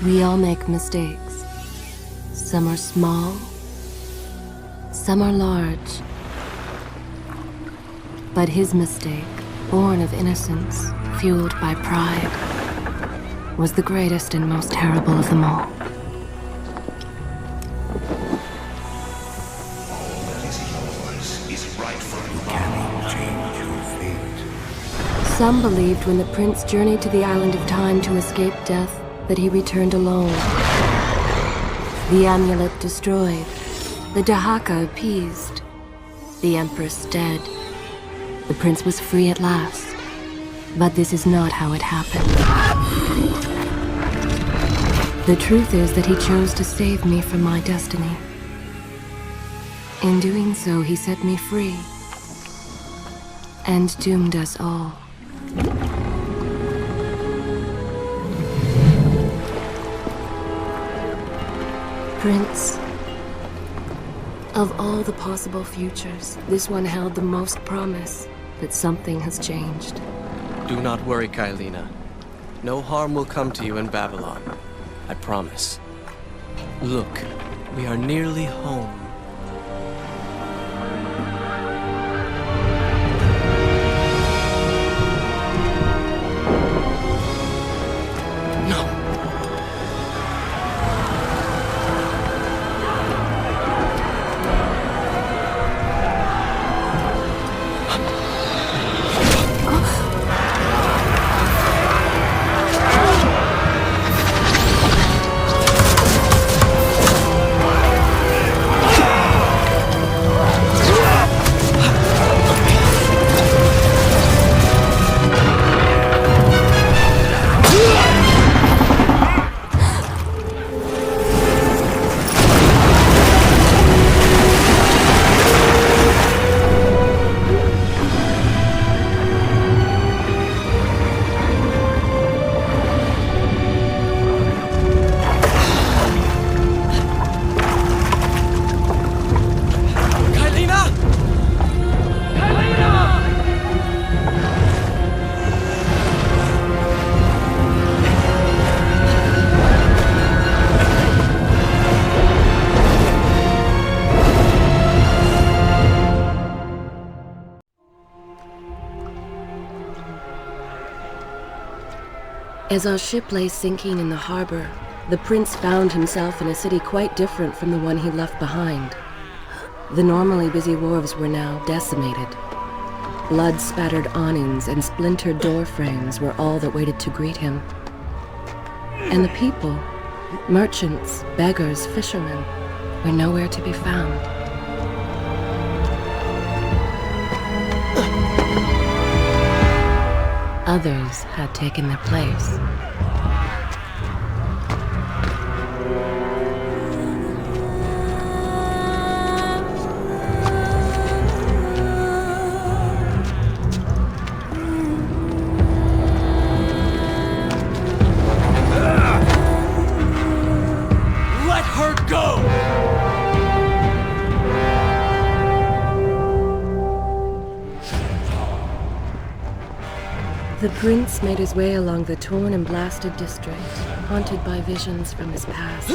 We all make mistakes. Some are small, some are large. But his mistake, born of innocence, fueled by pride, was the greatest and most terrible of them all. Some believed when the prince journeyed to the island of time to escape death, that he returned alone. The amulet destroyed, the Dahaka appeased, the empress dead. The prince was free at last. But this is not how it happened. The truth is that he chose to save me from my destiny. In doing so, he set me free and doomed us all. Prince, of all the possible futures, this one held the most promise, but something has changed. Do not worry, Kailina. No harm will come to you in Babylon. I promise. Look, we are nearly home. As our ship lay sinking in the harbor, the prince found himself in a city quite different from the one he left behind. The normally busy wharves were now decimated. Blood-spattered awnings and splintered door frames were all that waited to greet him. And the people, merchants, beggars, fishermen, were nowhere to be found. Others had taken their place. Let her go! The prince made his way along the torn and blasted district, haunted by visions from his past.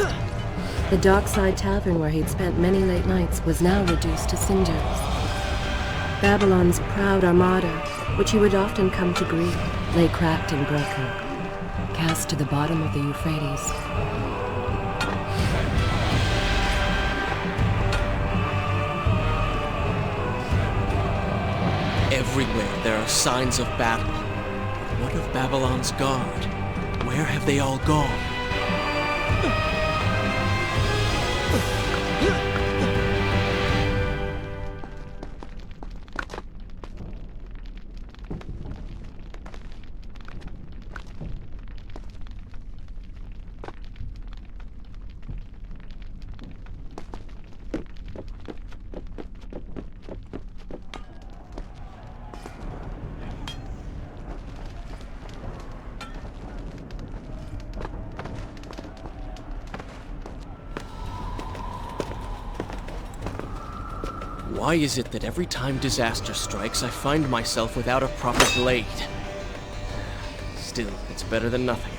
The dockside tavern where he'd spent many late nights was now reduced to cinders. Babylon's proud armada, which he would often come to greet, lay cracked and broken, cast to the bottom of the Euphrates. Everywhere there are signs of battle. What of Babylon's guard? Where have they all gone? Why is it that every time disaster strikes, I find myself without a proper blade? Still, it's better than nothing.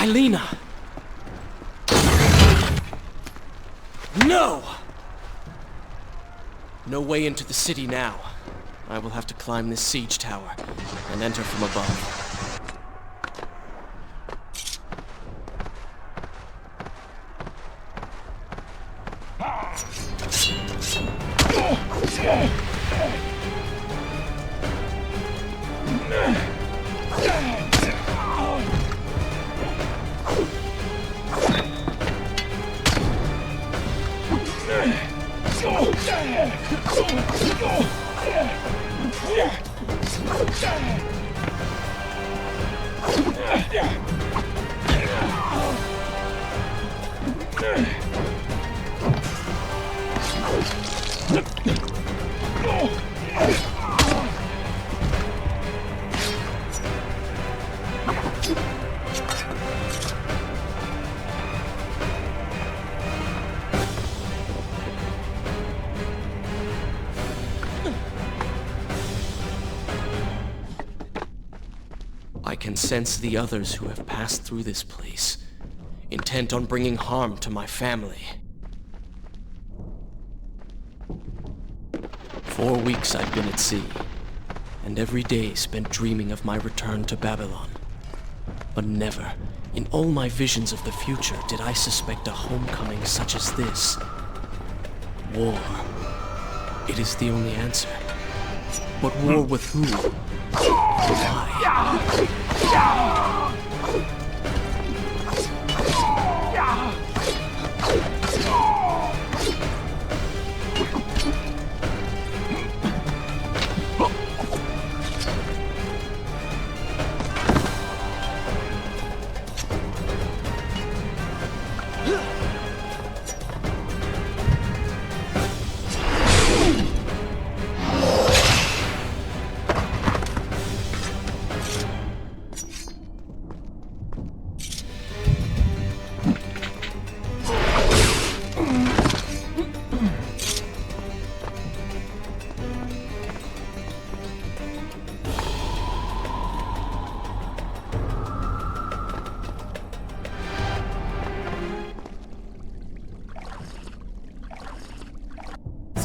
Kailina! No! No way into the city now. I will have to climb this siege tower and enter from above. I can sense the others who have passed through this place, intent on bringing harm to my family. 4 weeks I'd been at sea, and every day spent dreaming of my return to Babylon. But never, in all my visions of the future, did I suspect a homecoming such as this. War. It is the only answer. But war with who? Why?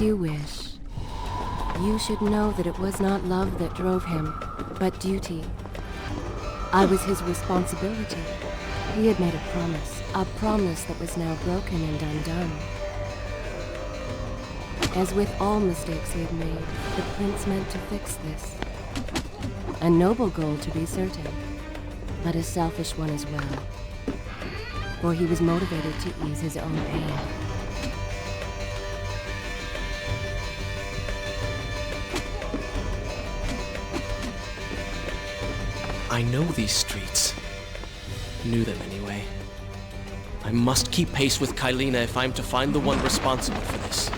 You wish. You should know that it was not love that drove him, but duty. I was his responsibility. He had made a promise that was now broken and undone. As with all mistakes he had made, the prince meant to fix this. A noble goal, to be certain, but a selfish one as well. For he was motivated to ease his own pain. I know these streets. Knew them anyway. I must keep pace with Kailina if I'm to find the one responsible for this.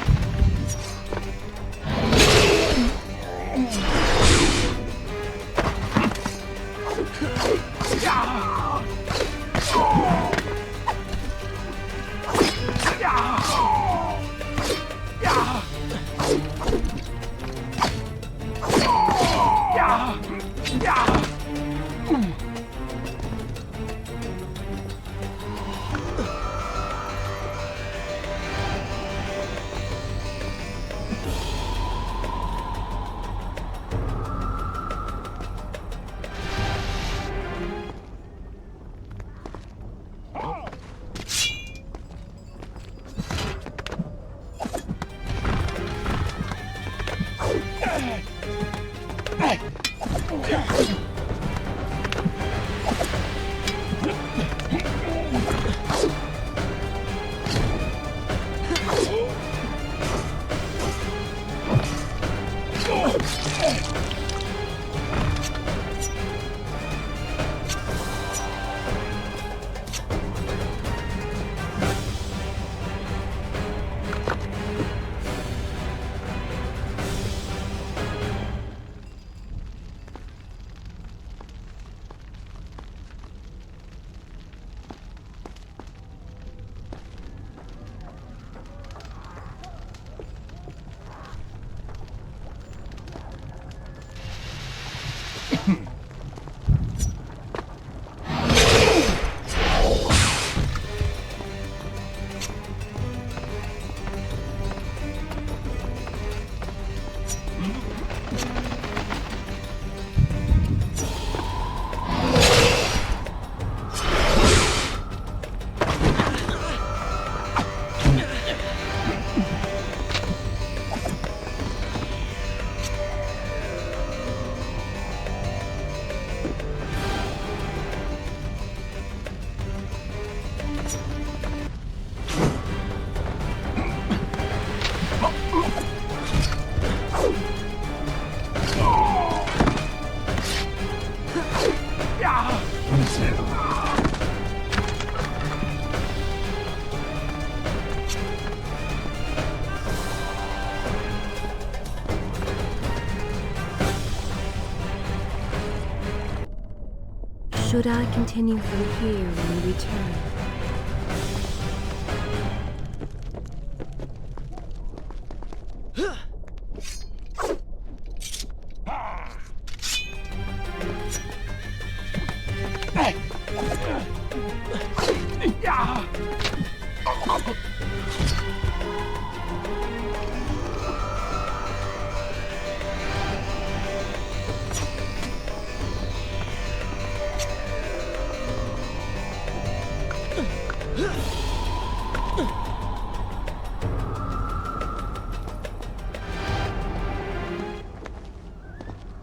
Should I continue from here when we return?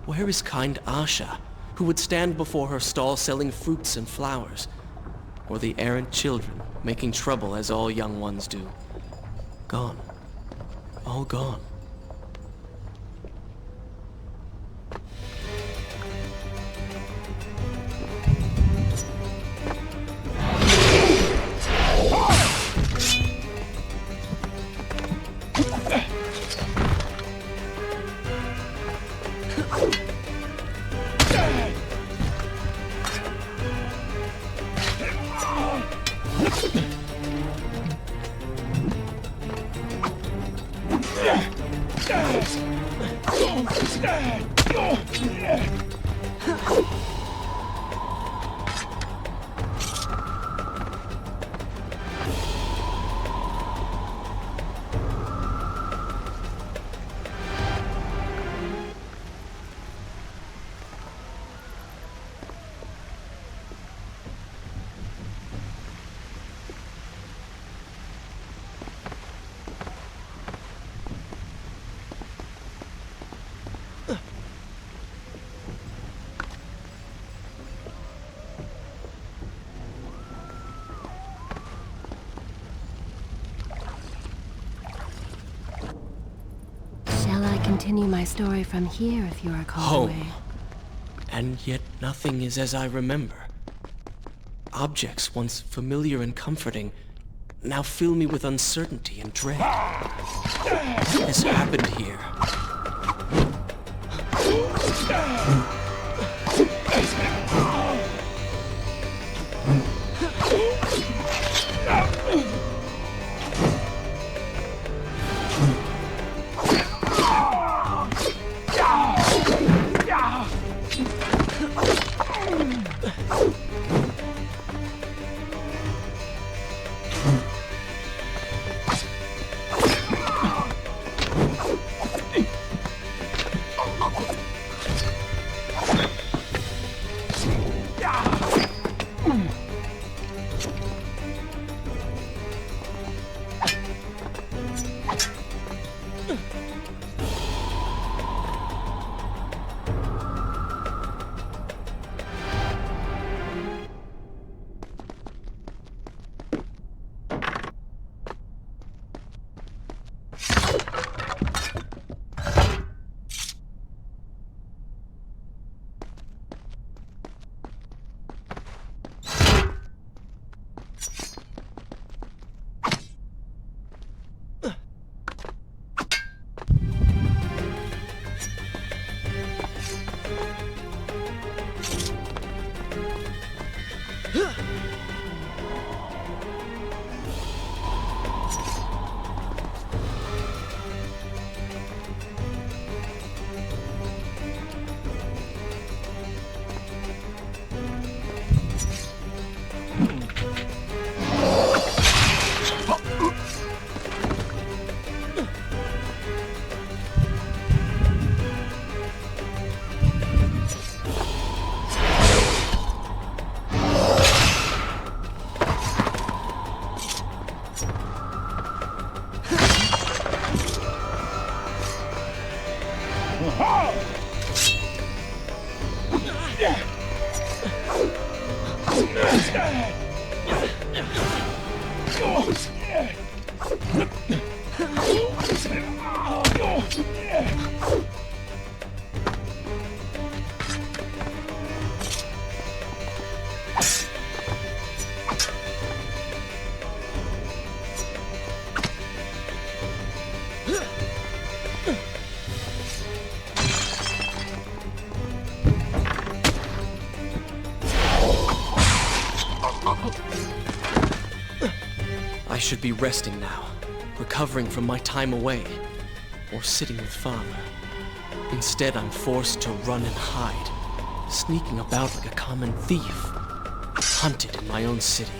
Where is kind Asha, who would stand before her stall selling fruits and flowers? Or the errant children, making trouble as all young ones do? Gone. All gone. Continue my story from here if you are called away. Home. And yet nothing is as I remember. Objects once familiar and comforting now fill me with uncertainty and dread. What has happened here? I should be resting now, recovering from my time away, or sitting with father. Instead, I'm forced to run and hide, sneaking about like a common thief, hunted in my own city.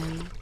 Then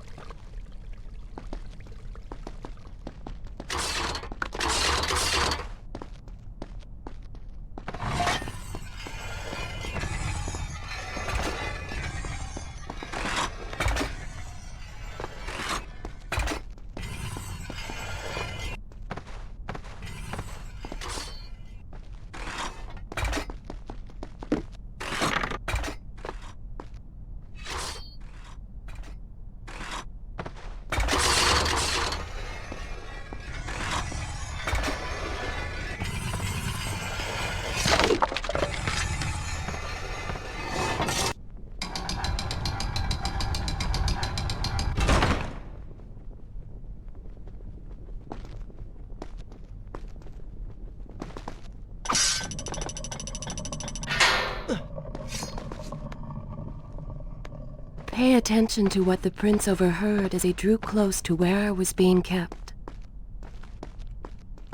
pay attention to what the prince overheard as he drew close to where I was being kept.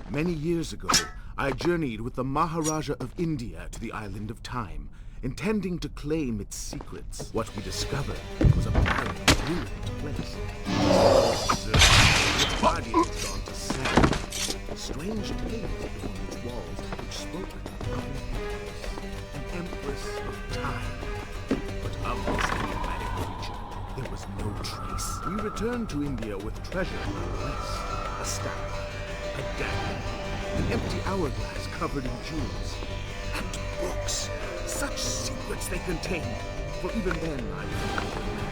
Many years ago, I journeyed with the Maharaja of India to the Island of Time, intending to claim its secrets. What we discovered was a barren, ruined place. Its guardians gone to sand. Strange tales adorned its walls, which spoke of an empress of time. But of this enigmatic creature, there was no trace. We returned to India with treasure nonetheless. A staff, a dagger, an empty hourglass covered in jewels, and books. Such secrets they contained. For even then,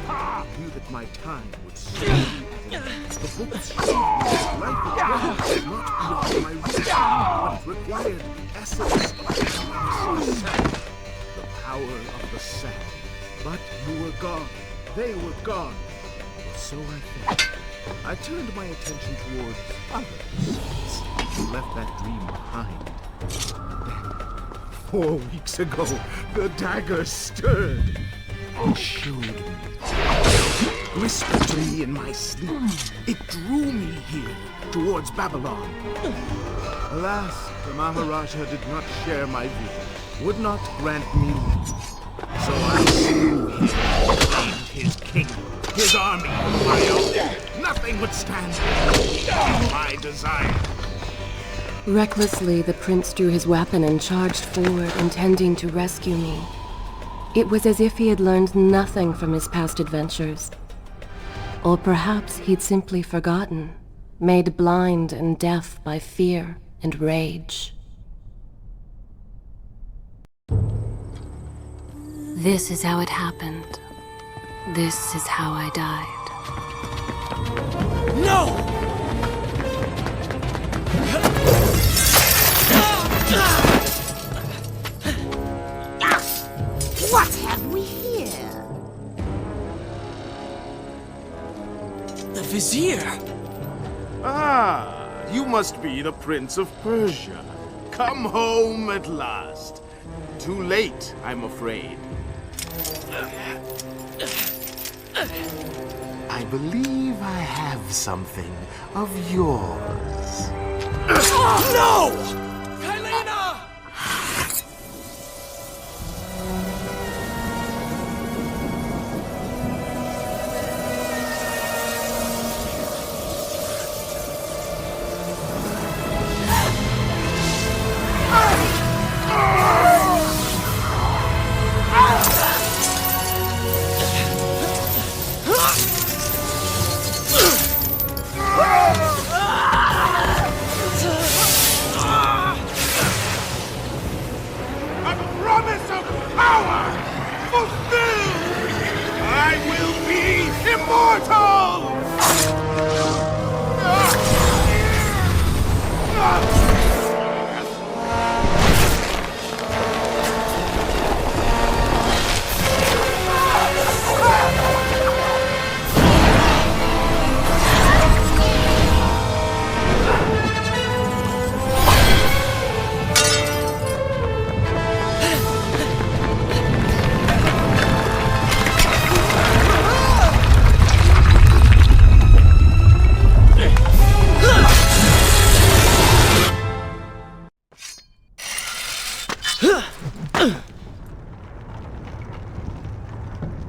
I knew that my time would soon be at an end. The books showed me that life itself was not beyond my reach, but it required the essence of the sand, the power of the sand. But you were gone. They were gone. Or so I thought. I turned my attention towards others. Left that dream behind. Then, 4 weeks ago, the dagger stirred and showed me. Whispered to me in my sleep. It drew me here, towards Babylon. Alas, the Maharaja did not share my vision, would not grant me leave. So I slew him and claimed his kingdom. His army, my own. Nothing would stand my desire. Recklessly, the prince drew his weapon and charged forward, intending to rescue me. It was as if he had learned nothing from his past adventures. Or perhaps he'd simply forgotten, made blind and deaf by fear and rage. This is how it happened. This is how I died. No! What have we here? The Vizier! Ah, you must be the Prince of Persia. Come home at last. Too late, I'm afraid. I believe I have something of yours. No! Kylena! A promise of power fulfilled! I will be immortal!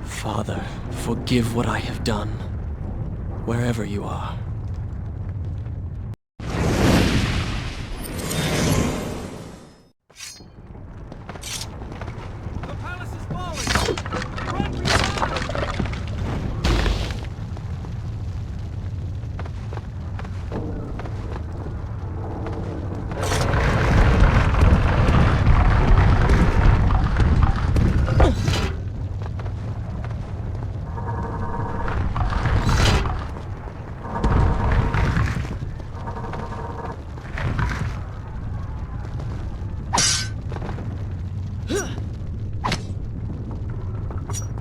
Father, forgive what I have done, wherever you are. The palace is falling! Run for your life! This time.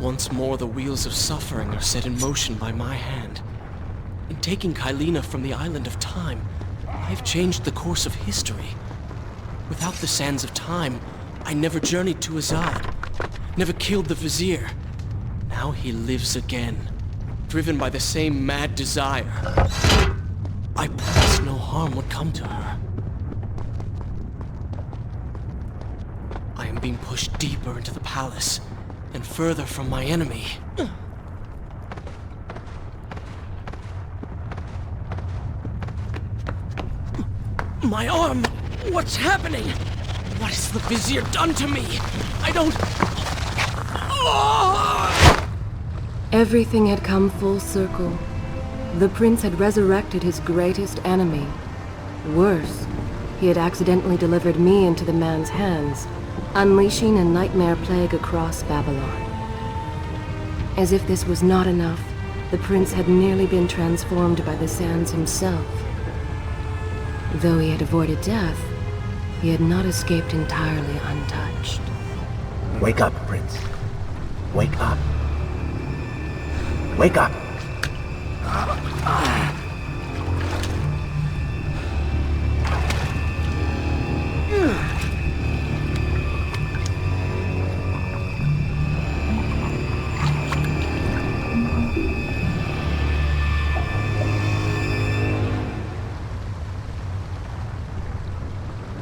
Once more, the wheels of suffering are set in motion by my hand. In taking Kylina from the island of time, I've changed the course of history. Without the sands of time, I never journeyed to Azad, never killed the Vizier. Now he lives again, driven by the same mad desire. I promised no harm would come to her. I am being pushed deeper into the palace, and further from my enemy. My arm! What's happening? What has the Vizier done to me? I don't... Oh! Everything had come full circle. The prince had resurrected his greatest enemy. Worse, he had accidentally delivered me into the man's hands, unleashing a nightmare plague across Babylon. As if this was not enough, the prince had nearly been transformed by the sands himself. Though he had avoided death, he had not escaped entirely untouched. Wake up, Prince. Wake up. Wake up!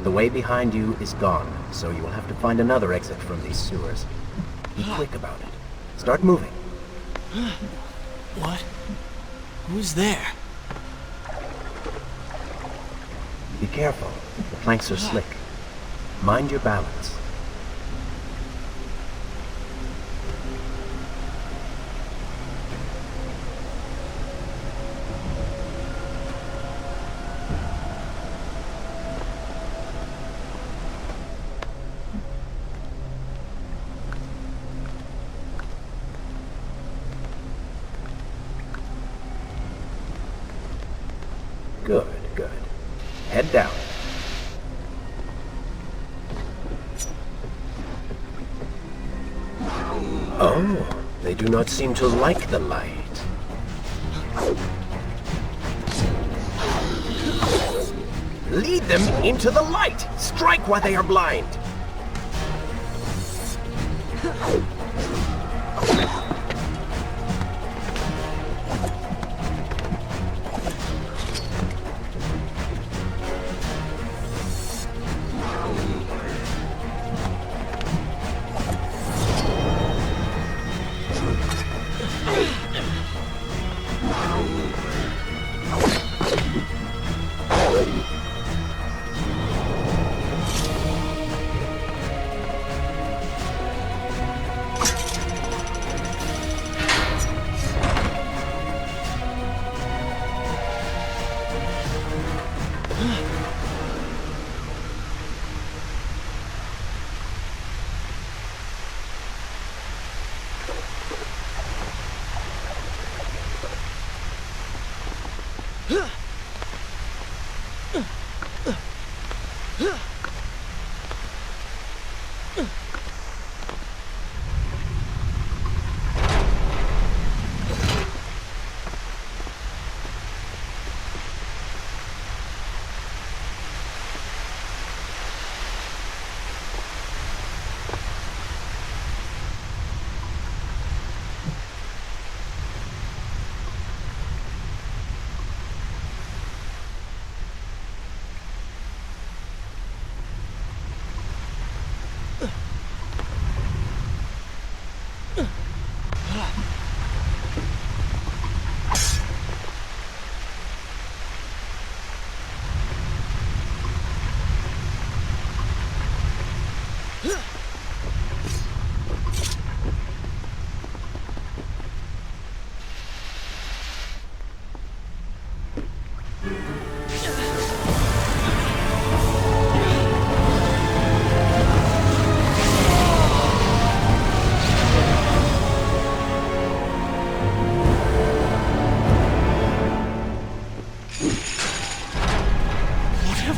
The way behind you is gone, so you will have to find another exit from these sewers. Be quick about it. Start moving. What? Who's there? Be careful. The planks are slick. Mind your balance. Good, good. Head down. Oh, they do not seem to like the light. Lead them into the light! Strike while they are blind!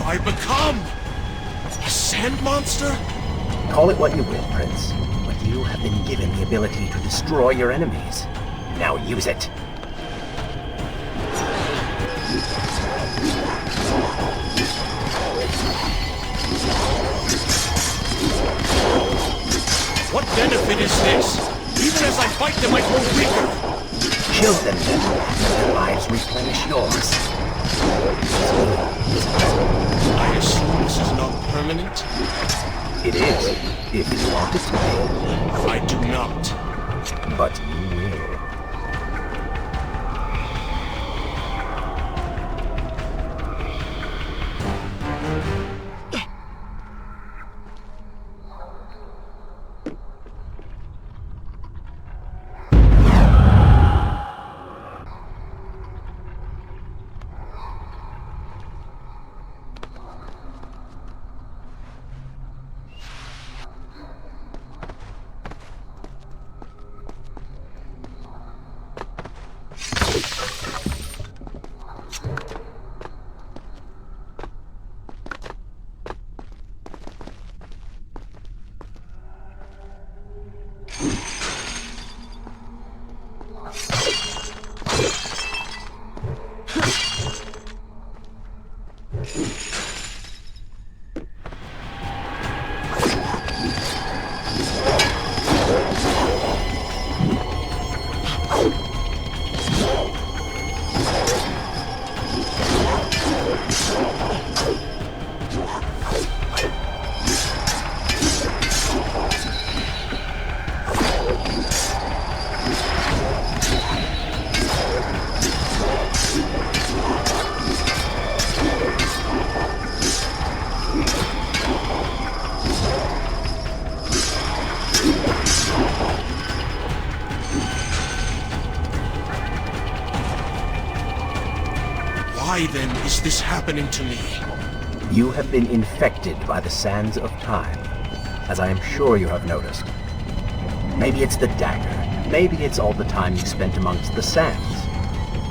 I become? A sand monster? Call it what you will, Prince, but you have been given the ability to destroy your enemies. Now use it. What benefit is this? Even as I fight them, I grow weaker. Kill them then, and their lives replenish yours. I assume this is not permanent? It is, if you want it to be. I do not. But you will. Why then is this happening to me? You have been infected by the sands of time, as I am sure you have noticed. Maybe it's the dagger. Maybe it's all the time you spent amongst the sands.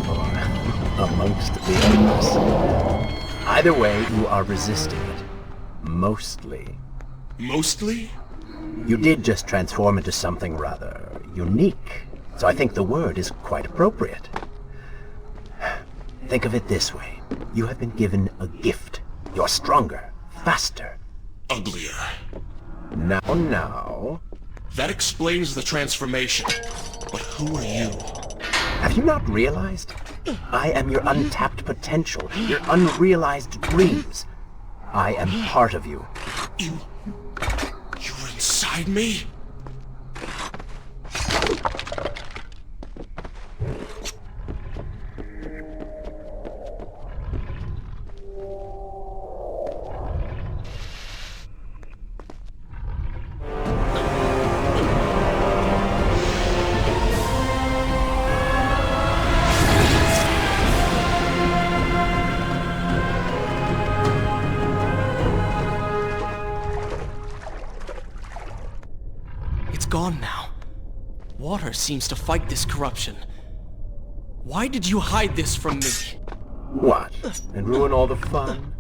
Or amongst the others. Either way, you are resisting it. Mostly. Mostly? You did just transform into something rather unique, so I think the word is quite appropriate. Think of it this way. You have been given a gift. You're stronger, faster. Uglier. Now. That explains the transformation. But who are you? Have you not realized? I am your untapped potential, your unrealized dreams. I am part of you. You're inside me? Gone now. Water seems to fight this corruption. Why did you hide this from me? What? And ruin all the fun?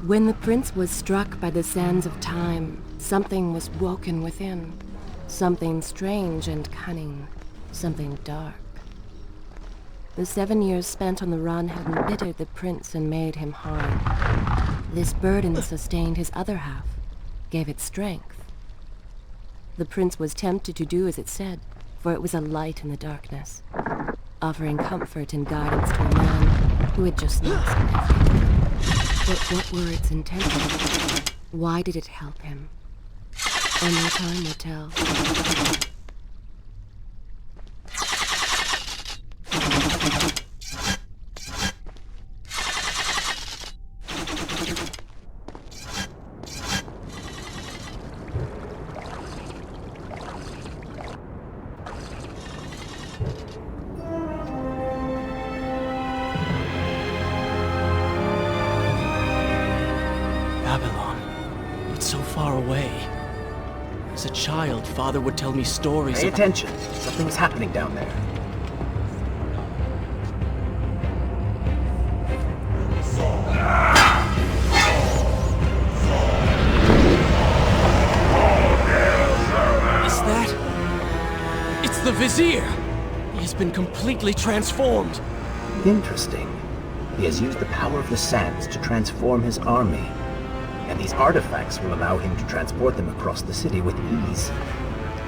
When the prince was struck by the sands of time, something was woken within. Something strange and cunning. Something dark. The 7 years spent on the run had embittered the prince and made him hard. This burden sustained his other half, gave it strength. The prince was tempted to do as it said, for it was a light in the darkness, offering comfort and guidance to a man who had just lost everything. But what were its intentions? Why did it help him? Only time will tell. Babylon. It's so far away. As a child, Father would tell me stories Pay of... attention. Something's happening down there. Is that... It's the Vizier! He has been completely transformed. Interesting. He has used the power of the sands to transform his army. And these artifacts will allow him to transport them across the city with ease.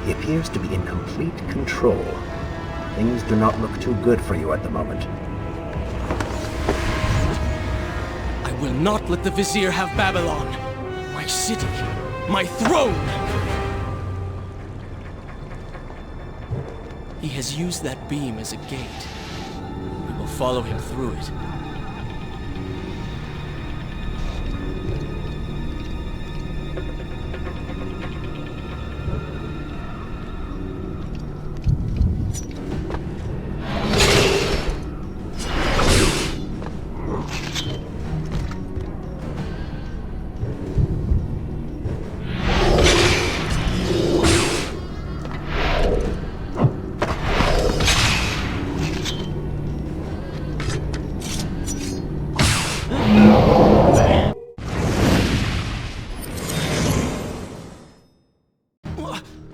He appears to be in complete control. Things do not look too good for you at the moment. I will not let the Vizier have Babylon. My city. My throne! He has used that beam as a gate. We will follow him through it.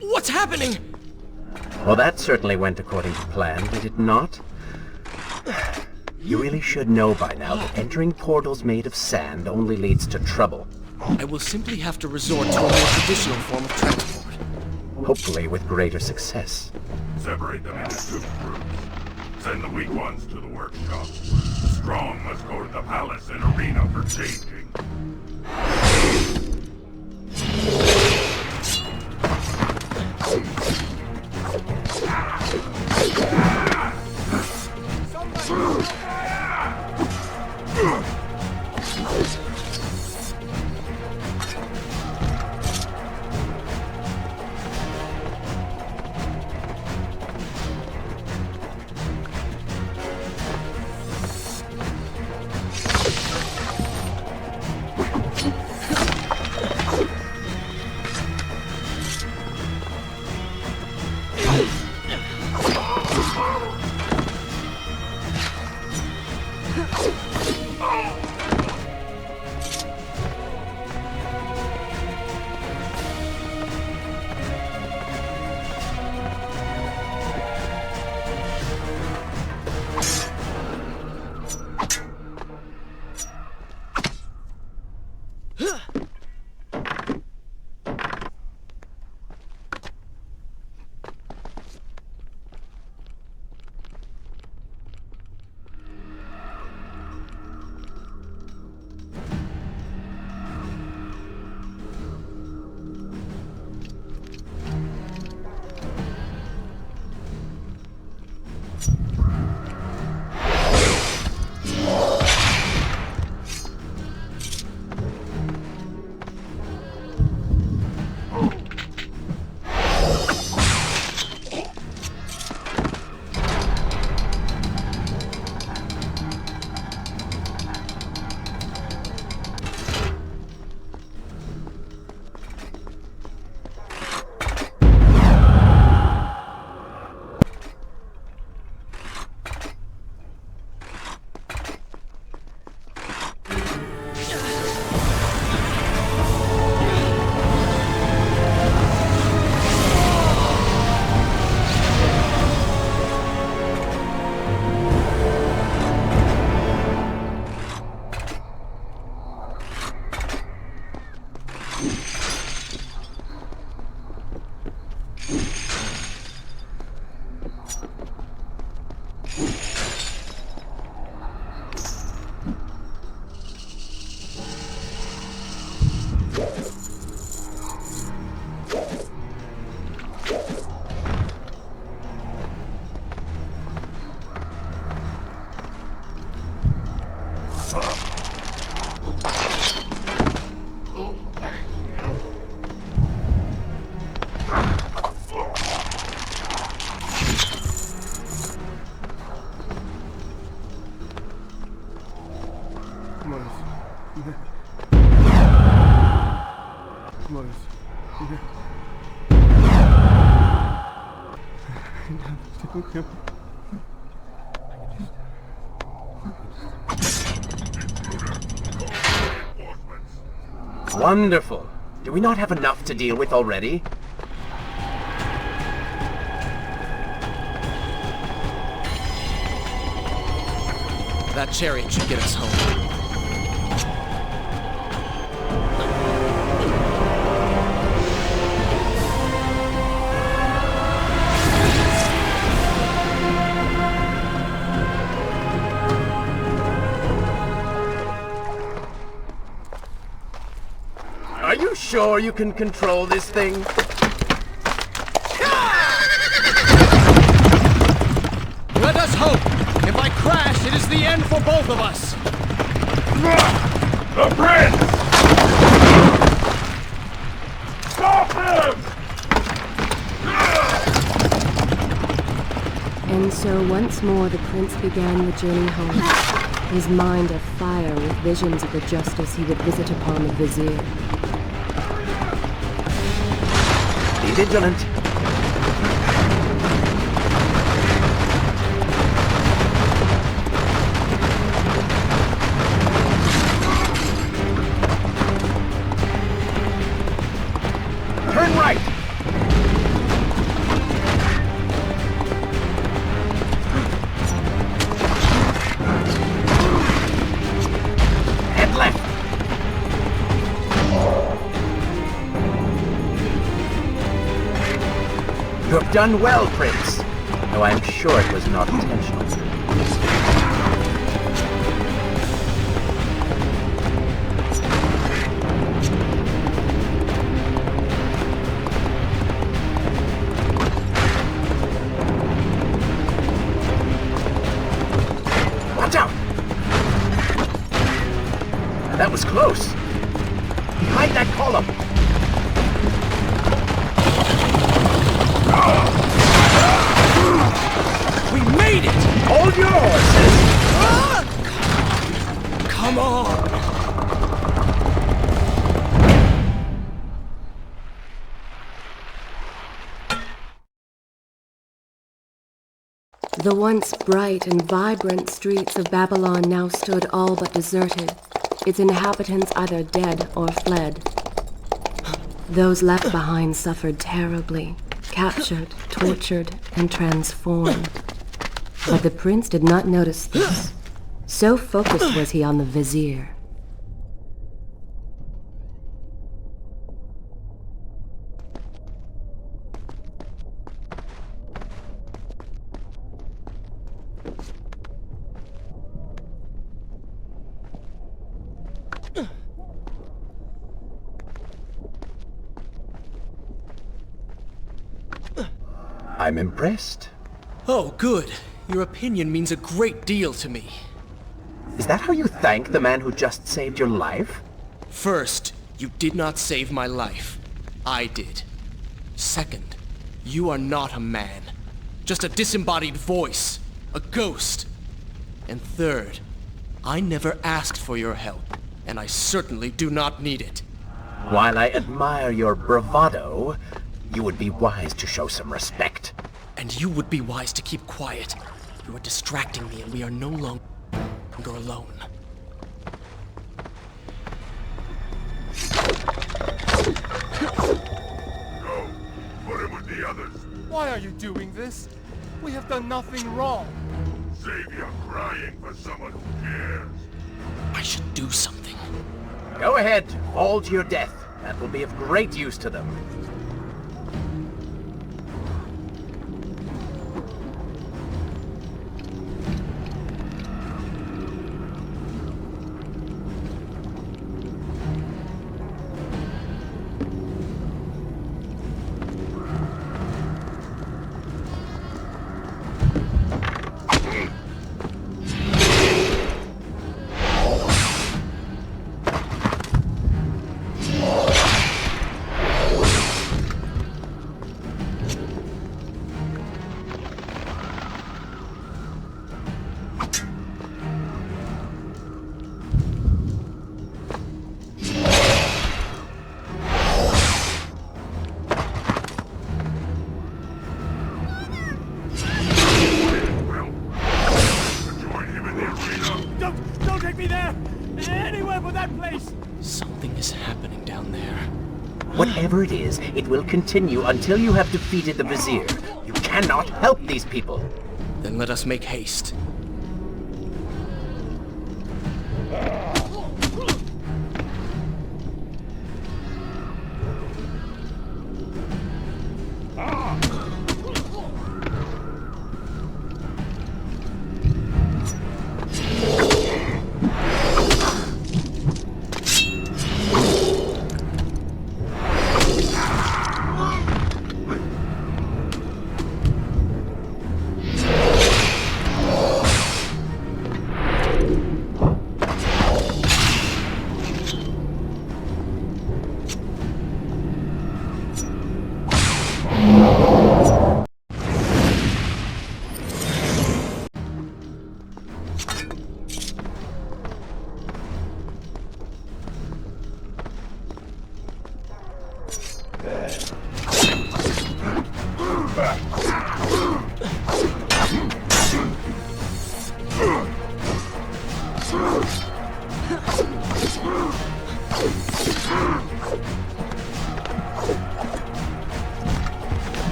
What's happening? Well, that certainly went according to plan, did it not? You really should know by now that entering portals made of sand only leads to trouble. I will simply have to resort to a more traditional form of transport. Hopefully with greater success. Separate them into 2 groups. Send the weak ones to the workshop. The strong must go to the palace and arena for changing. close. Wonderful. Do we not have enough to deal with already? That chariot should get us home. Are you sure you can control this thing? Let us hope! If I crash, it is the end for both of us! The prince! Stop him! And so once more the prince began the journey home, his mind afire with visions of the justice he would visit upon the vizier. Be vigilant. Turn right! Head left! You have done well, Prince, though I'm sure it was not intentional. Watch out! That was close. Behind that column. We made it! Hold your horses! Come on! The once bright and vibrant streets of Babylon now stood all but deserted, its inhabitants either dead or fled. Those left behind suffered terribly, captured, tortured, and transformed. But the prince did not notice this. So focused was he on the vizier. I'm impressed. Oh, good. Your opinion means a great deal to me. Is that how you thank the man who just saved your life? First, you did not save my life. I did. Second, you are not a man. Just a disembodied voice. A ghost. And third, I never asked for your help, and I certainly do not need it. While I admire your bravado, you would be wise to show some respect. And you would be wise to keep quiet. You are distracting me, and we are no longer alone. Go. Put him with the others. Why are you doing this? We have done nothing wrong. Save your crying for someone who cares. I should do something. Go ahead, fall to your death. That will be of great use to them. that place! Something is happening down there. Whatever it is, it will continue until you have defeated the Vizier. You cannot help these people. Then let us make haste.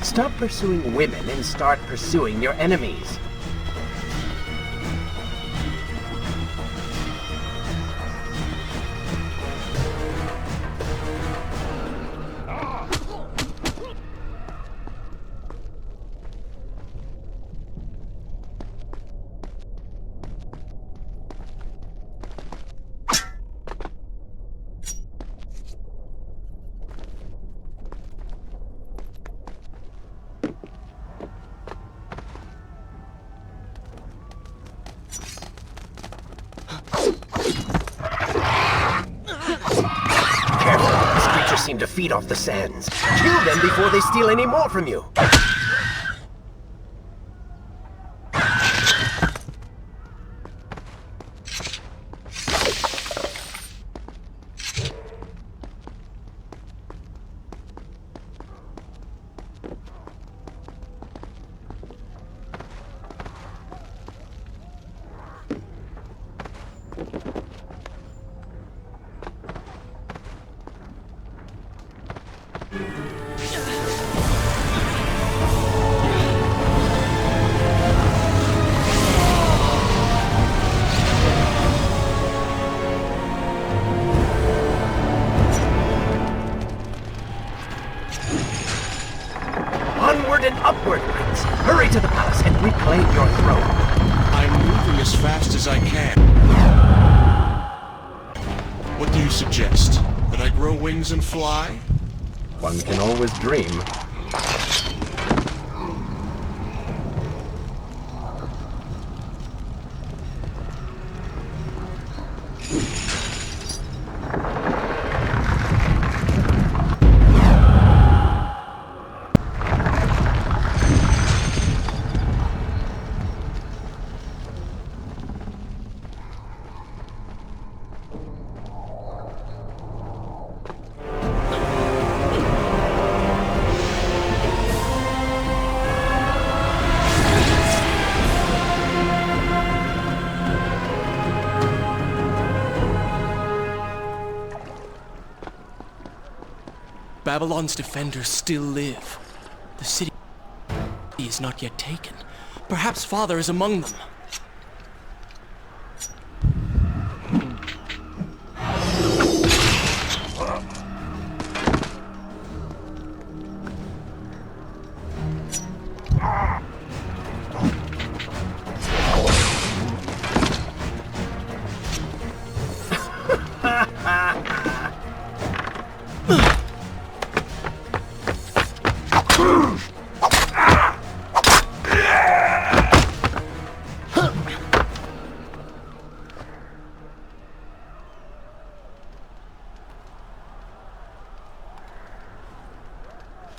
Stop pursuing women and start pursuing your enemies. Seem to feed off the sands. Kill them before they steal any more from you. Onward and upward, Prince. Hurry to the palace and reclaim your throne. I'm moving as fast as I can. What do you suggest? That I grow wings and fly? One can always dream. Babylon's defenders still live. The city is not yet taken. Perhaps Father is among them.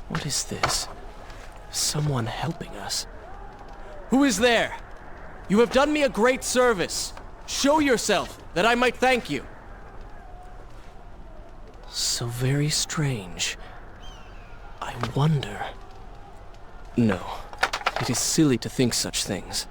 What is this? Someone helping us. Who is there? You have done me a great service. Show yourself, that I might thank you. So very strange. I wonder... No, it is silly to think such things.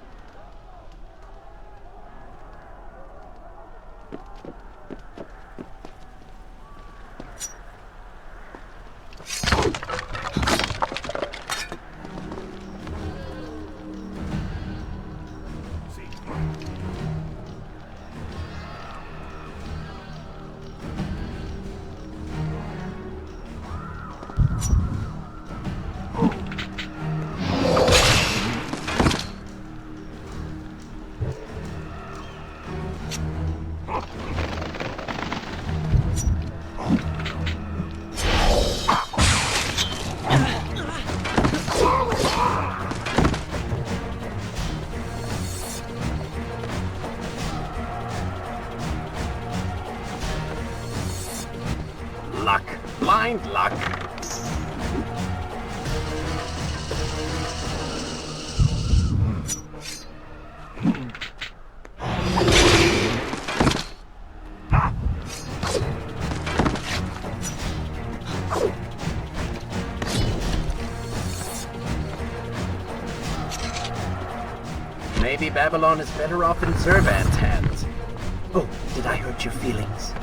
Luck. Blind luck. Maybe Babylon is better off in Zervan's hands. Oh, did I hurt your feelings?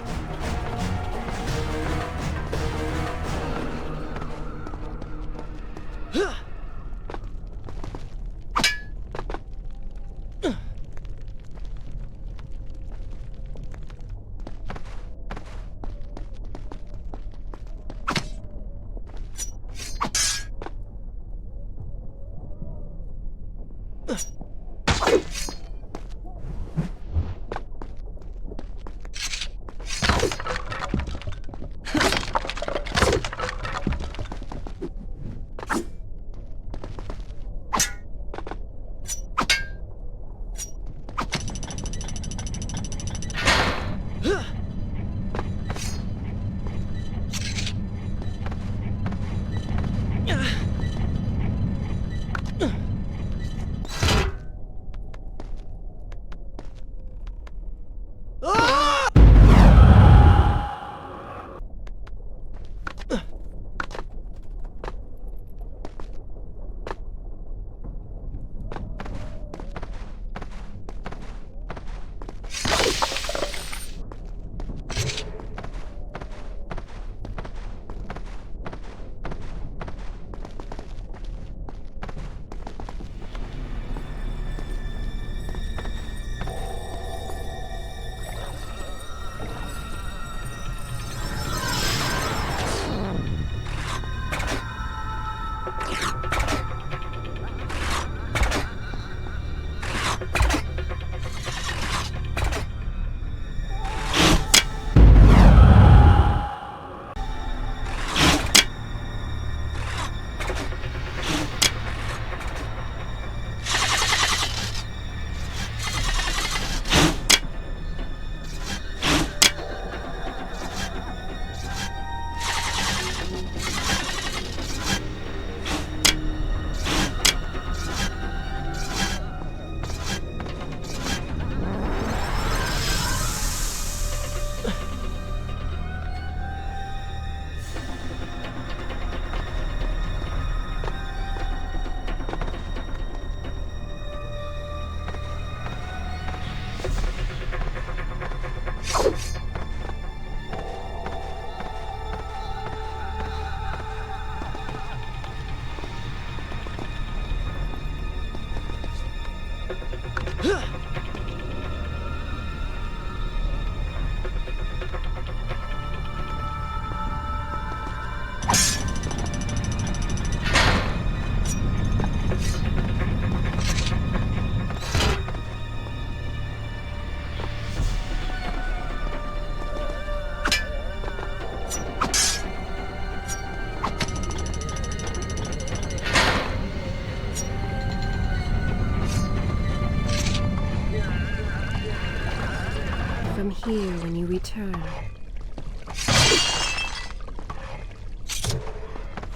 From here when you return.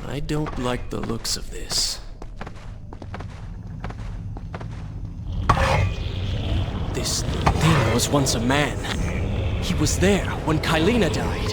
I don't like the looks of this. This thing was once a man. He was there when Kylena died.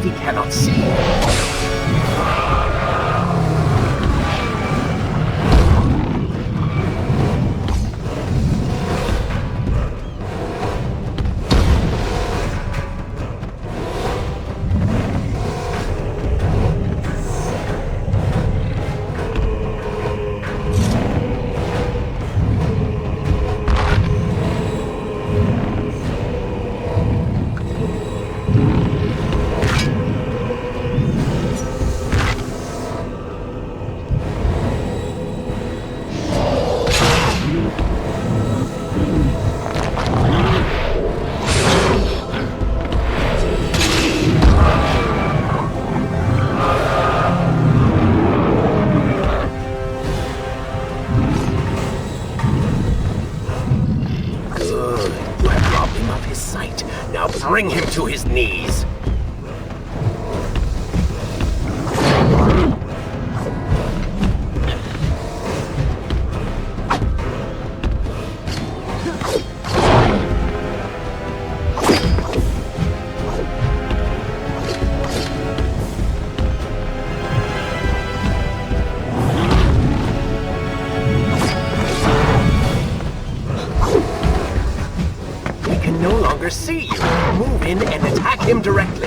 if he cannot see? Now bring him to his knees. See you. Move in and attack him directly.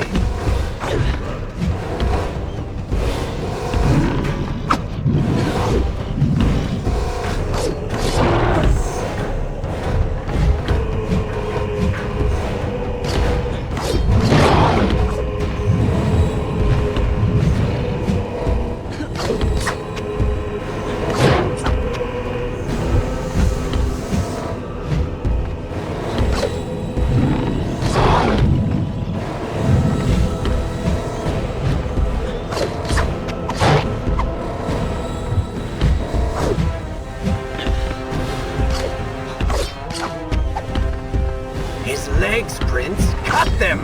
Legs, Prince! Cut them!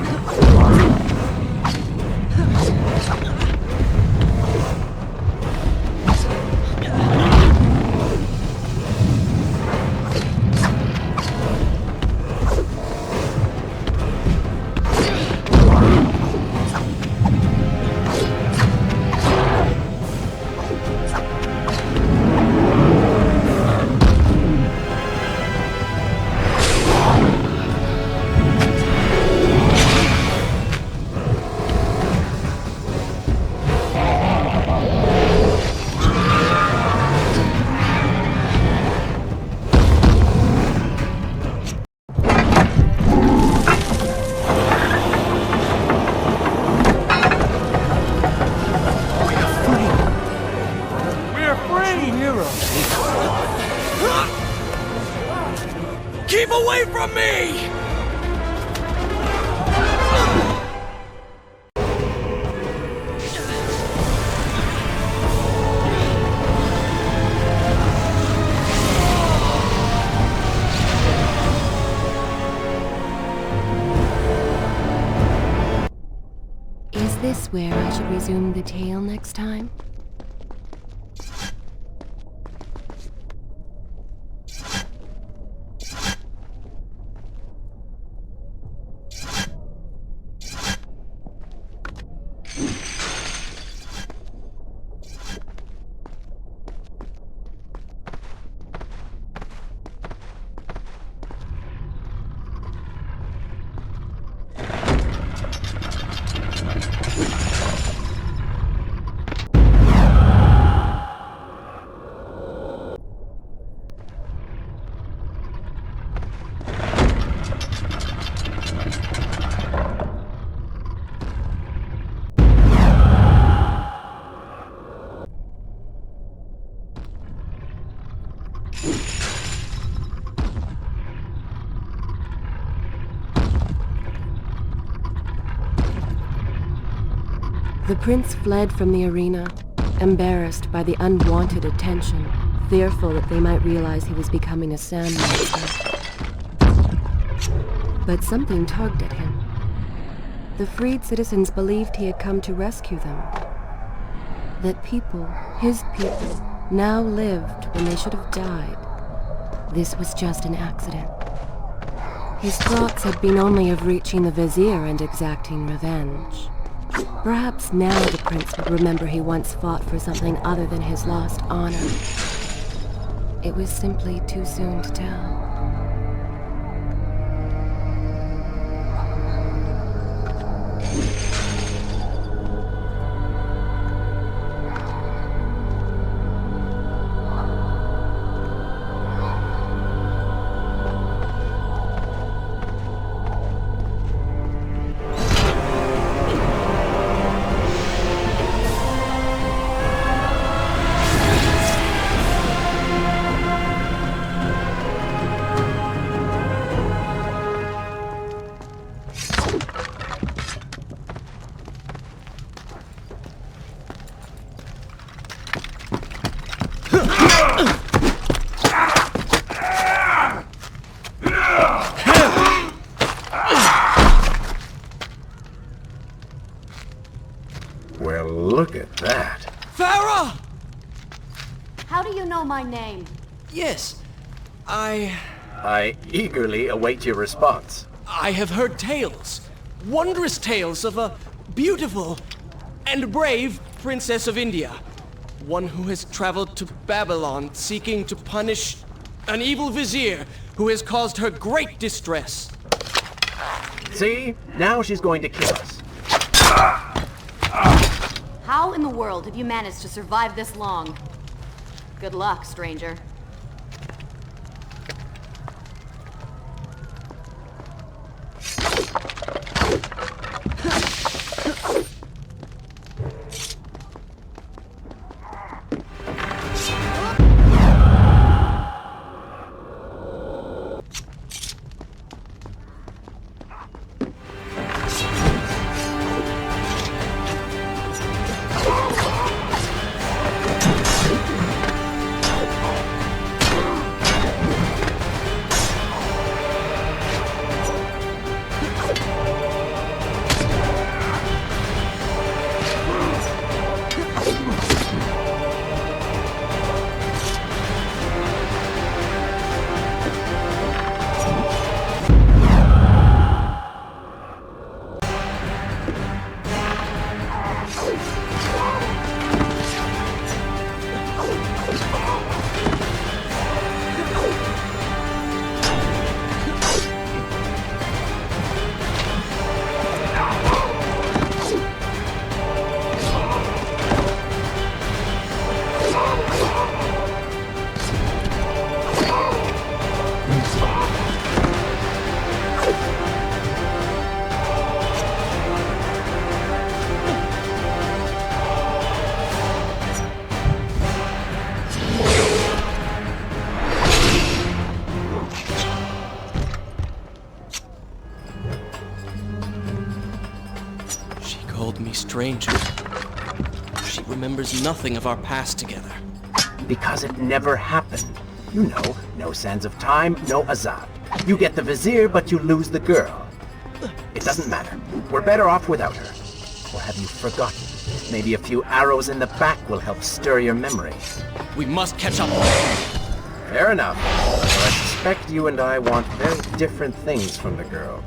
Keep away from me! Is this where I should resume the tale next time? The prince fled from the arena, embarrassed by the unwanted attention, fearful that they might realize he was becoming a sand monster. But something tugged at him. The freed citizens believed he had come to rescue them. That people, his people, now lived when they should have died. This was just an accident. His thoughts had been only of reaching the vizier and exacting revenge. Perhaps now the prince would remember he once fought for something other than his lost honor. It was simply too soon to tell. Well, look at that. Farah! How do you know my name? Yes, I eagerly await your response. I have heard tales, wondrous tales of a beautiful and brave princess of India. One who has traveled to Babylon seeking to punish an evil vizier who has caused her great distress. See? Now she's going to kill us. How in the world have you managed to survive this long? Good luck, stranger. Called me stranger. She remembers nothing of our past together. Because it never happened. You know, no sands of time, no Azad. You get the vizier, but you lose the girl. It doesn't matter. We're better off without her. Or have you forgotten? Maybe a few arrows in the back will help stir your memory. We must catch up. Fair enough. But I suspect you and I want very different things from the girl.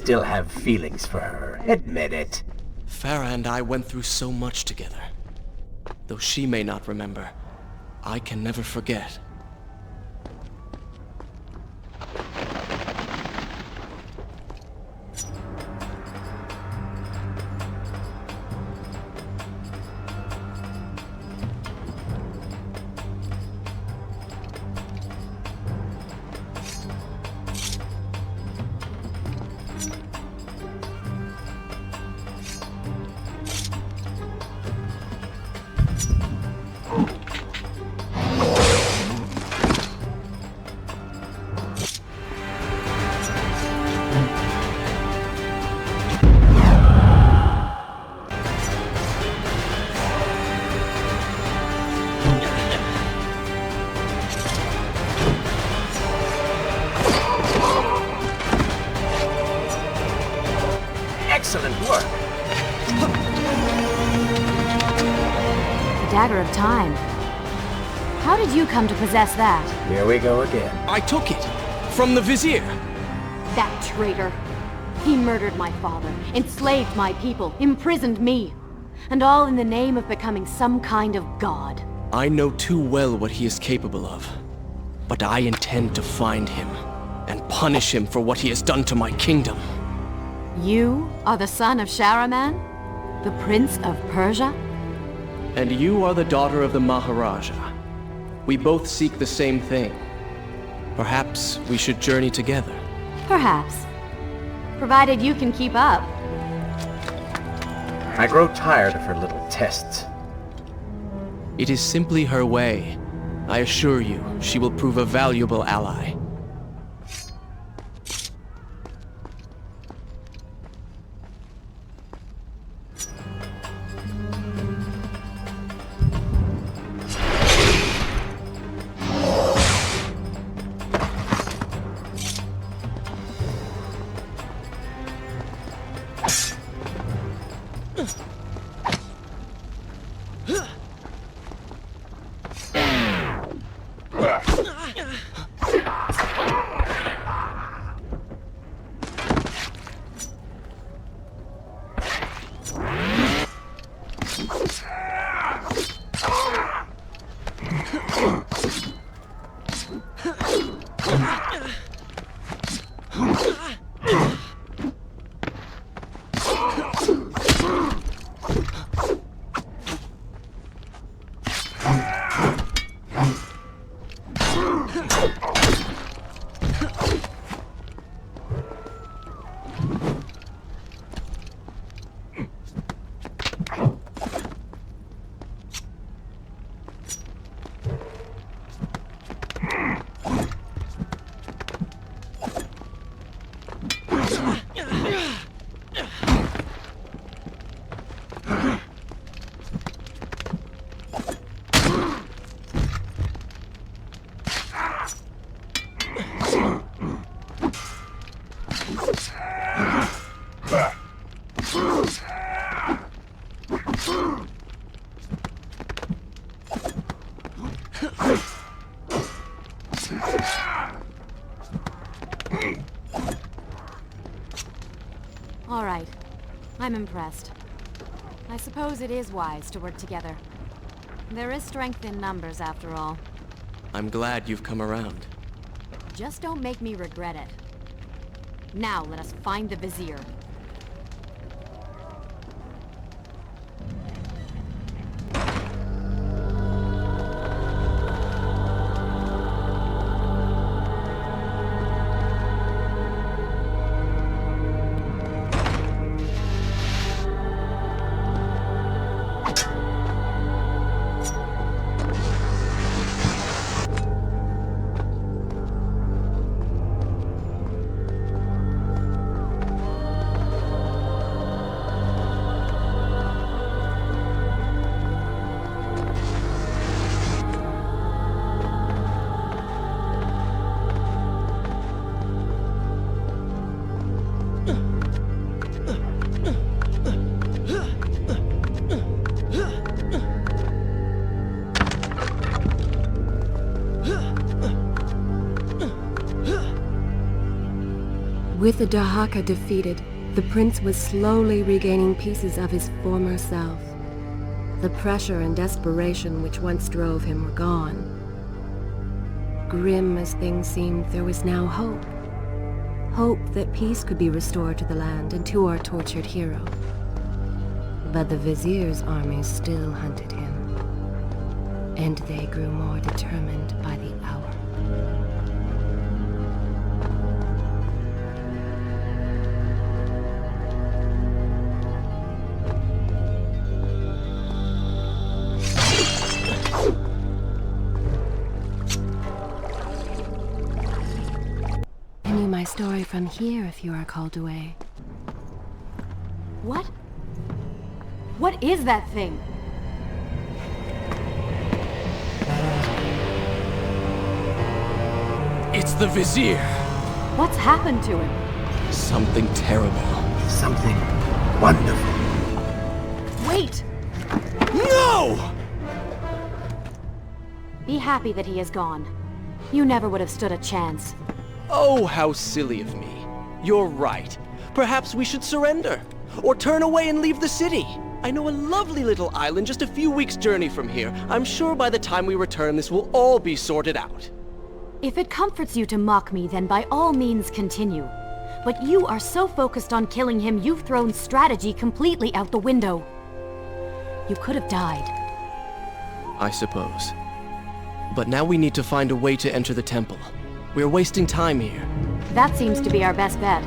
still have feelings for her. Admit it. Farah and I went through so much together. Though she may not remember, I can never forget. Excellent work. The Dagger of Time. How did you come to possess that? Here we go again. I took it! From the Vizier! That traitor. He murdered my father, enslaved my people, imprisoned me. And all in the name of becoming some kind of god. I know too well what he is capable of. But I intend to find him, and punish him for what he has done to my kingdom. You are the son of Shahraman? The Prince of Persia? And you are the daughter of the Maharaja. We both seek the same thing. Perhaps we should journey together. Perhaps. Provided you can keep up. I grow tired of her little tests. It is simply her way. I assure you, she will prove a valuable ally. All right. I'm impressed. I suppose it is wise to work together. There is strength in numbers, after all. I'm glad you've come around. Just don't make me regret it. Now let us find the Vizier. With the Dahaka defeated, the prince was slowly regaining pieces of his former self. The pressure and desperation which once drove him were gone. Grim as things seemed, there was now hope. Hope that peace could be restored to the land and to our tortured hero. But the Vizier's armies still hunted him, and they grew more determined by the hour. Continue my story from here if you are called away. What? What is that thing? It's the Vizier! What's happened to him? Something terrible. Something wonderful. Wait! No! Be happy that he is gone. You never would have stood a chance. Oh, how silly of me. You're right. Perhaps we should surrender. Or turn away and leave the city. I know a lovely little island just a few weeks' journey from here. I'm sure by the time we return, this will all be sorted out. If it comforts you to mock me, then by all means continue. But you are so focused on killing him, you've thrown strategy completely out the window. You could have died. I suppose. But now we need to find a way to enter the temple. We're wasting time here. That seems to be our best bet.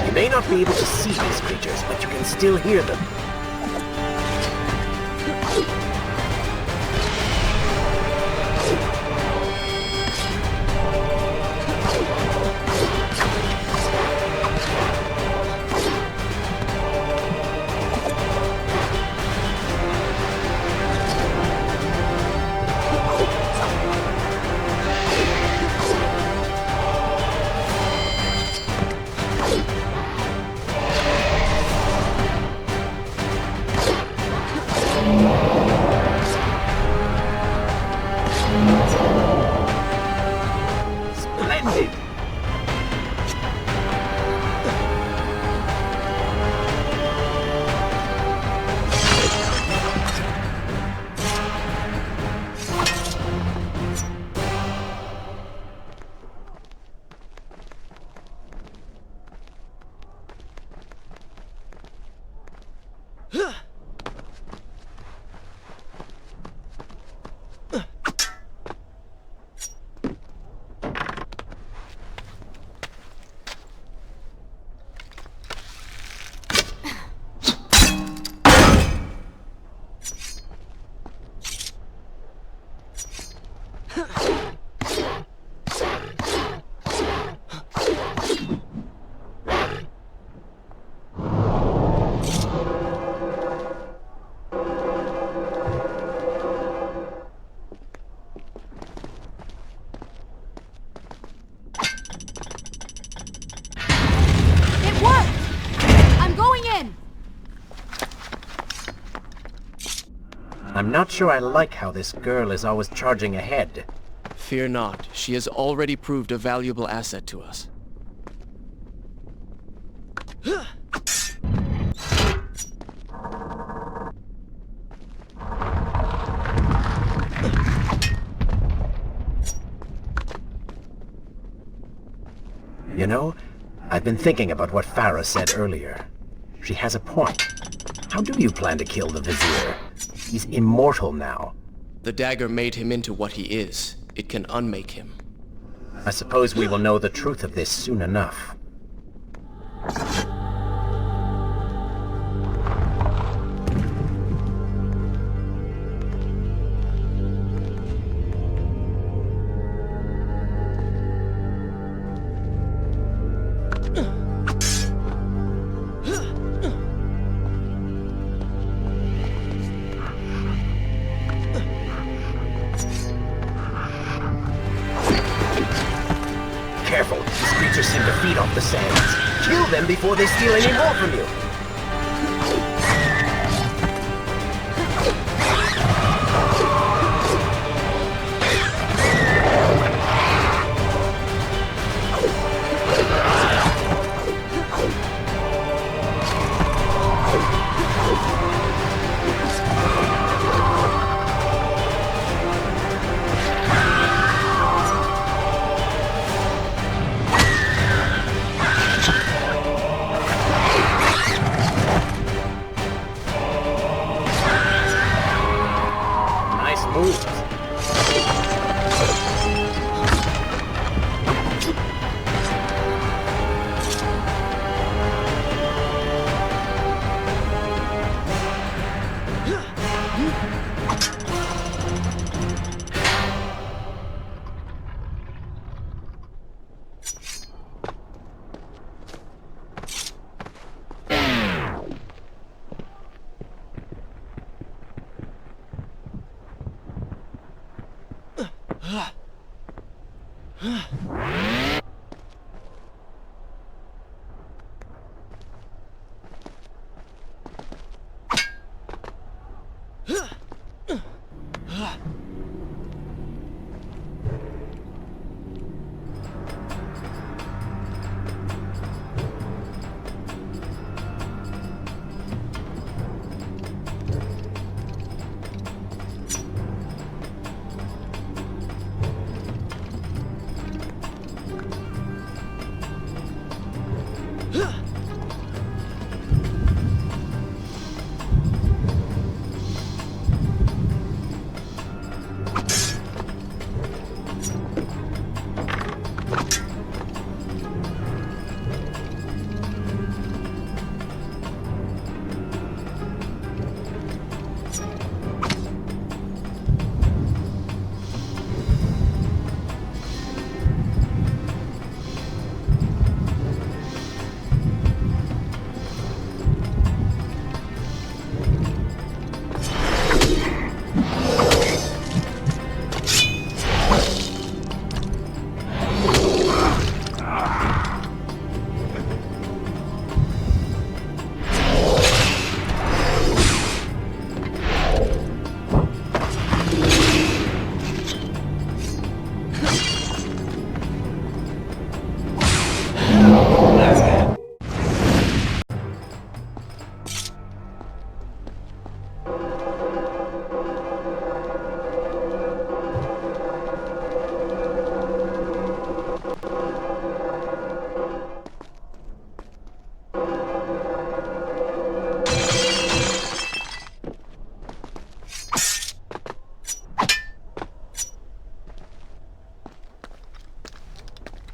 You may not be able to see these creatures, but you can still hear them. Splendid! It worked! I'm going in! I'm not sure I like how this girl is always charging ahead. Fear not, she has already proved a valuable asset to us. You know, I've been thinking about what Farah said earlier. She has a point. How do you plan to kill the Vizier? He's immortal now. The dagger made him into what he is. It can unmake him. I suppose we will know the truth of this soon enough. careful. These creatures seem to feed off the sands. Kill them before they steal any more from you.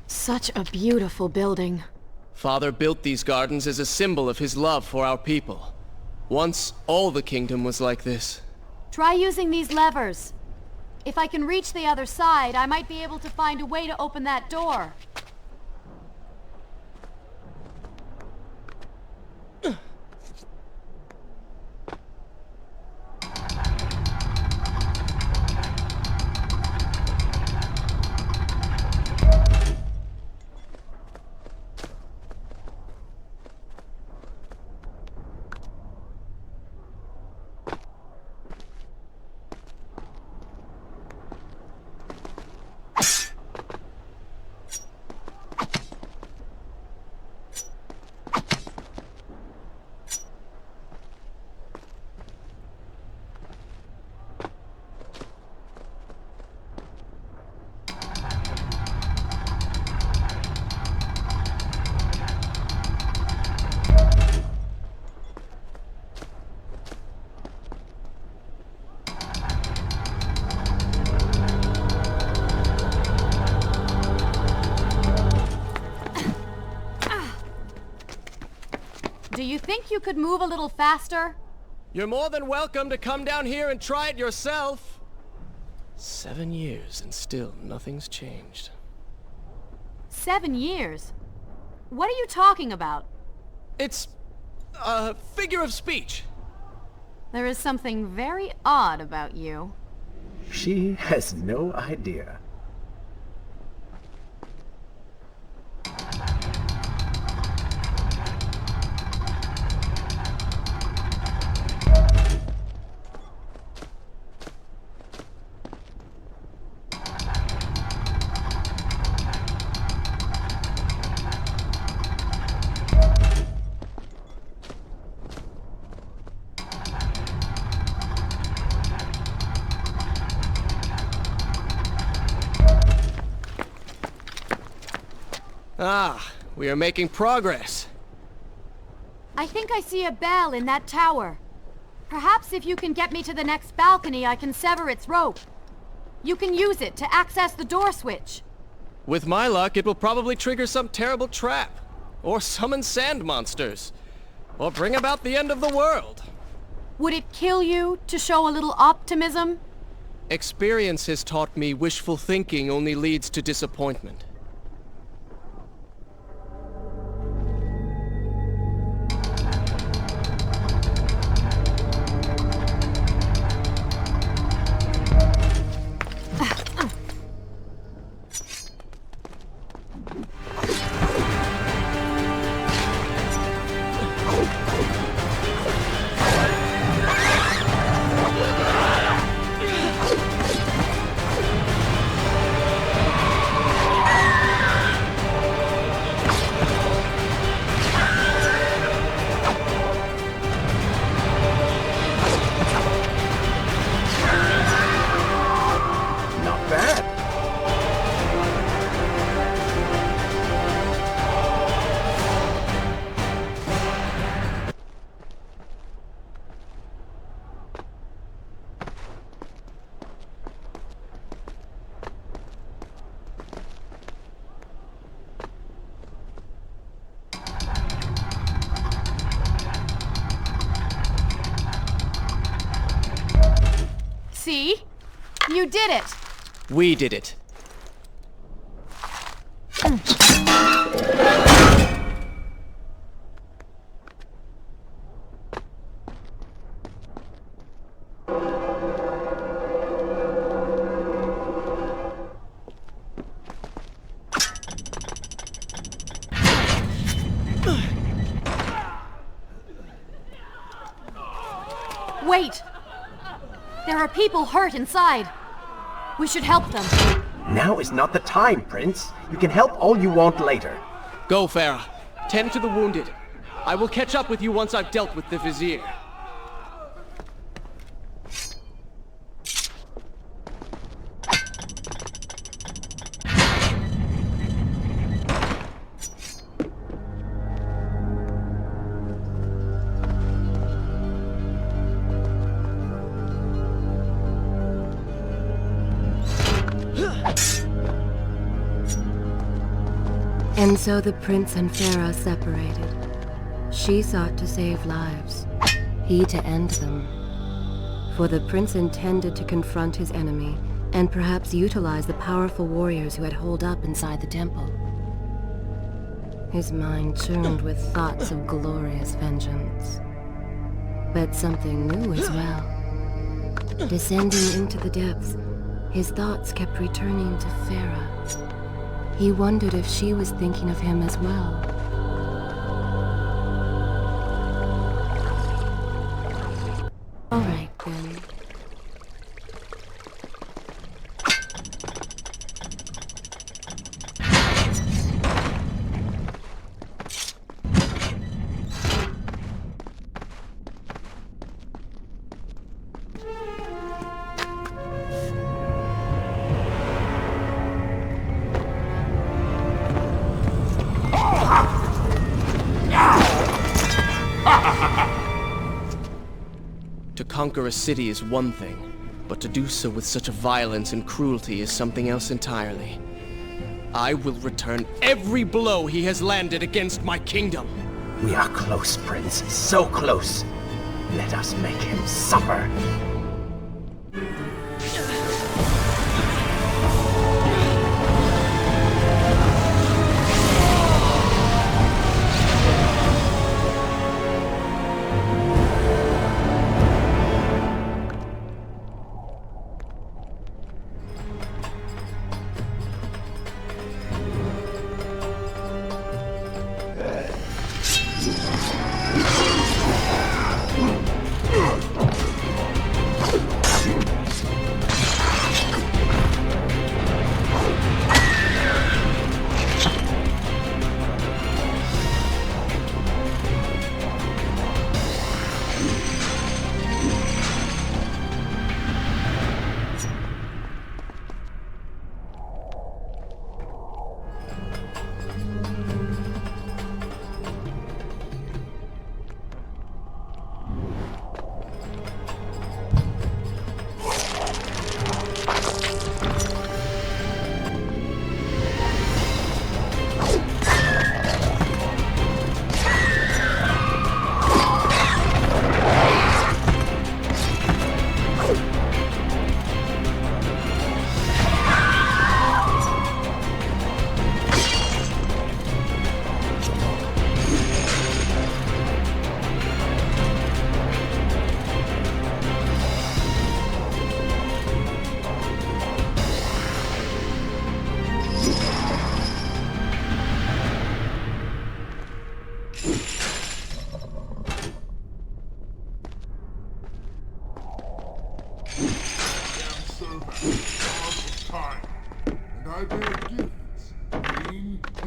Such a beautiful building. Father built these gardens as a symbol of his love for our people. Once, all the kingdom was like this. Try using these levers. If I can reach the other side, I might be able to find a way to open that door. Do you think you could move a little faster? You're more than welcome to come down here and try it yourself. 7 years and still nothing's changed. 7 years? What are you talking about? It's a figure of speech. There is something very odd about you. She has no idea. Ah, we are making progress. I think I see a bell in that tower. Perhaps if you can get me to the next balcony, I can sever its rope. You can use it to access the door switch. With my luck, it will probably trigger some terrible trap. Or summon sand monsters. Or bring about the end of the world. Would it kill you to show a little optimism? Experience has taught me wishful thinking only leads to disappointment. Not bad. See? You did it! We did it. Wait! There are people hurt inside. We should help them. Now is not the time, Prince. You can help all you want later. Go, Farah. Tend to the wounded. I will catch up with you once I've dealt with the Vizier. And so the prince and Farah separated. She sought to save lives, he to end them. For the prince intended to confront his enemy, and perhaps utilize the powerful warriors who had holed up inside the temple. His mind churned with thoughts of glorious vengeance. But something new as well. Descending into the depths, his thoughts kept returning to Farah. He wondered if she was thinking of him as well. All right, then. To conquer a city is one thing, but to do so with such violence and cruelty is something else entirely. I will return every blow he has landed against my kingdom. We are close, Prince. So close. Let us make him suffer.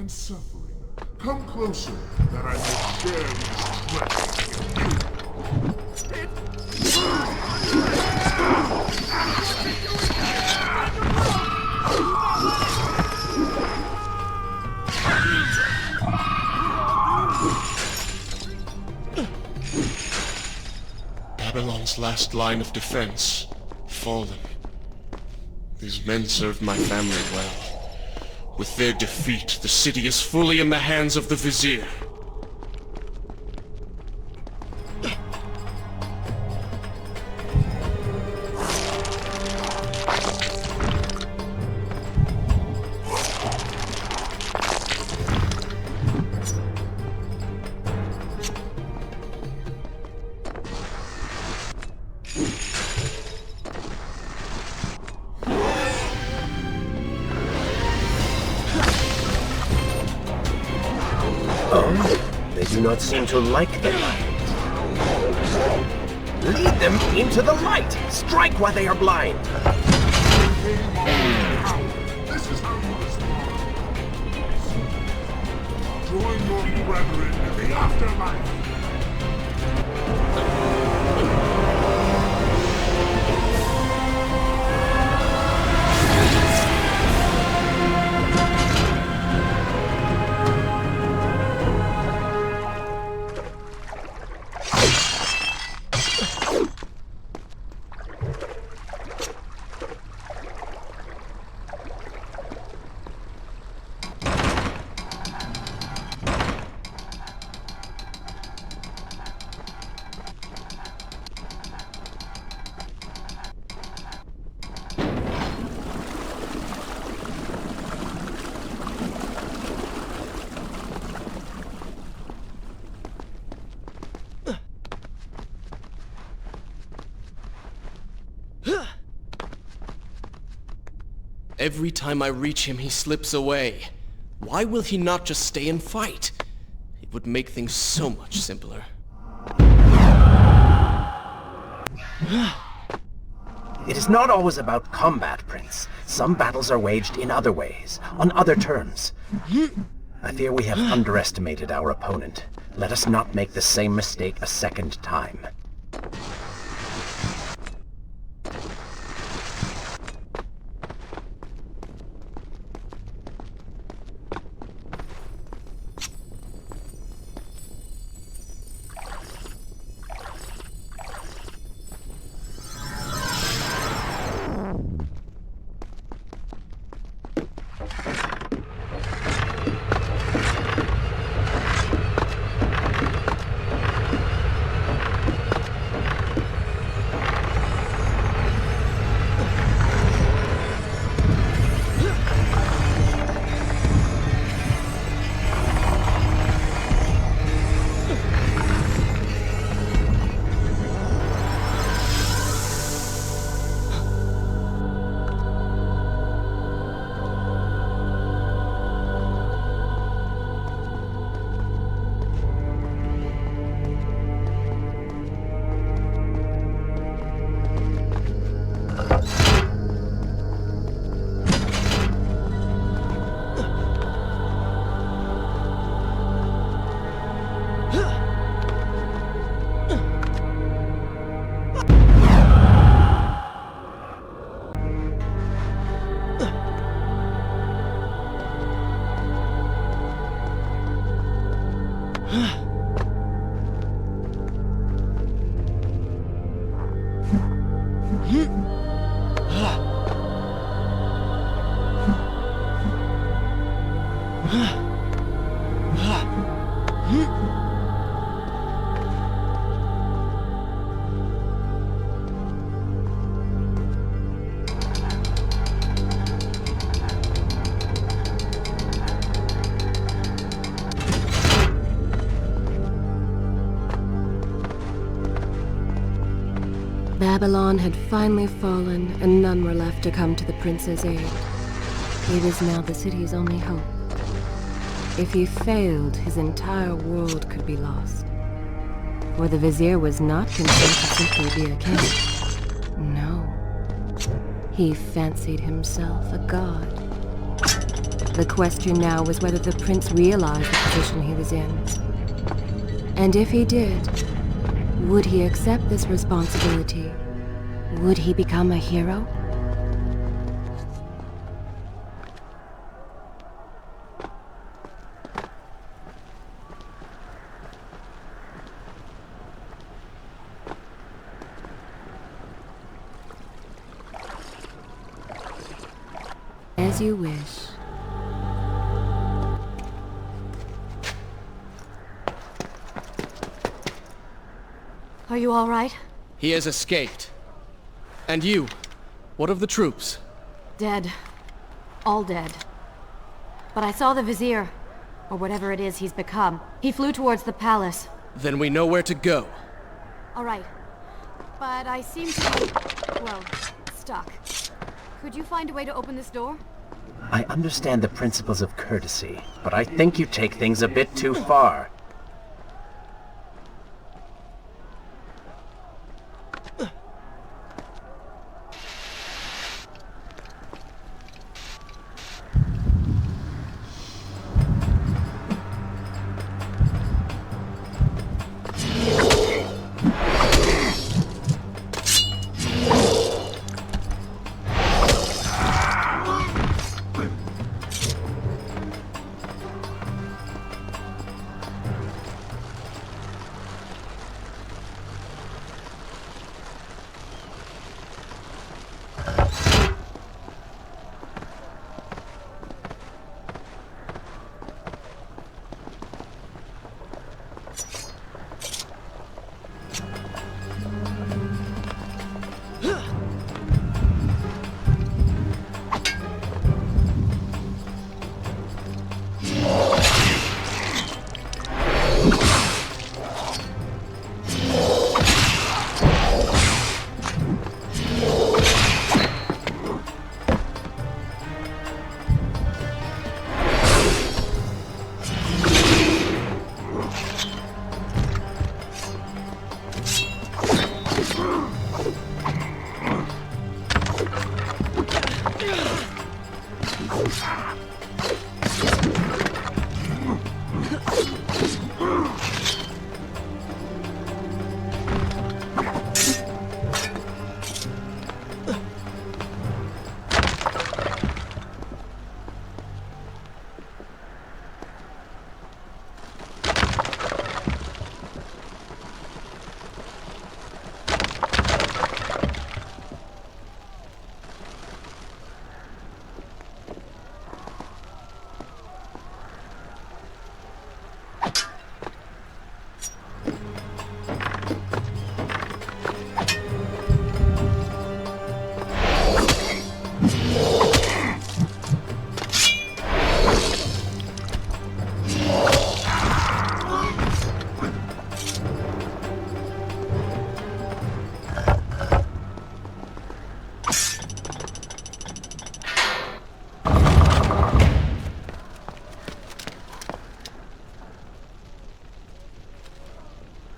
I'm suffering. Come closer, that I may share this pleasure Babylon's last line of defense, fallen. These men served my family well. With their defeat, the city is fully in the hands of the Vizier. They do not seem to like the light. Lead them into the light! Strike while they are blind! This is how you respond. Join your brethren in the afterlife. Every time I reach him, he slips away. Why will he not just stay and fight? It would make things so much simpler. It is not always about combat, Prince. Some battles are waged in other ways, on other terms. I fear we have underestimated our opponent. Let us not make the same mistake a second time. Babylon had finally fallen, and none were left to come to the prince's aid. He was now the city's only hope. If he failed, his entire world could be lost. For the Vizier was not content to simply be a king. No. He fancied himself a god. The question now was whether the prince realized the position he was in. And if he did, would he accept this responsibility? Would he become a hero? As you wish. Are you all right? He has escaped. And you? What of the troops? Dead. All dead. But I saw the Vizier, or whatever it is he's become. He flew towards the palace. Then we know where to go. All right. But I seem to be, well, stuck. Could you find a way to open this door? I understand the principles of courtesy, but I think you take things a bit too far.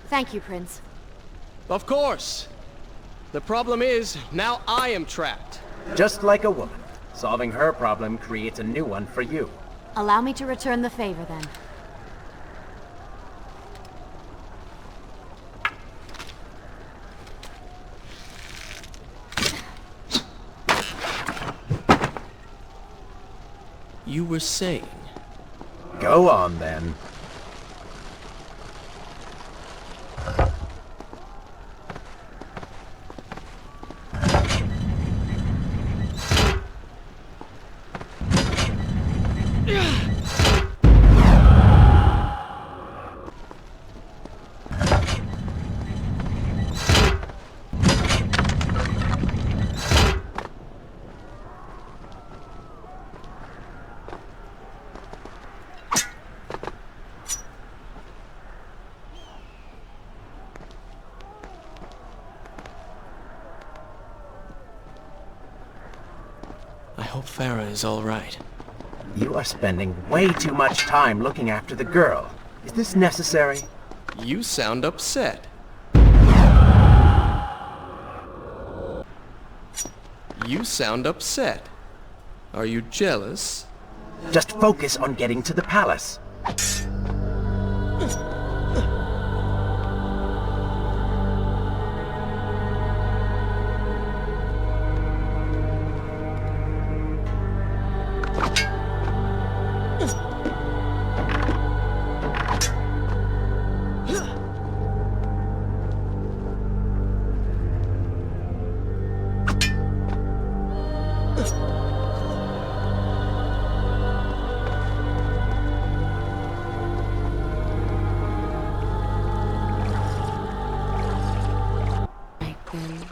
Thank you, Prince. Of course. The problem is, now I am trapped. Just like a woman. Solving her problem creates a new one for you. Allow me to return the favor, then. You were saying? Go on, then. I hope Farah is all right. You are spending way too much time looking after the girl. Is this necessary? You sound upset. You sound upset. Are you jealous? Just focus on getting to the palace. Right then.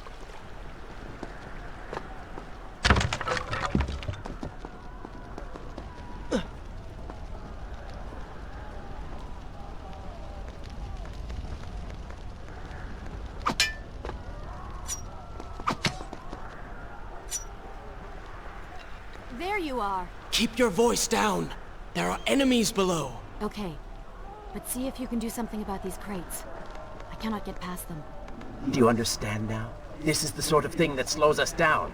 There you are. Keep your voice down. There are enemies below. Okay. But see if you can do something about these crates. I cannot get past them. Do you understand now? This is the sort of thing that slows us down.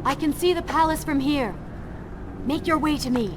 I can see the palace from here. Make your way to me.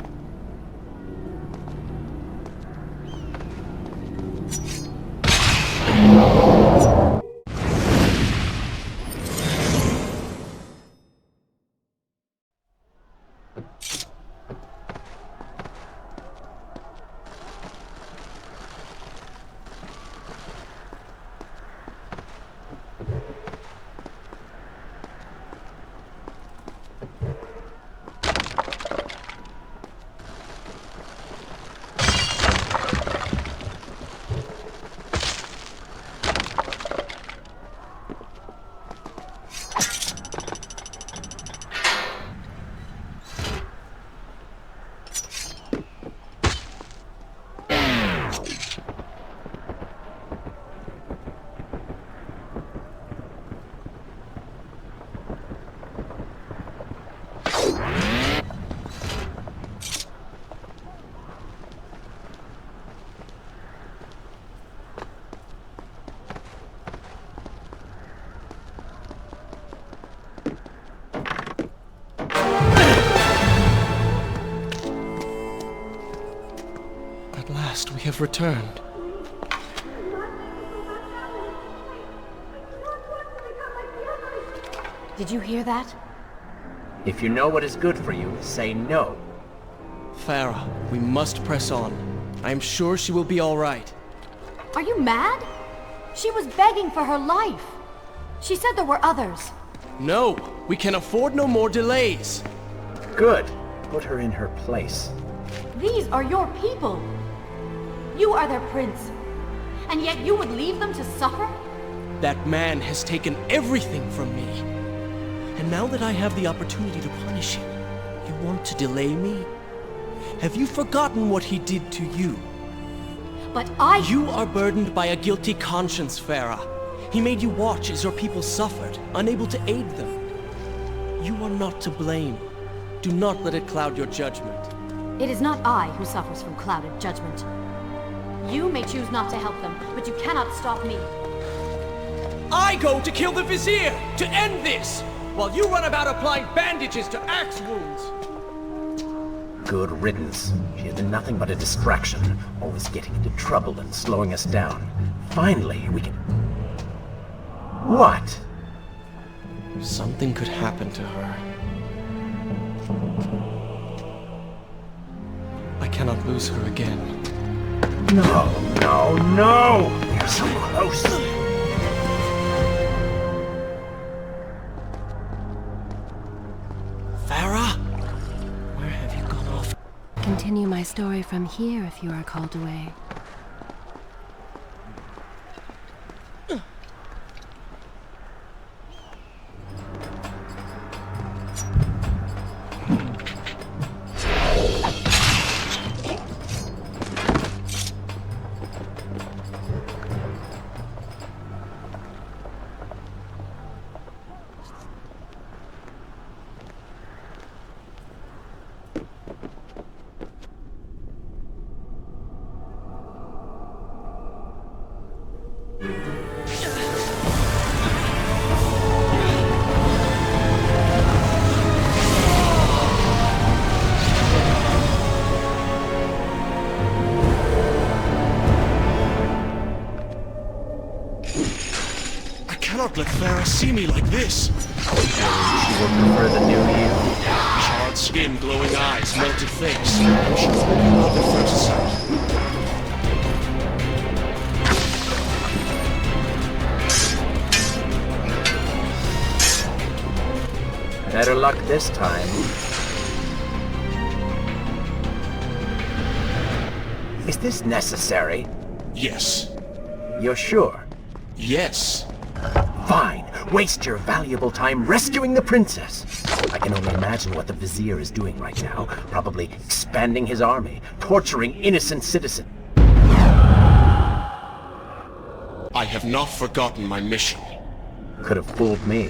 we have returned. Did you hear that? If you know what is good for you, say no. Farah, we must press on. I am sure she will be all right. Are you mad? She was begging for her life. She said there were others. No, we can afford no more delays. Good. Put her in her place. These are your people. You are their prince. And yet you would leave them to suffer? That man has taken everything from me. And now that I have the opportunity to punish him, you want to delay me? Have you forgotten what he did to you? But You are burdened by a guilty conscience, Farah. He made you watch as your people suffered, unable to aid them. You are not to blame. Do not let it cloud your judgment. It is not I who suffers from clouded judgment. You may choose not to help them, but you cannot stop me. I go to kill the Vizier, to end this, while you run about applying bandages to axe wounds. Good riddance. She has been nothing but a distraction, always getting into trouble and slowing us down. Finally, we can... What? Something could happen to her. I cannot lose her again. No, no, no! We're so close! Farah? Where have you gone off? Continue my story from here if you are called away. Not let Farah see me like this. She will prefer the new you. Charred skin, glowing eyes, melted face. I'm sure I can love at first sight. Better luck this time. Is this necessary? Yes. You're sure? Yes. Fine. Waste your valuable time rescuing the princess. I can only imagine what the Vizier is doing right now. Probably expanding his army, torturing innocent citizens. I have not forgotten my mission. Could have fooled me.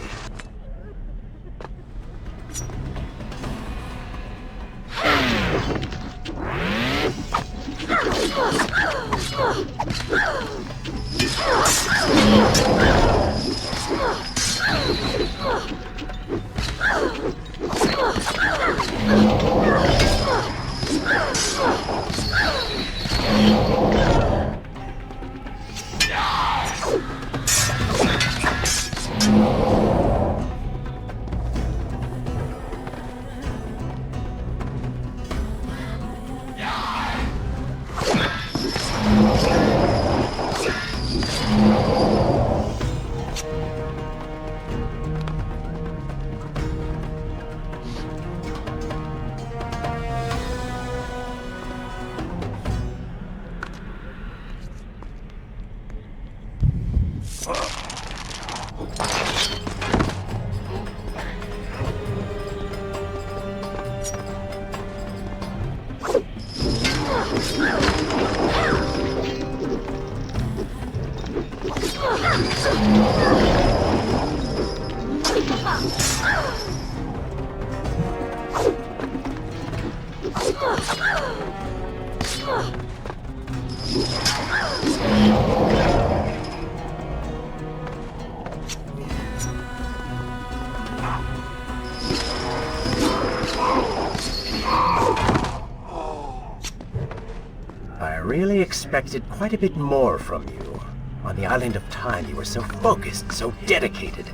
expected quite a bit more from you. On the island of time, you were so focused, so dedicated.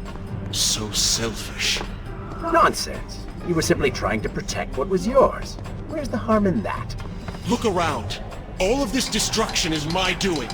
So selfish. Nonsense. You were simply trying to protect what was yours. Where's the harm in that? Look around. All of this destruction is my doing.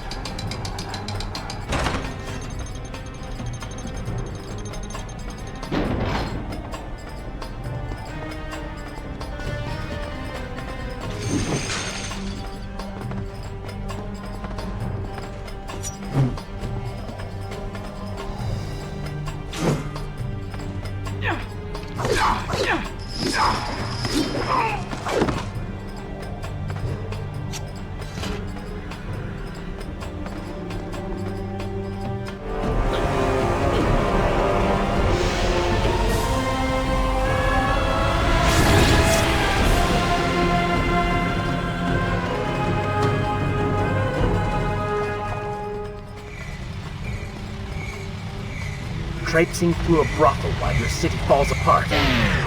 Traipsing through a brothel while your city falls apart.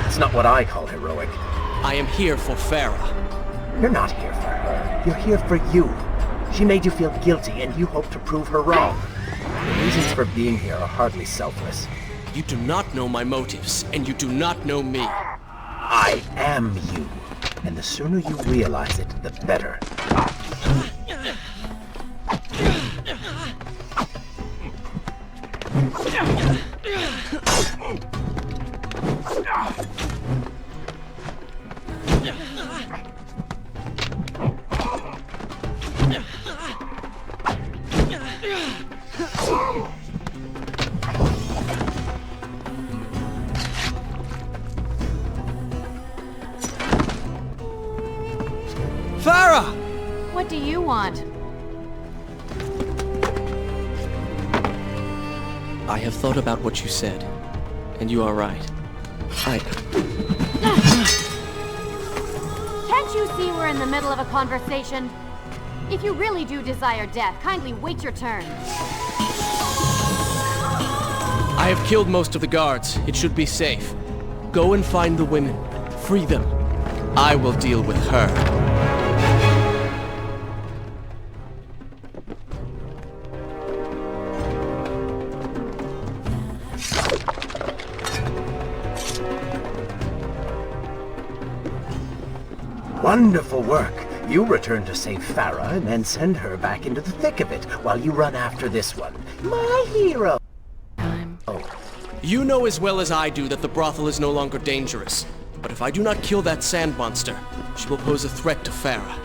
It's not what I call heroic. I am here for Farah. You're not here for her. You're here for you. She made you feel guilty, and you hope to prove her wrong. The reasons for being here are hardly selfless. You do not know my motives, and you do not know me. I am you. And the sooner you realize it, the better. Farah! What do you want? I have thought about what you said, and you are right. Can't you see we're in the middle of a conversation? If you really do desire death, kindly wait your turn. I have killed most of the guards. It should be safe. Go and find the women. Free them. I will deal with her. Wonderful work. You return to save Farah and then send her back into the thick of it while you run after this one. My hero! You know as well as I do that the brothel is no longer dangerous. But if I do not kill that sand monster, she will pose a threat to Farah.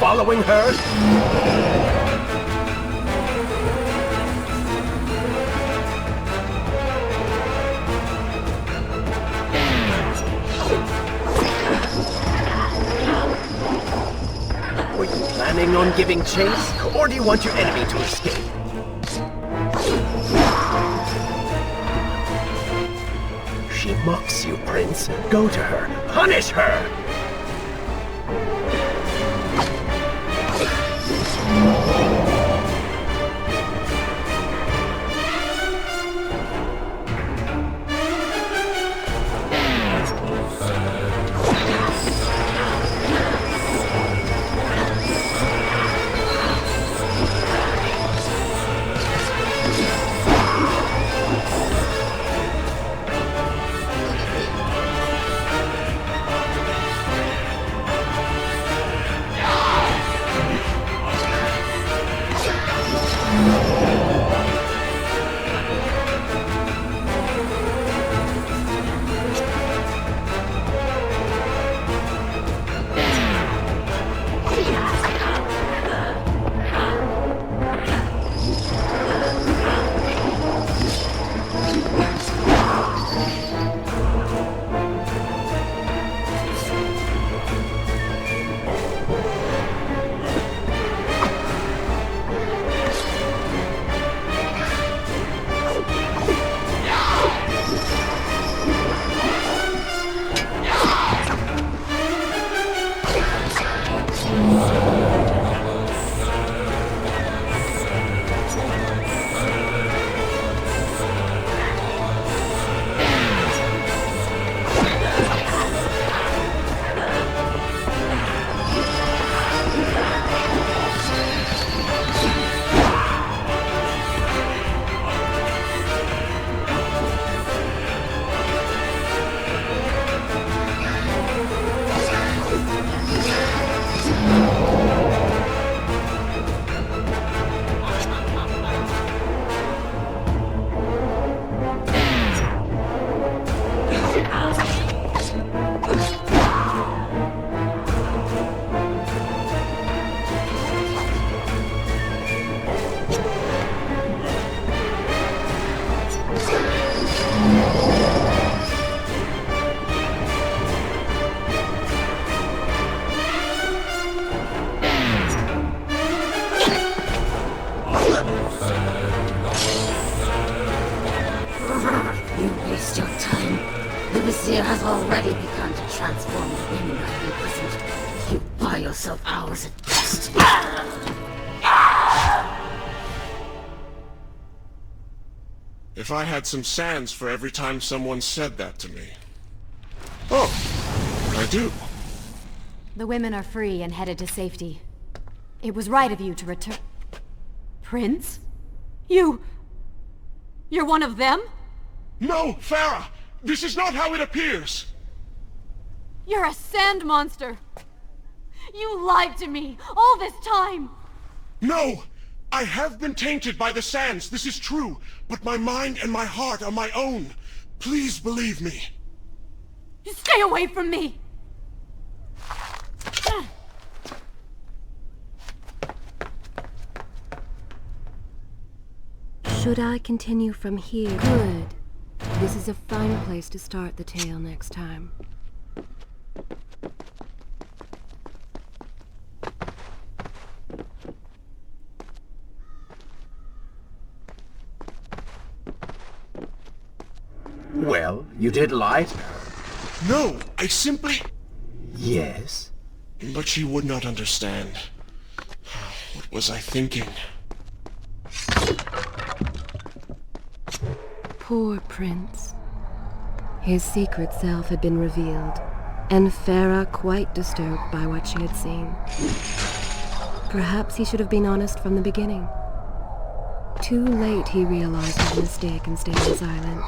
following her? Were you planning on giving chase, or do you want your enemy to escape? She mocks you, Prince. Go to her. Punish her! Has already begun to transform the women I've imprisoned. You buy yourself hours at best. If I had some sands for every time someone said that to me. Oh, I do. The women are free and headed to safety. It was right of you to return... Prince? You're one of them? No, Farah! This is not how it appears! You're a sand monster! You lied to me all this time! No! I have been tainted by the sands, this is true, but my mind and my heart are my own. Please believe me. Stay away from me! Should I continue from here? Good. This is a fine place to start the tale next time. Well, you did lie to her. No, I simply... Yes? But she would not understand. What was I thinking? Poor Prince. His secret self had been revealed, and Farah quite disturbed by what she had seen. Perhaps he should have been honest from the beginning. Too late he realized his mistake and stayed silent.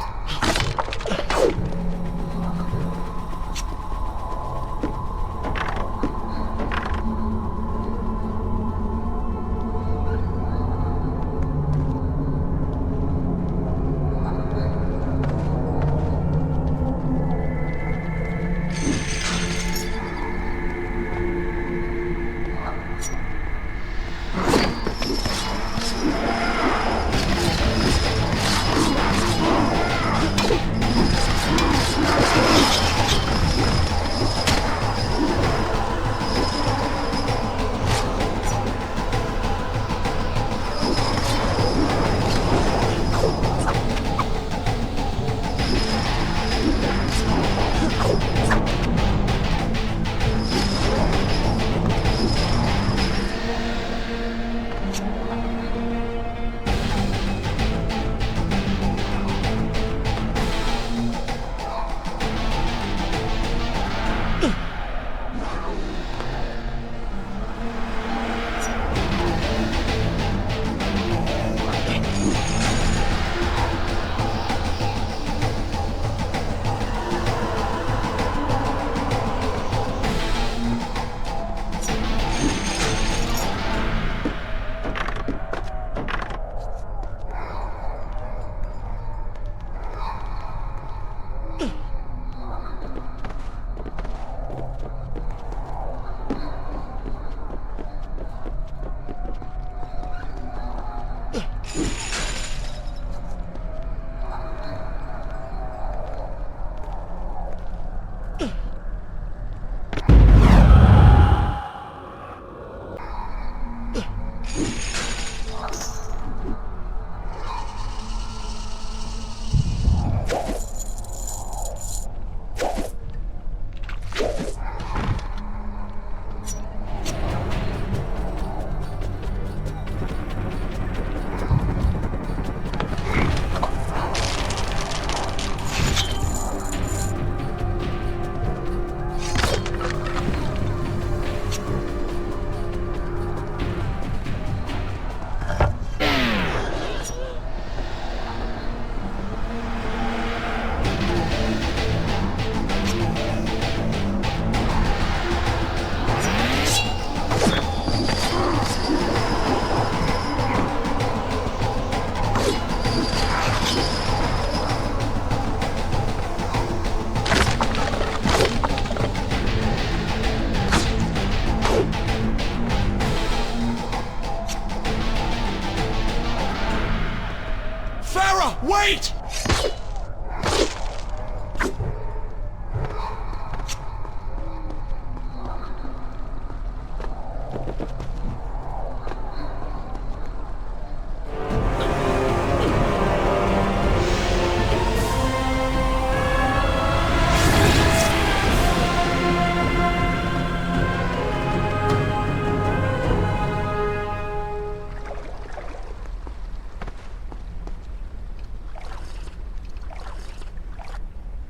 Wait!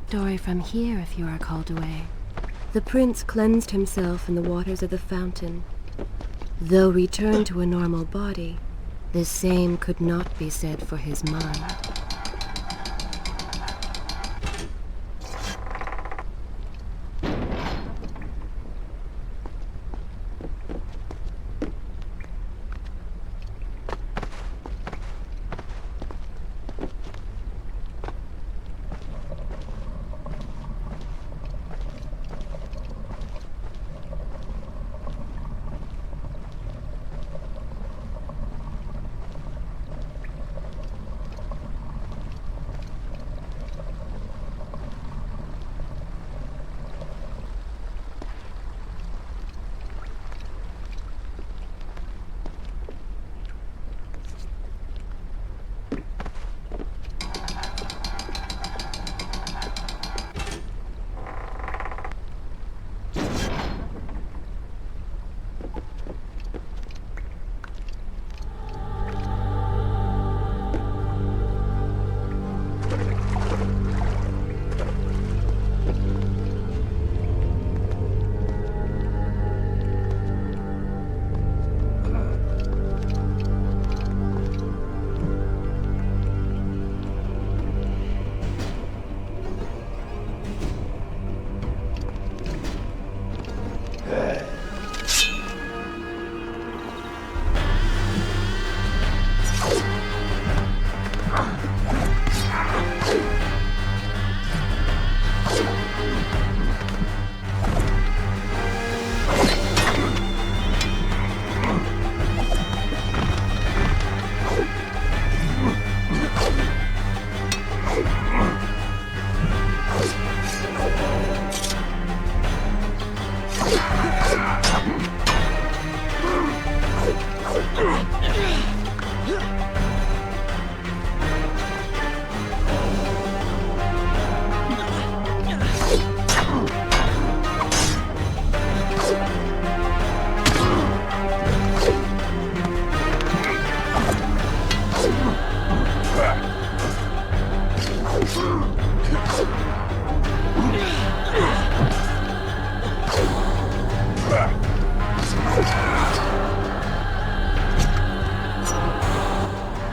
Story from here if you are called away. The prince cleansed himself in the waters of the fountain. Though returned to a normal body, the same could not be said for his mind.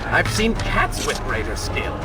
I've seen cats with greater skill.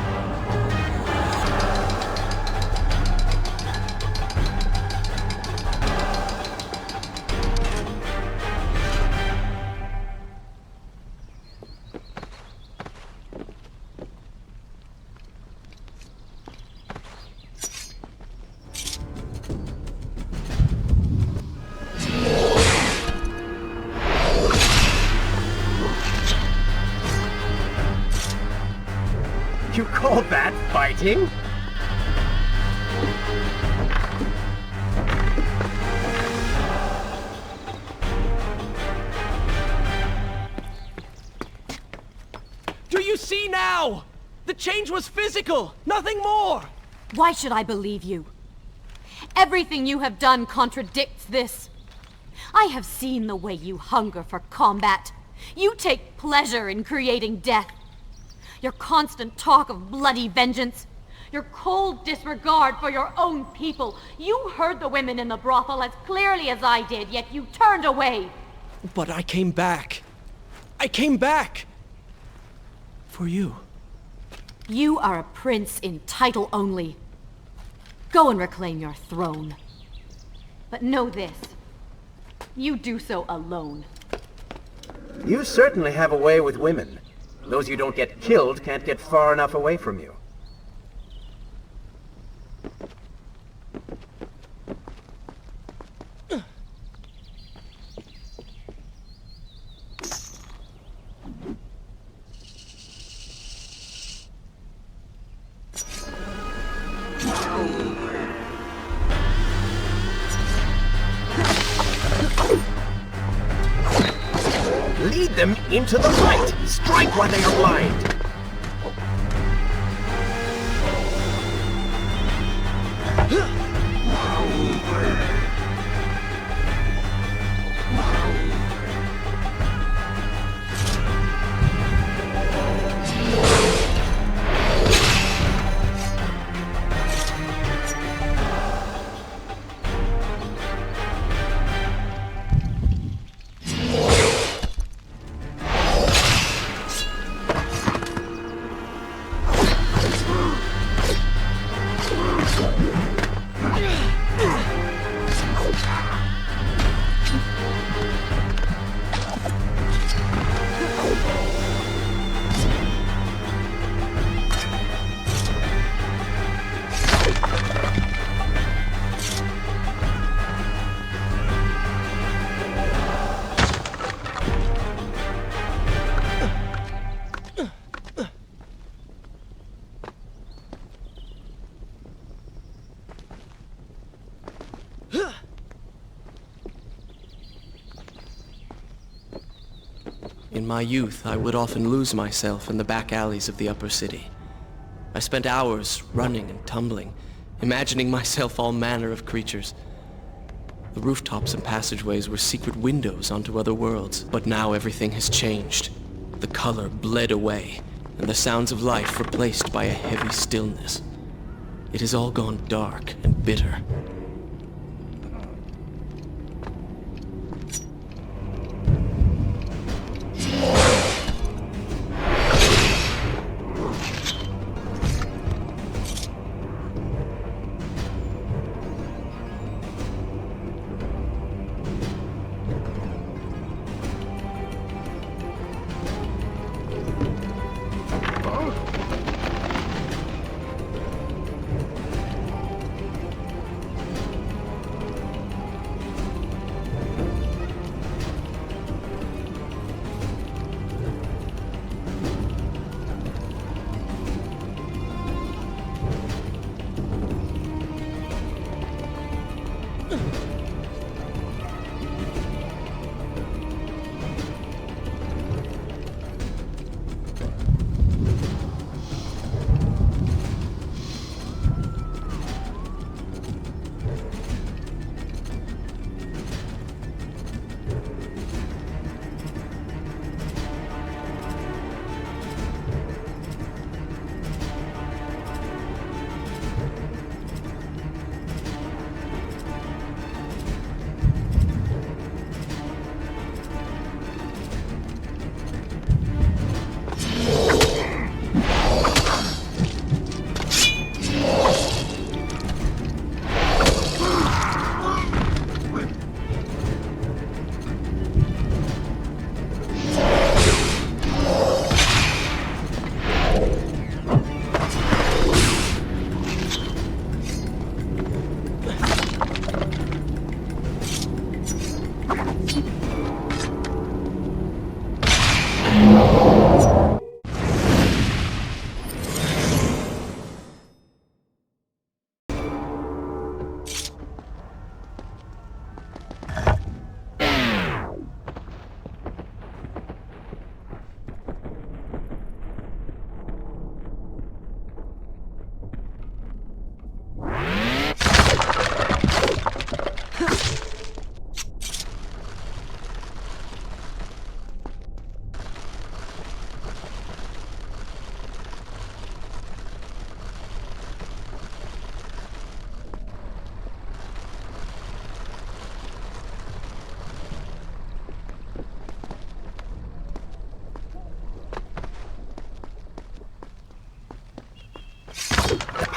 You call that fighting? Do you see now? The change was physical, nothing more! Why should I believe you? Everything you have done contradicts this. I have seen the way you hunger for combat. You take pleasure in creating death. Your constant talk of bloody vengeance. Your cold disregard for your own people. You heard the women in the brothel as clearly as I did, yet you turned away. But I came back. I came back! For you. You are a prince in title only. Go and reclaim your throne. But know this. You do so alone. You certainly have a way with women. Those you don't get killed can't get far enough away from you. Lead them into the light! Strike while they are blind! In my youth, I would often lose myself in the back alleys of the upper city. I spent hours running and tumbling, imagining myself all manner of creatures. The rooftops and passageways were secret windows onto other worlds, but now everything has changed. The color bled away, and the sounds of life replaced by a heavy stillness. It has all gone dark and bitter.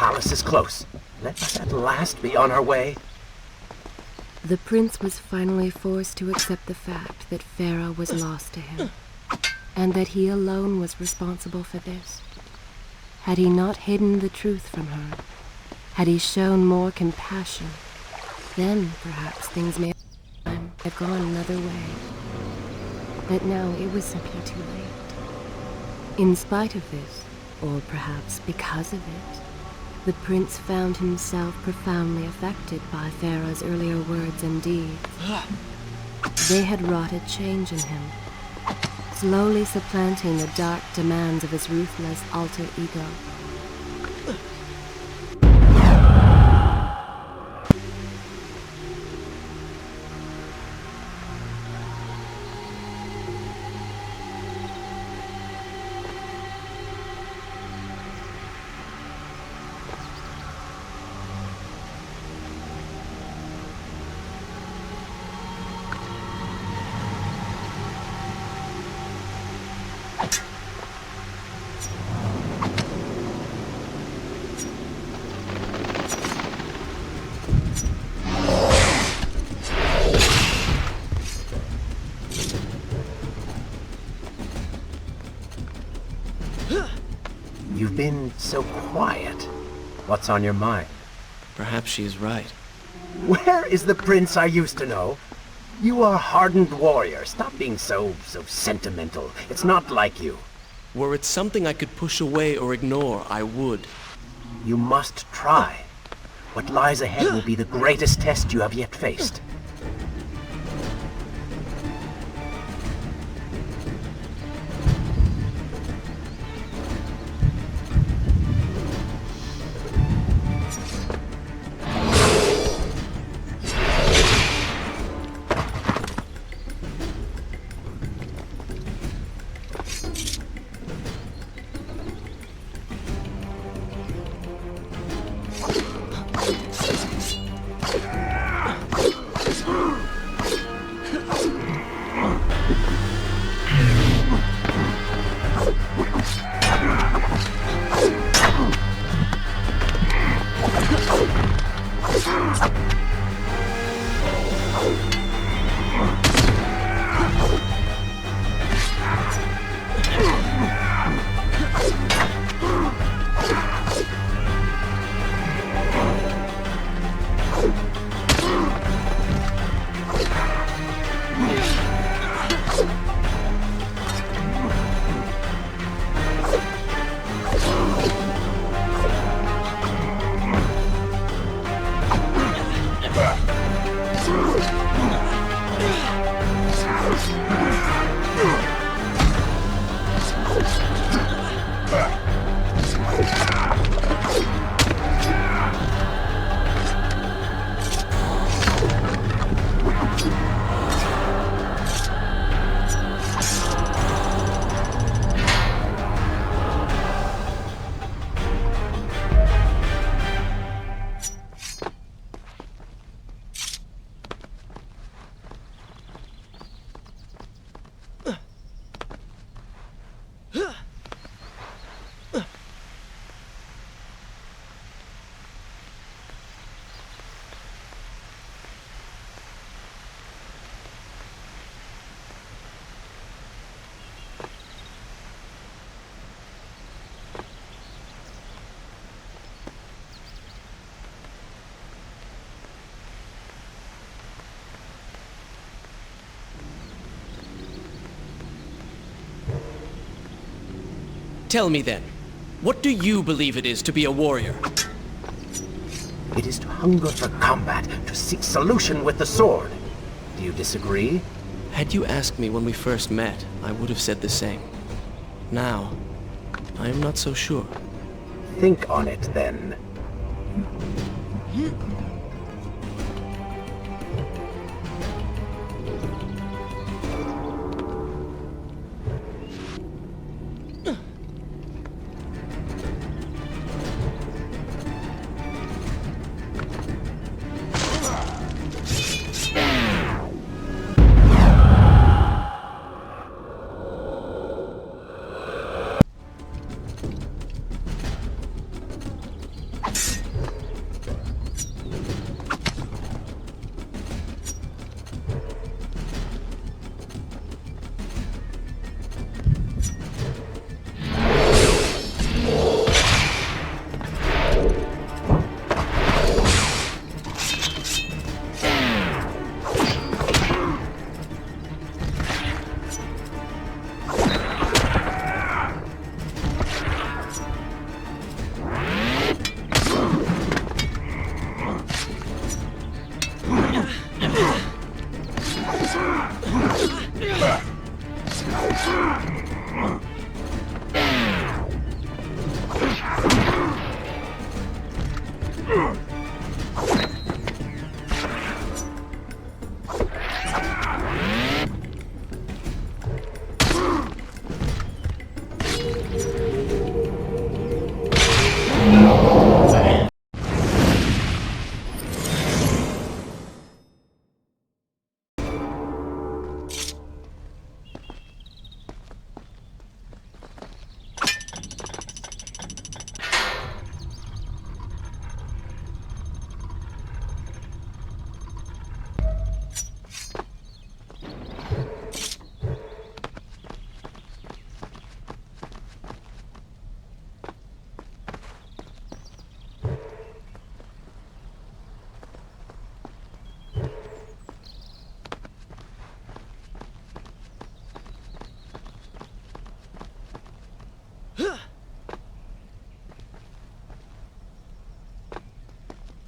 palace is close. Let us at last be on our way. The prince was finally forced to accept the fact that Farah was lost to him, and that he alone was responsible for this. Had he not hidden the truth from her, had he shown more compassion, then perhaps things may have gone another way. But now it was simply too late. In spite of this, or perhaps because of it, the prince found himself profoundly affected by Farah's earlier words and deeds. They had wrought a change in him, slowly supplanting the dark demands of his ruthless alter ego. You've been so quiet. What's on your mind? Perhaps she is right. Where is the prince I used to know? You are a hardened warrior. Stop being so sentimental. It's not like you. Were it something I could push away or ignore, I would. You must try. What lies ahead will be the greatest test you have yet faced. Tell me then, what do you believe it is to be a warrior? It is to hunger for combat, to seek solution with the sword. Do you disagree? Had you asked me when we first met, I would have said the same. Now, I am not so sure. Think on it, then.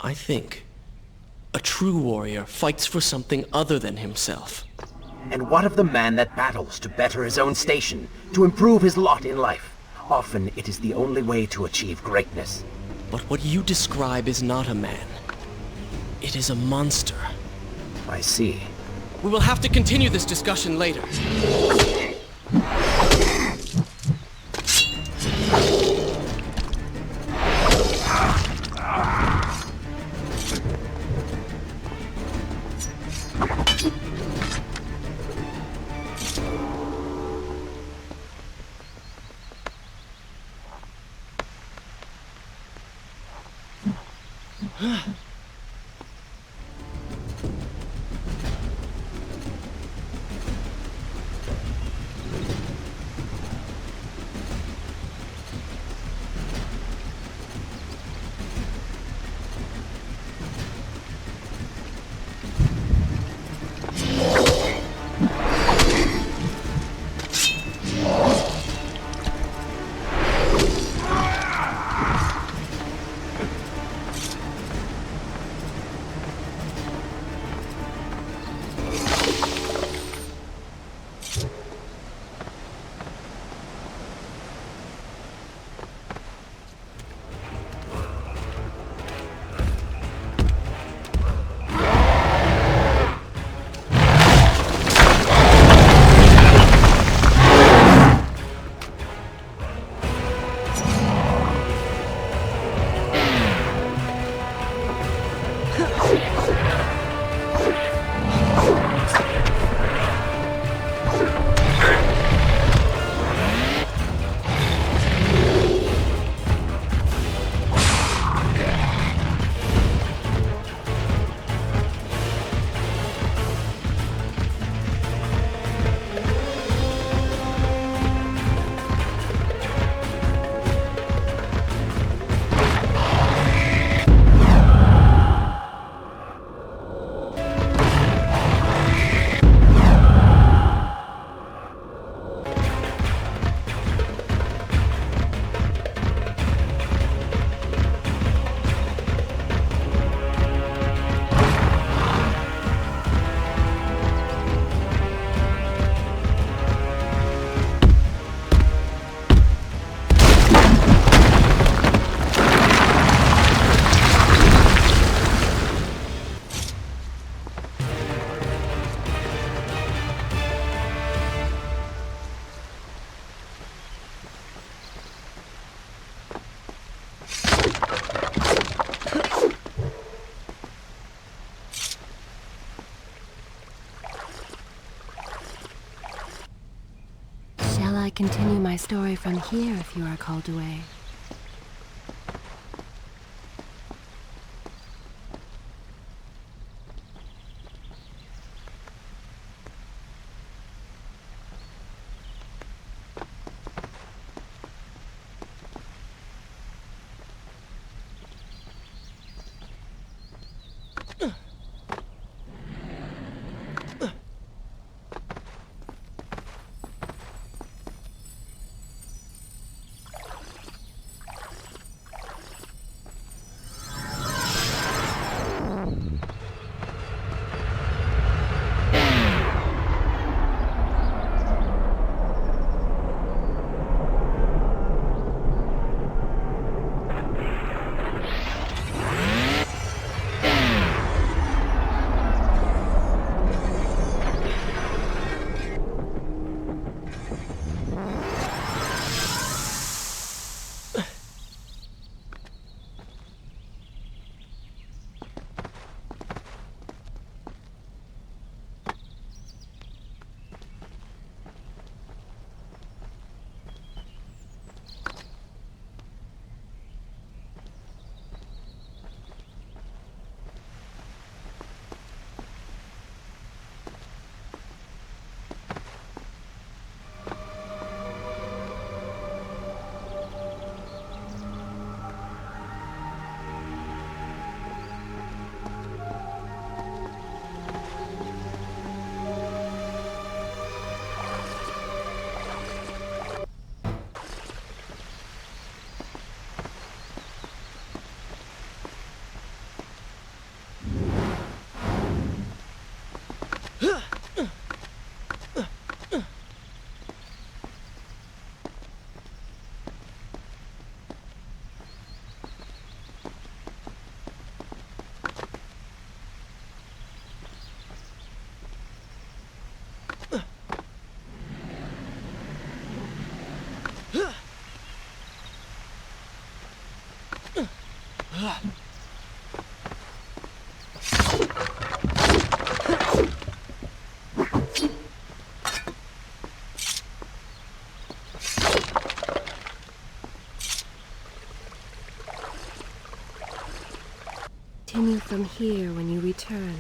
I think a true warrior fights for something other than himself. And what of the man that battles to better his own station, to improve his lot in life? Often it is the only way to achieve greatness. But what you describe is not a man. It is a monster. I see. We will have to continue this discussion later. I continue my story from here if you are called away. Continue from here when you return.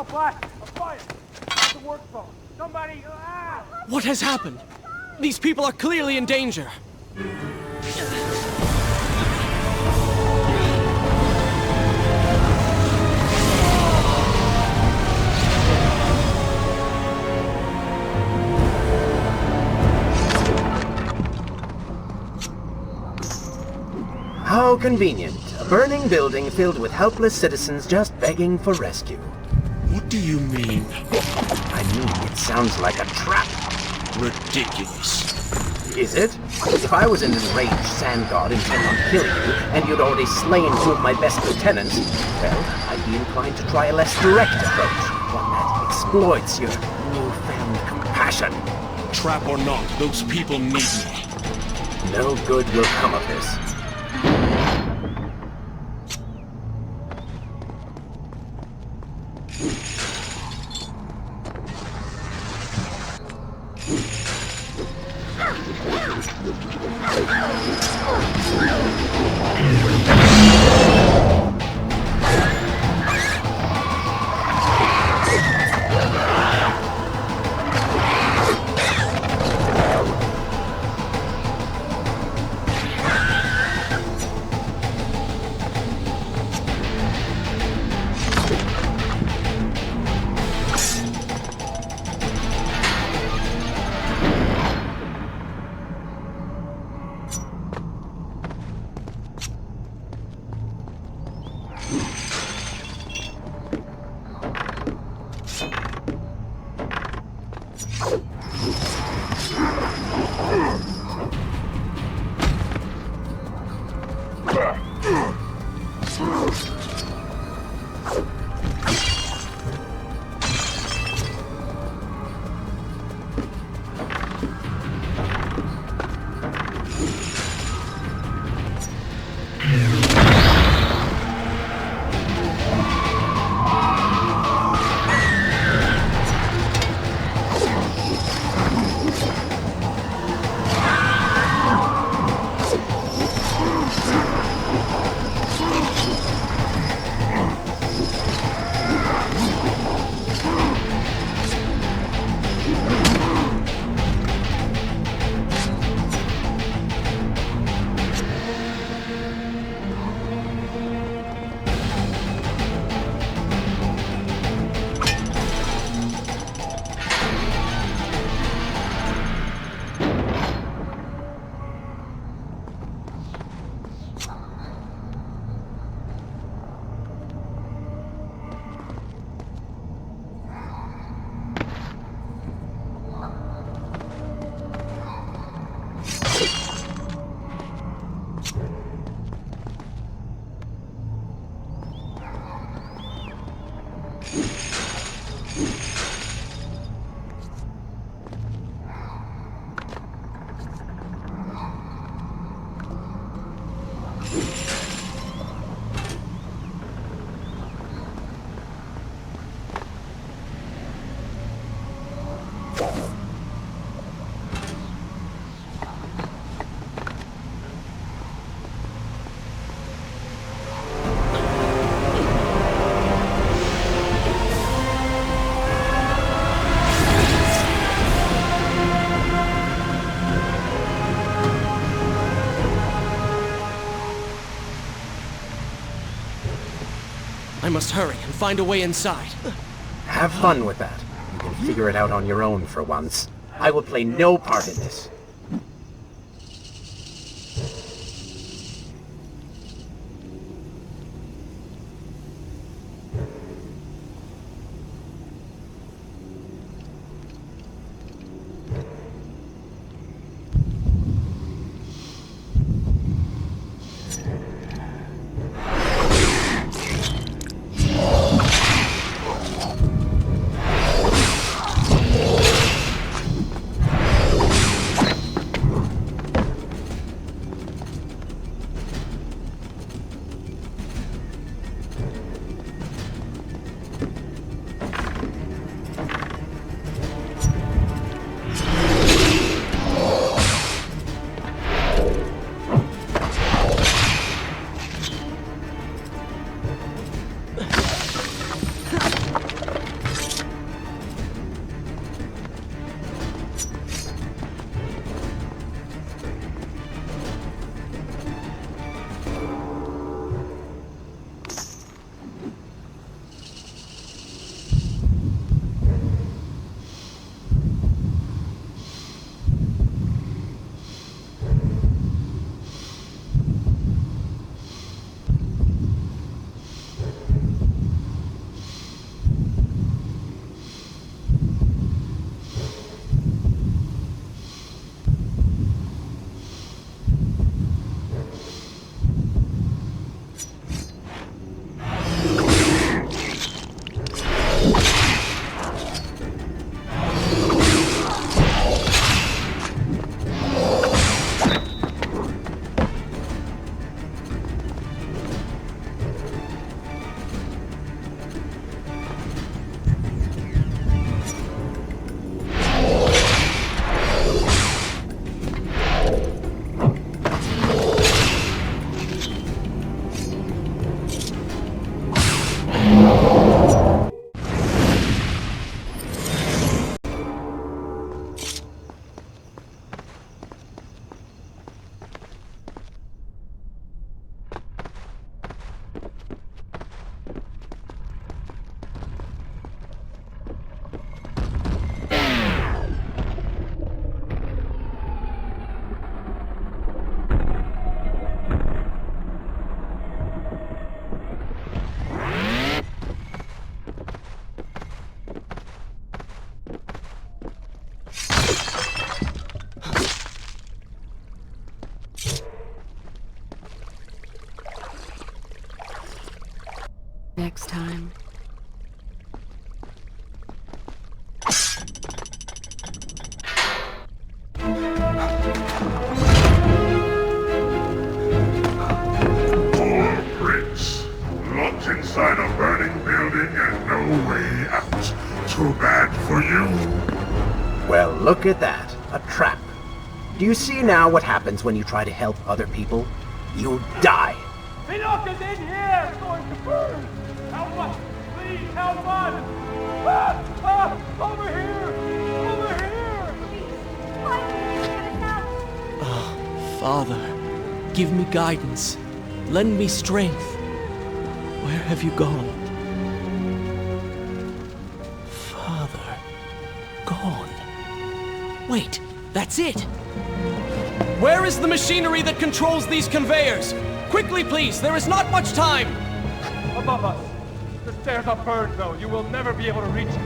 Now, Black, a fire! It's the work phone. Somebody, What has happened? These people are clearly in danger. How convenient. A burning building filled with helpless citizens just begging for rescue. What do you mean? I mean, it sounds like a trap. Ridiculous. Is it? If I was an enraged sand god intent on killing you, and you'd already slain two of my best lieutenants, well, I'd be inclined to try a less direct approach. One that exploits your newfound compassion. Trap or not, those people need me. No good will come of this. must hurry and find a way inside. Have fun with that. You can figure it out on your own for once. I will play no part in this. Next time. Poor Prince. Locked inside a burning building and no way out. Too bad for you. Well, look at that. A trap. Do you see now what happens when you try to help other people? You die. Pinocchio's in here! It's going to burn! Help us! Please help us! Over here! Over here! Father, give me guidance. Lend me strength. Where have you gone? Father, gone. Wait, that's it! Where is the machinery that controls these conveyors? Quickly, please, there is not much time! Above us. The stairs are burned, though. You will never be able to reach it.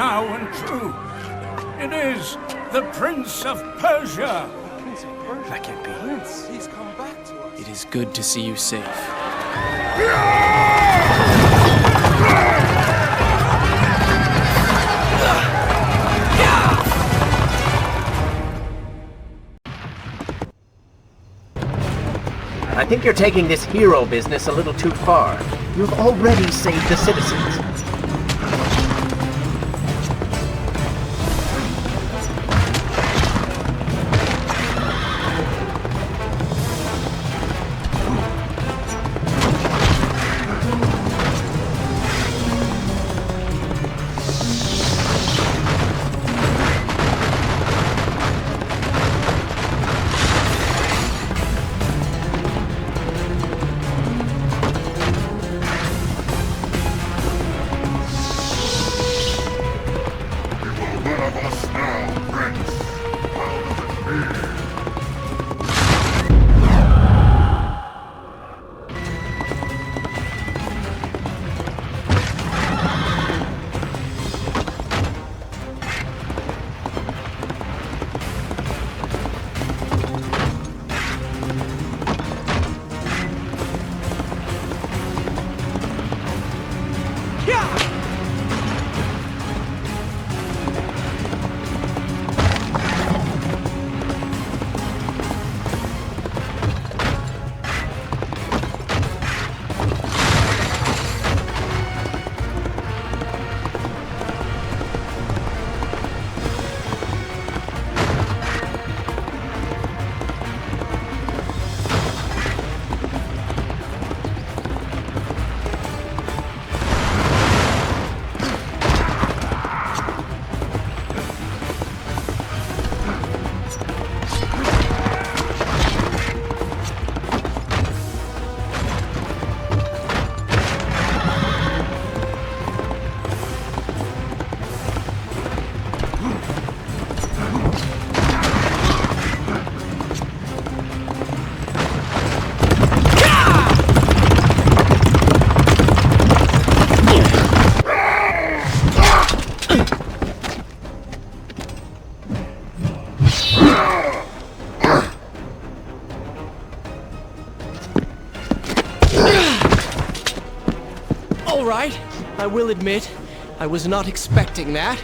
now and true. It is the Prince of Persia. Prince of Persia? That can't be. Prince, he's come back to us. It is good to see you safe. I think you're taking this hero business a little too far. You've already saved the citizens. All right, I will admit, I was not expecting that.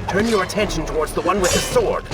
Turn your attention towards the one with the sword.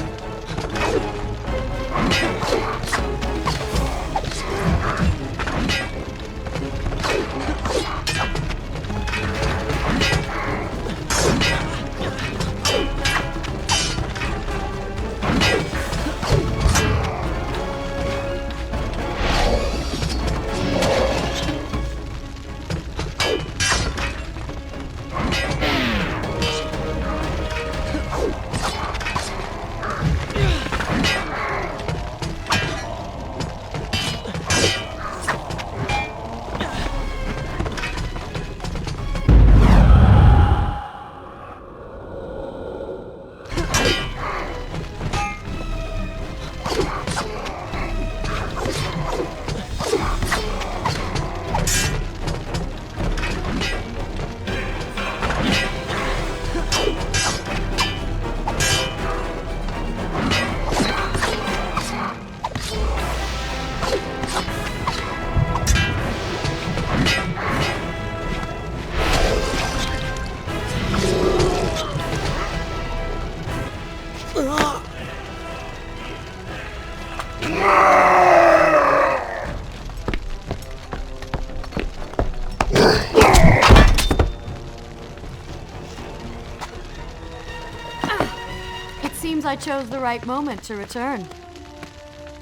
Seems I chose the right moment to return.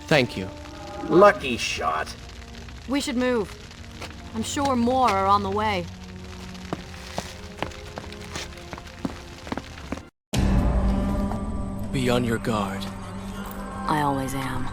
Thank you. Lucky shot. We should move. I'm sure more are on the way. Be on your guard. I always am.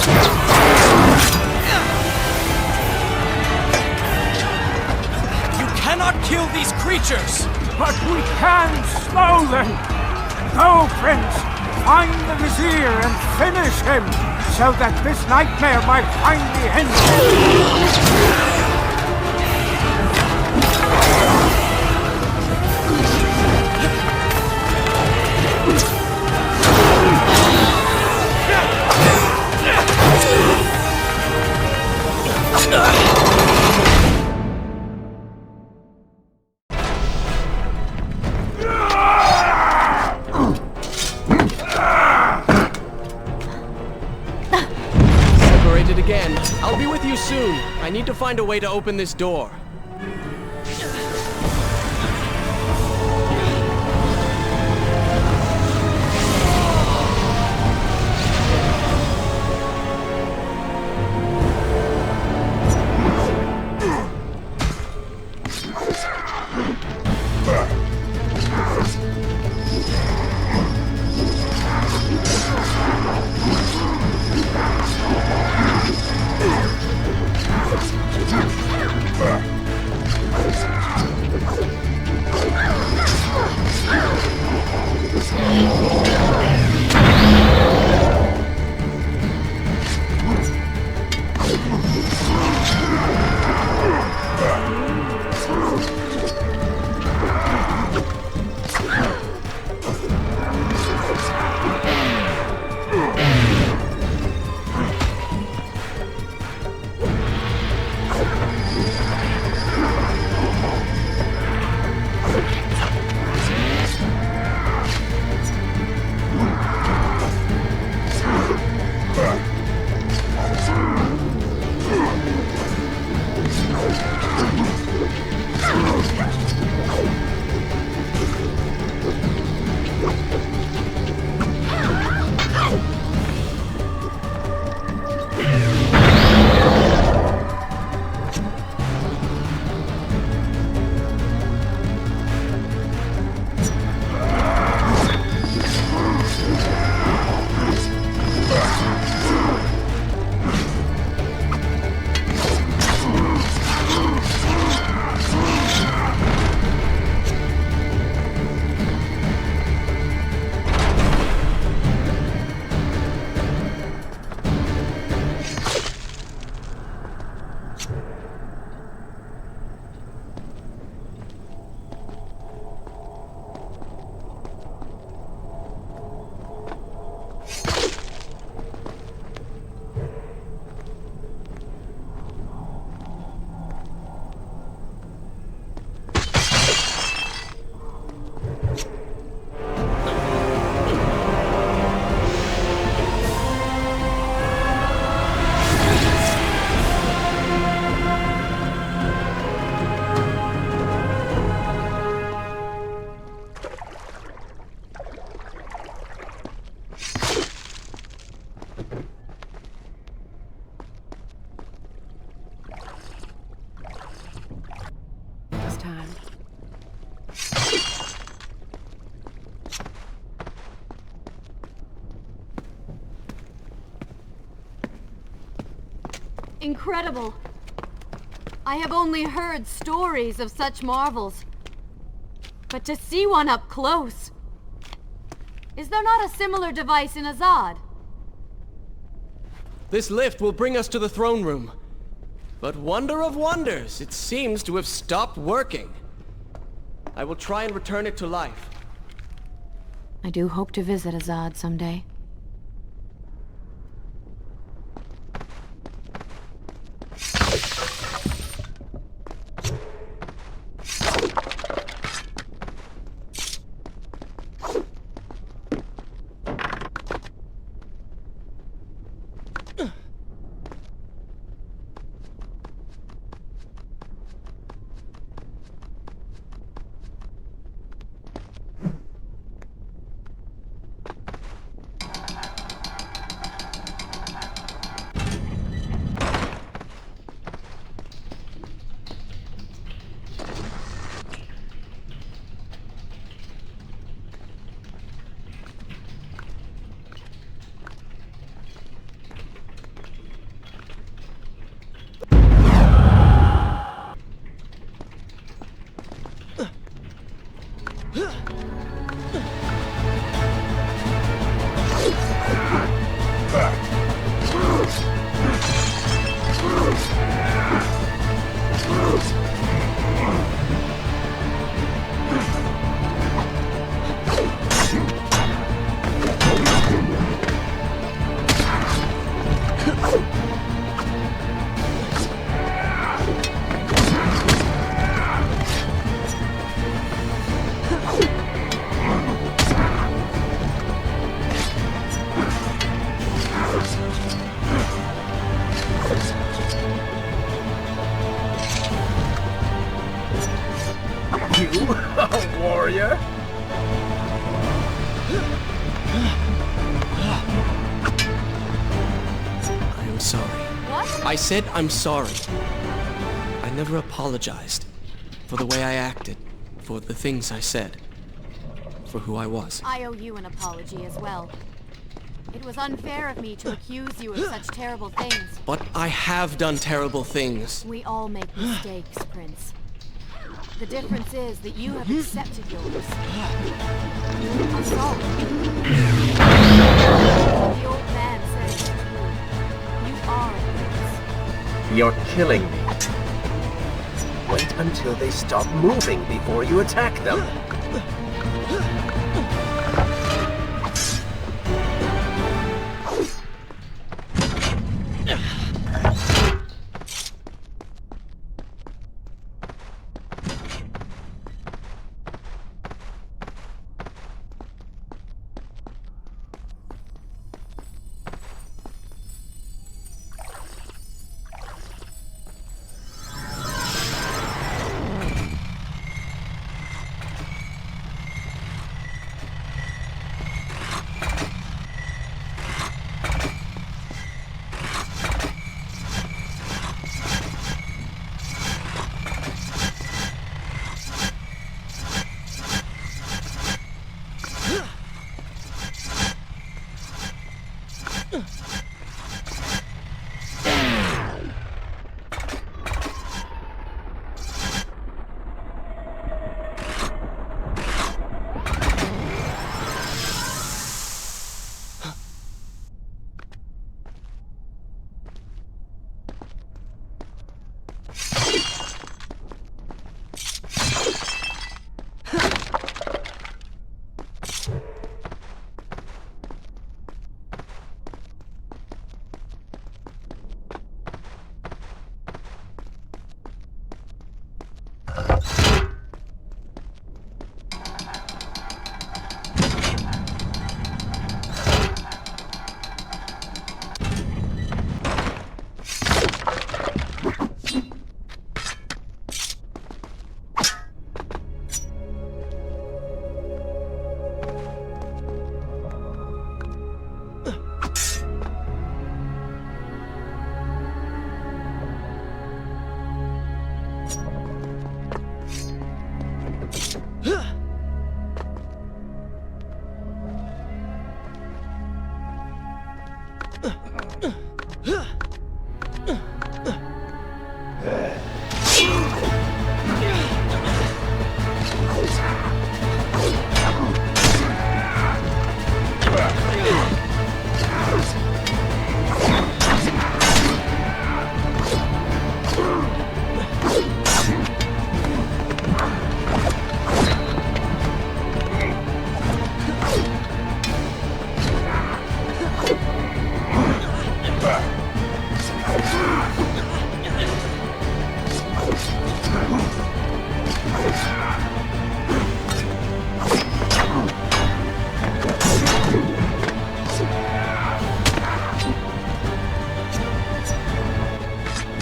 You cannot kill these creatures! But we can slow them! Go, Prince! Find the Vizier and finish him, so that this nightmare might finally end! Separated again. I'll be with you soon. I need to find a way to open this door. Incredible! I have only heard stories of such marvels. But to see one up close... Is there not a similar device in Azad? This lift will bring us to the throne room. But wonder of wonders, it seems to have stopped working. I will try and return it to life. I do hope to visit Azad someday. sorry. What? I said I'm sorry. I never apologized for the way I acted, for the things I said, for who I was. I owe you an apology as well. It was unfair of me to accuse you of such terrible things. But I have done terrible things. We all make mistakes, Prince. The difference is that you have accepted yours. You are sorry. The old man said it's true. You are a prince. You're killing me. Wait until they stop moving before you attack them.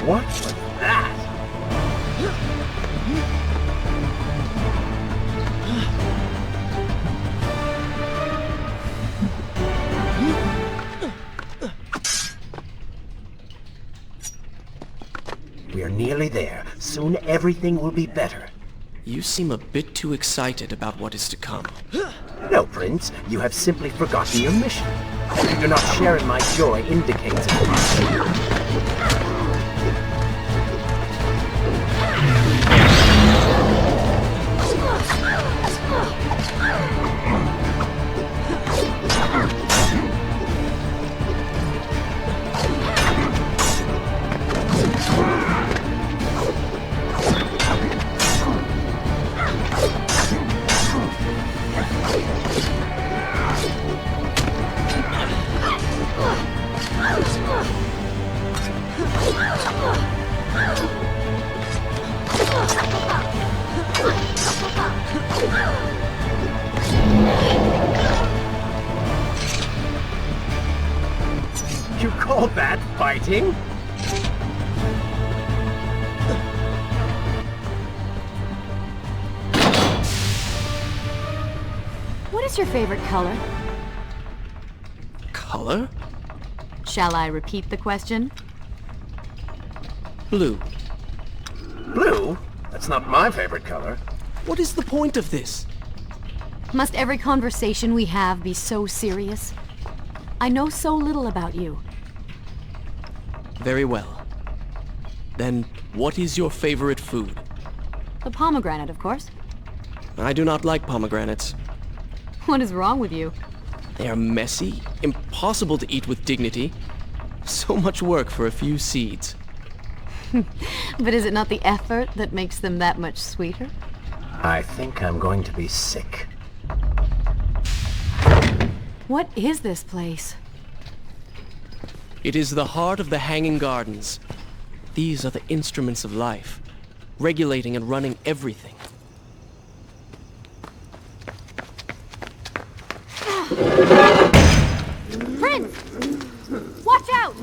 What was that? We are nearly there. Soon everything will be better. You seem a bit too excited about what is to come. No, Prince. You have simply forgotten your mission. That you do not share in my joy indicates it. You call that fighting? What is your favorite color? Color? Shall I repeat the question? Blue. Blue? That's not my favorite color. What is the point of this? Must every conversation we have be so serious? I know so little about you. Very well. Then, what is your favorite food? The pomegranate, of course. I do not like pomegranates. What is wrong with you? They are messy, impossible to eat with dignity. So much work for a few seeds. But is it not the effort that makes them that much sweeter? I think I'm going to be sick. What is this place? It is the heart of the Hanging Gardens. These are the instruments of life, regulating and running everything. Prince! Watch out!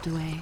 Away.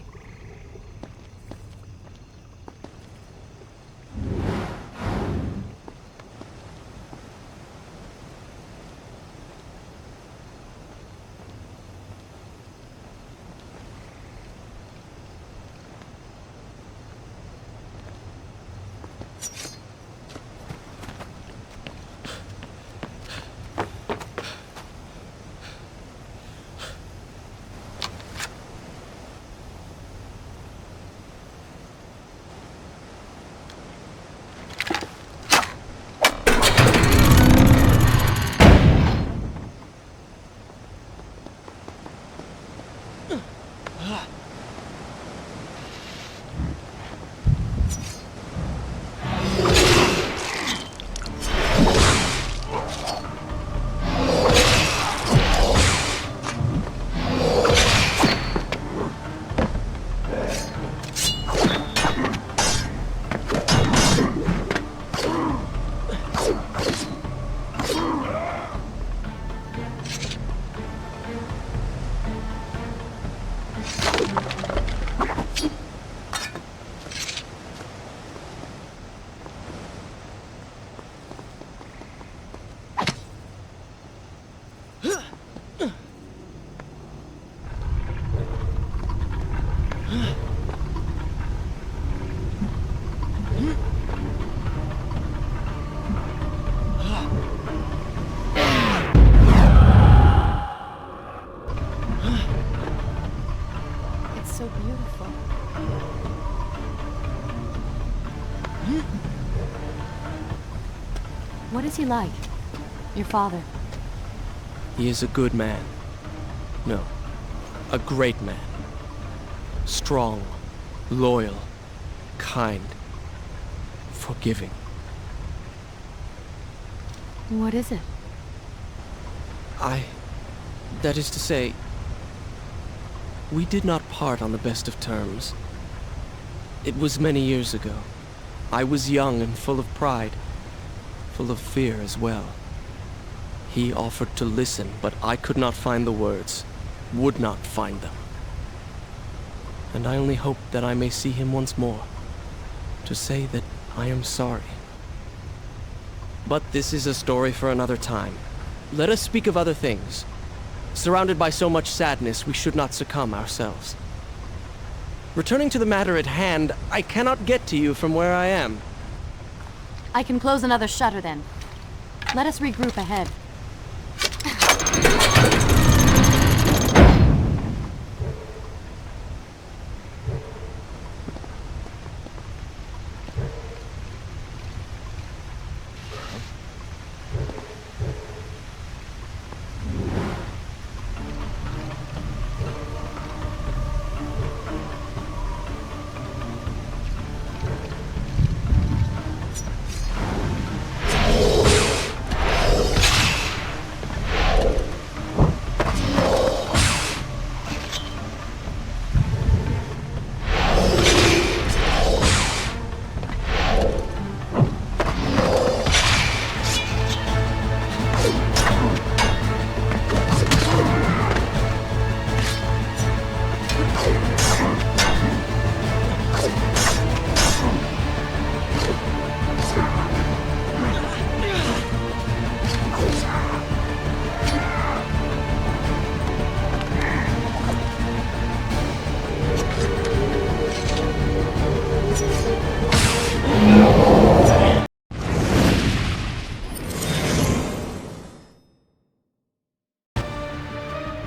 beautiful. What is he like? Your father? He is a good man. No, a great man. Strong, loyal, kind, forgiving. What is it? That is to say, we did not part on the best of terms. It was many years ago. I was young and full of pride, full of fear as well. He offered to listen, but I could not find the words, would not find them. And I only hope that I may see him once more, to say that I am sorry. But this is a story for another time. Let us speak of other things. Surrounded by so much sadness, we should not succumb ourselves. Returning to the matter at hand, I cannot get to you from where I am. I can close another shutter then. Let us regroup ahead.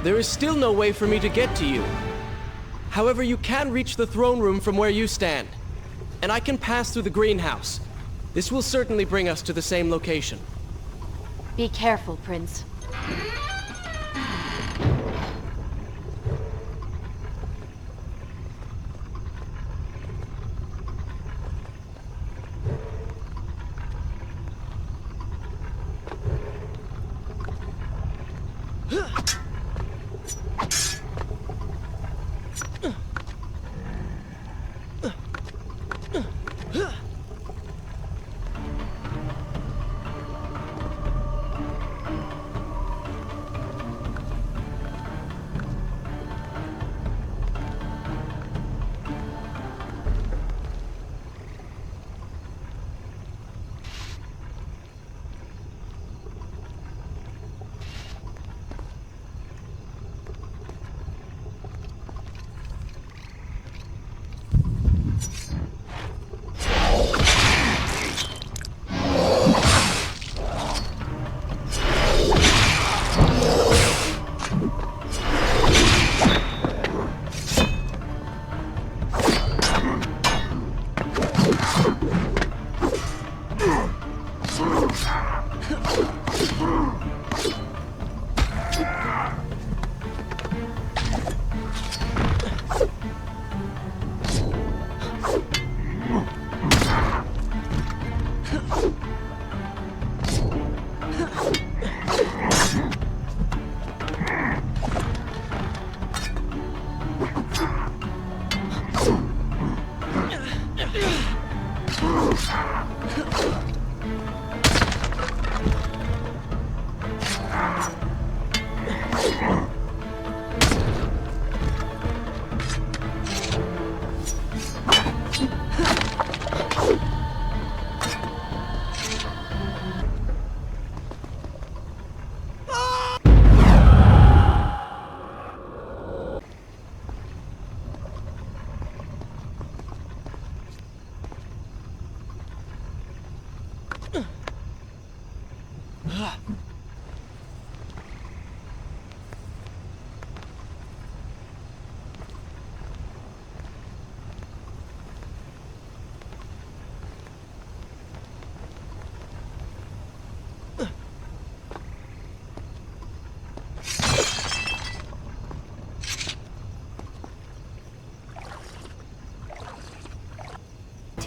There is still no way for me to get to you. However, you can reach the throne room from where you stand. And I can pass through the greenhouse. This will certainly bring us to the same location. Be careful, Prince.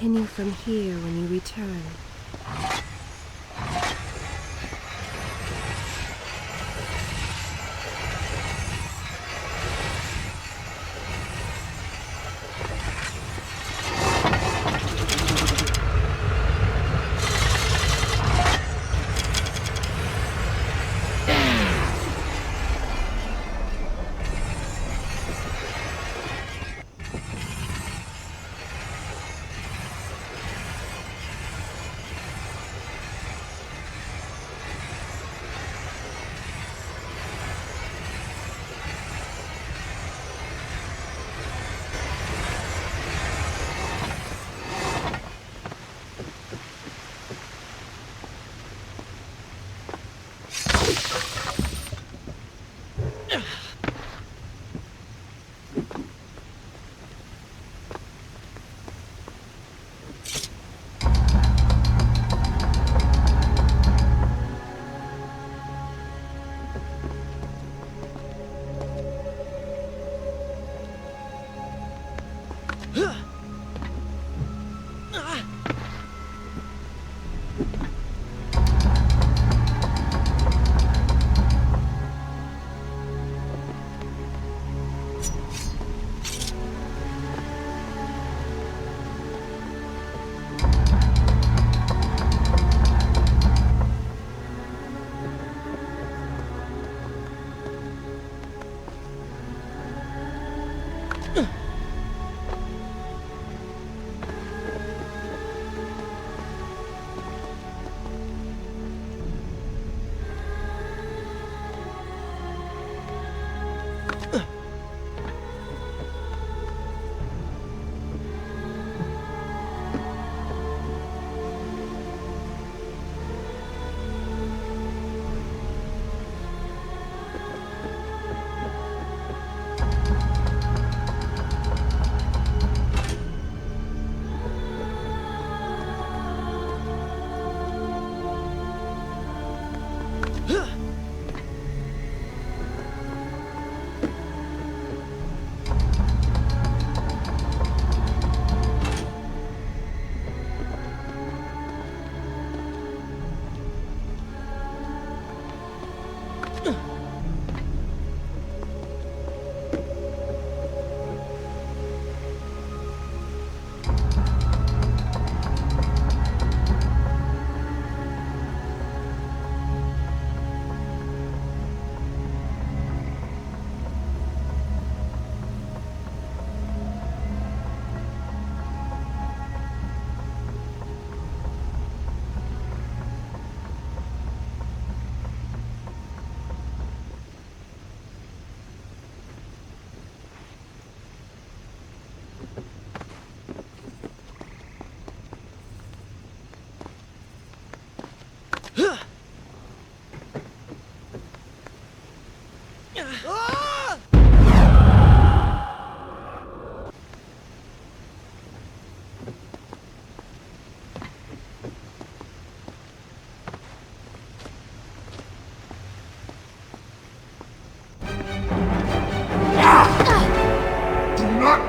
continue from here when you return.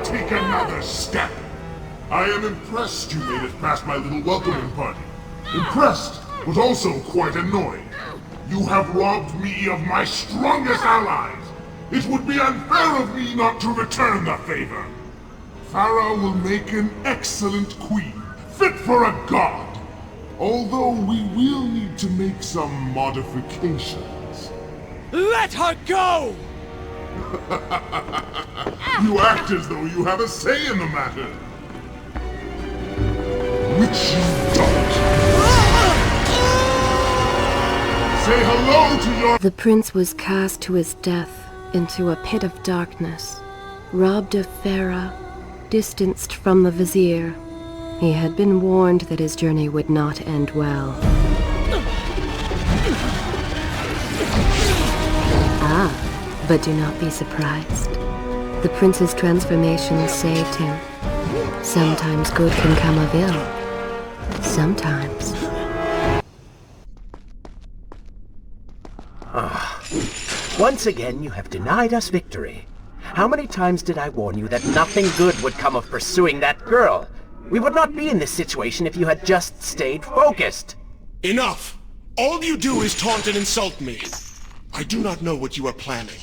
Take another step! I am impressed you made it past my little welcoming party. Impressed, but also quite annoyed. You have robbed me of my strongest allies. It would be unfair of me not to return the favor. Farah will make an excellent queen, fit for a god. Although we will need to make some modifications. Let her go! You act as though you have a say in the matter. Which you don't. Say hello to your— The prince was cast to his death into a pit of darkness, robbed of Farah, distanced from the vizier. He had been warned that his journey would not end well. But do not be surprised. The prince's transformation saved him. Sometimes good can come of ill. Sometimes. Once again, you have denied us victory. How many times did I warn you that nothing good would come of pursuing that girl? We would not be in this situation if you had just stayed focused. Enough! All you do is taunt and insult me. I do not know what you are planning,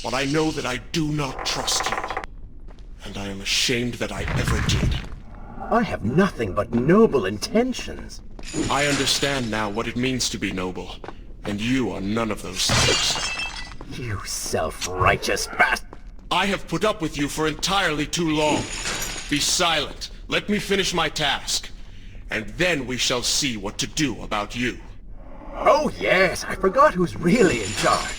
but I know that I do not trust you. And I am ashamed that I ever did. I have nothing but noble intentions. I understand now what it means to be noble, and you are none of those things. You self-righteous bastard! I have put up with you for entirely too long. Be silent. Let me finish my task. And then we shall see what to do about you. Oh yes, I forgot who's really in charge.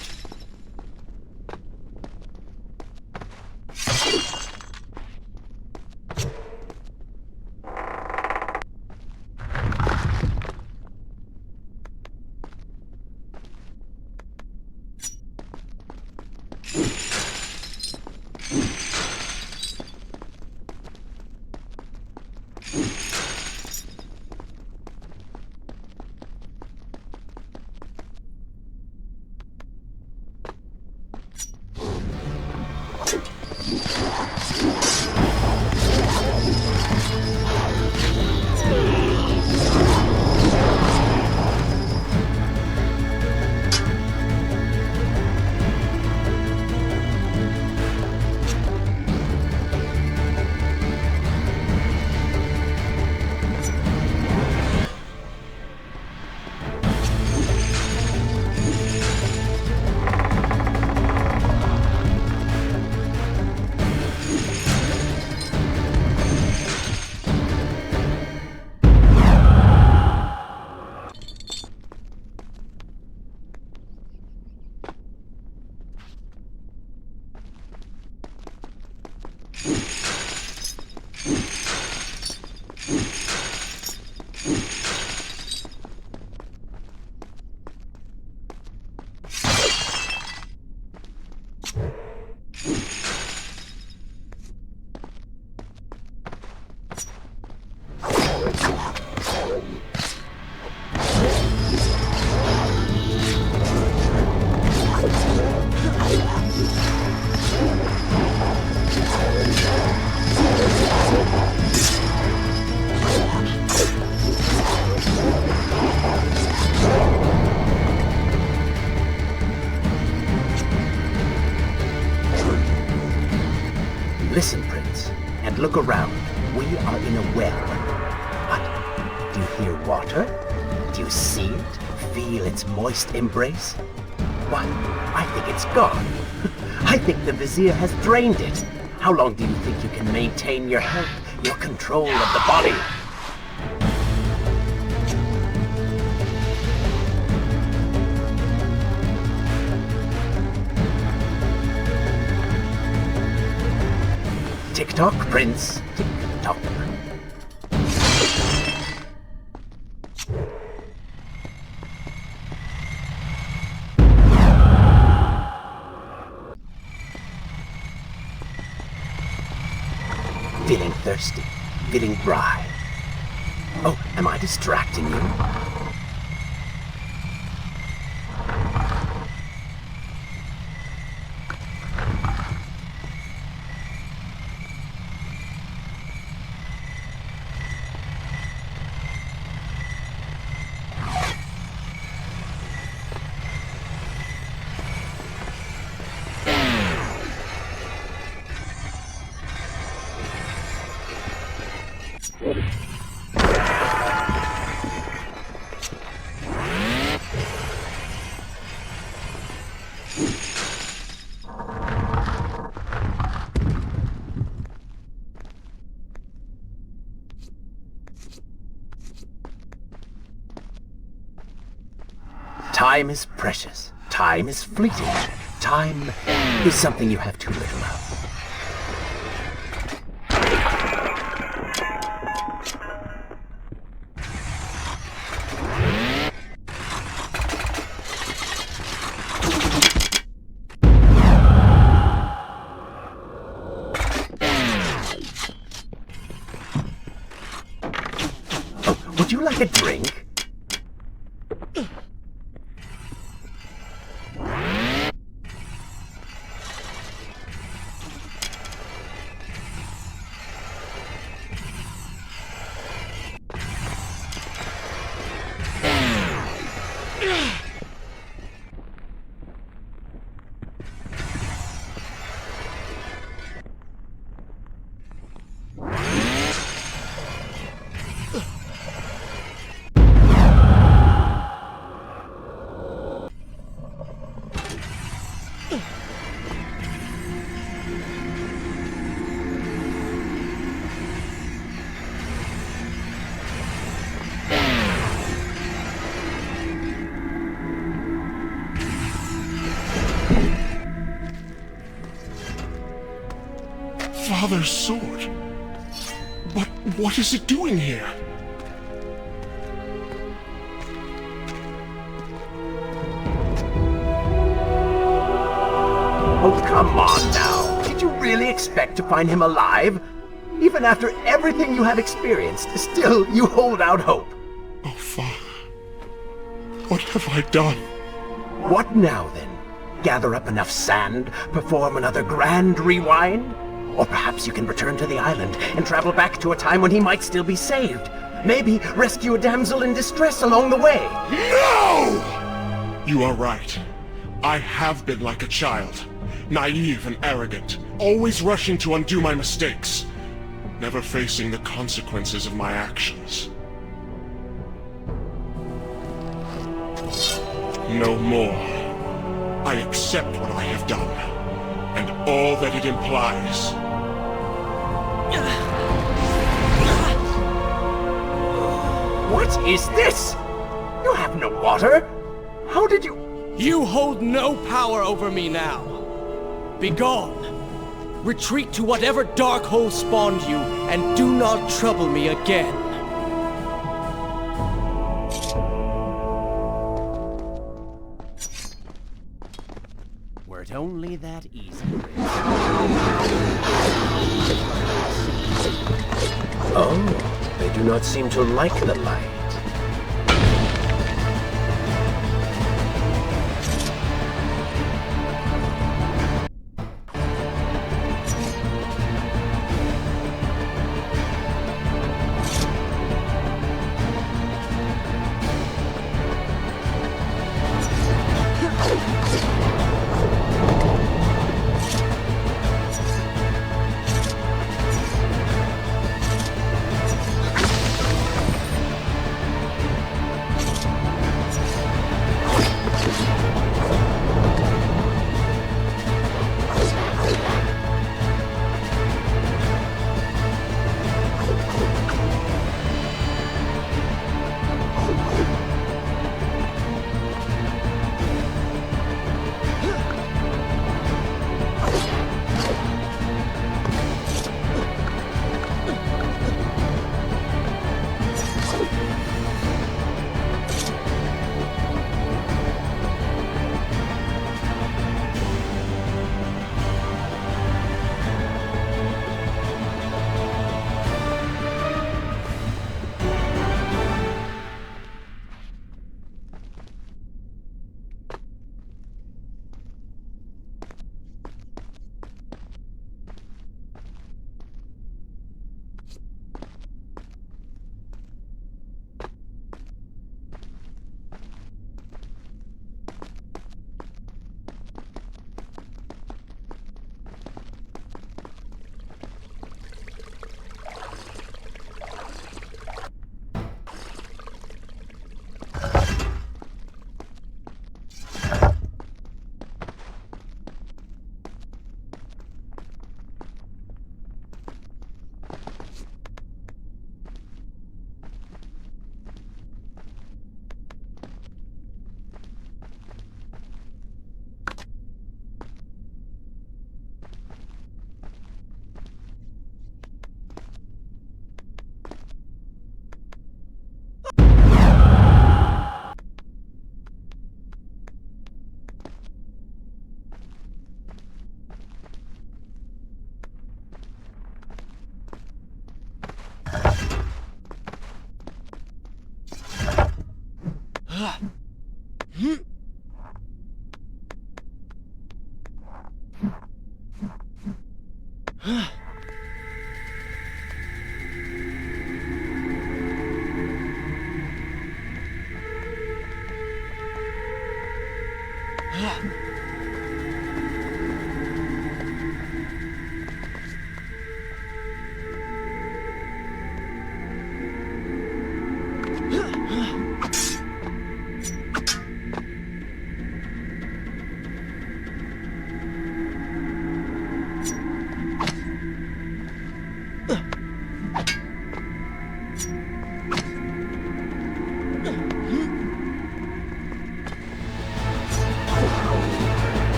Listen, Prince, and look around. We are in a well. What? Do you hear water? Do you see it? Feel its moist embrace? Why, I think it's gone. I think the Vizier has drained it. How long do you think you can maintain your health, your control of the body? Tick-tock, Prince. Tick-tock. Feeling thirsty, feeling dry. Oh, am I distracting you? Time is precious. Time is fleeting. Time is something you have too little of. Oh, would you like a drink? father's sword. But what is it doing here? Oh, come on now. Did you really expect to find him alive? Even after everything you have experienced, still you hold out hope. Oh, Father. What have I done? What now, then? Gather up enough sand, perform another grand rewind? Or perhaps you can return to the island and travel back to a time when he might still be saved. Maybe rescue a damsel in distress along the way. No! You are right. I have been like a child. Naive and arrogant, always rushing to undo my mistakes, never facing the consequences of my actions. No more. I accept what I have done, and all that it implies. What is this? You have no water? How did you... You hold no power over me now. Begone! Retreat to whatever dark hole spawned you, and do not trouble me again. Were it only that easy. Oh, they do not seem to like the light.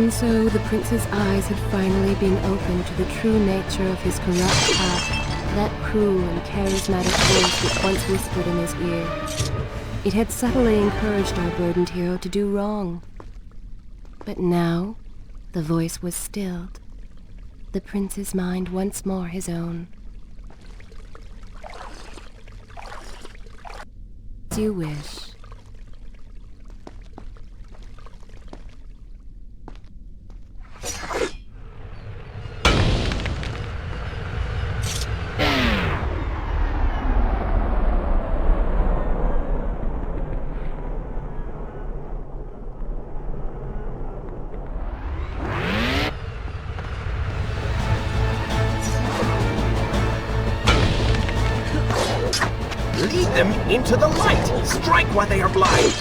And so the prince's eyes had finally been opened to the true nature of his corrupt path, that cruel and charismatic voice which once whispered in his ear. It had subtly encouraged our burdened hero to do wrong. But now, the voice was stilled, the prince's mind once more his own. As you wish. Lead them into the light! Strike while they are blind!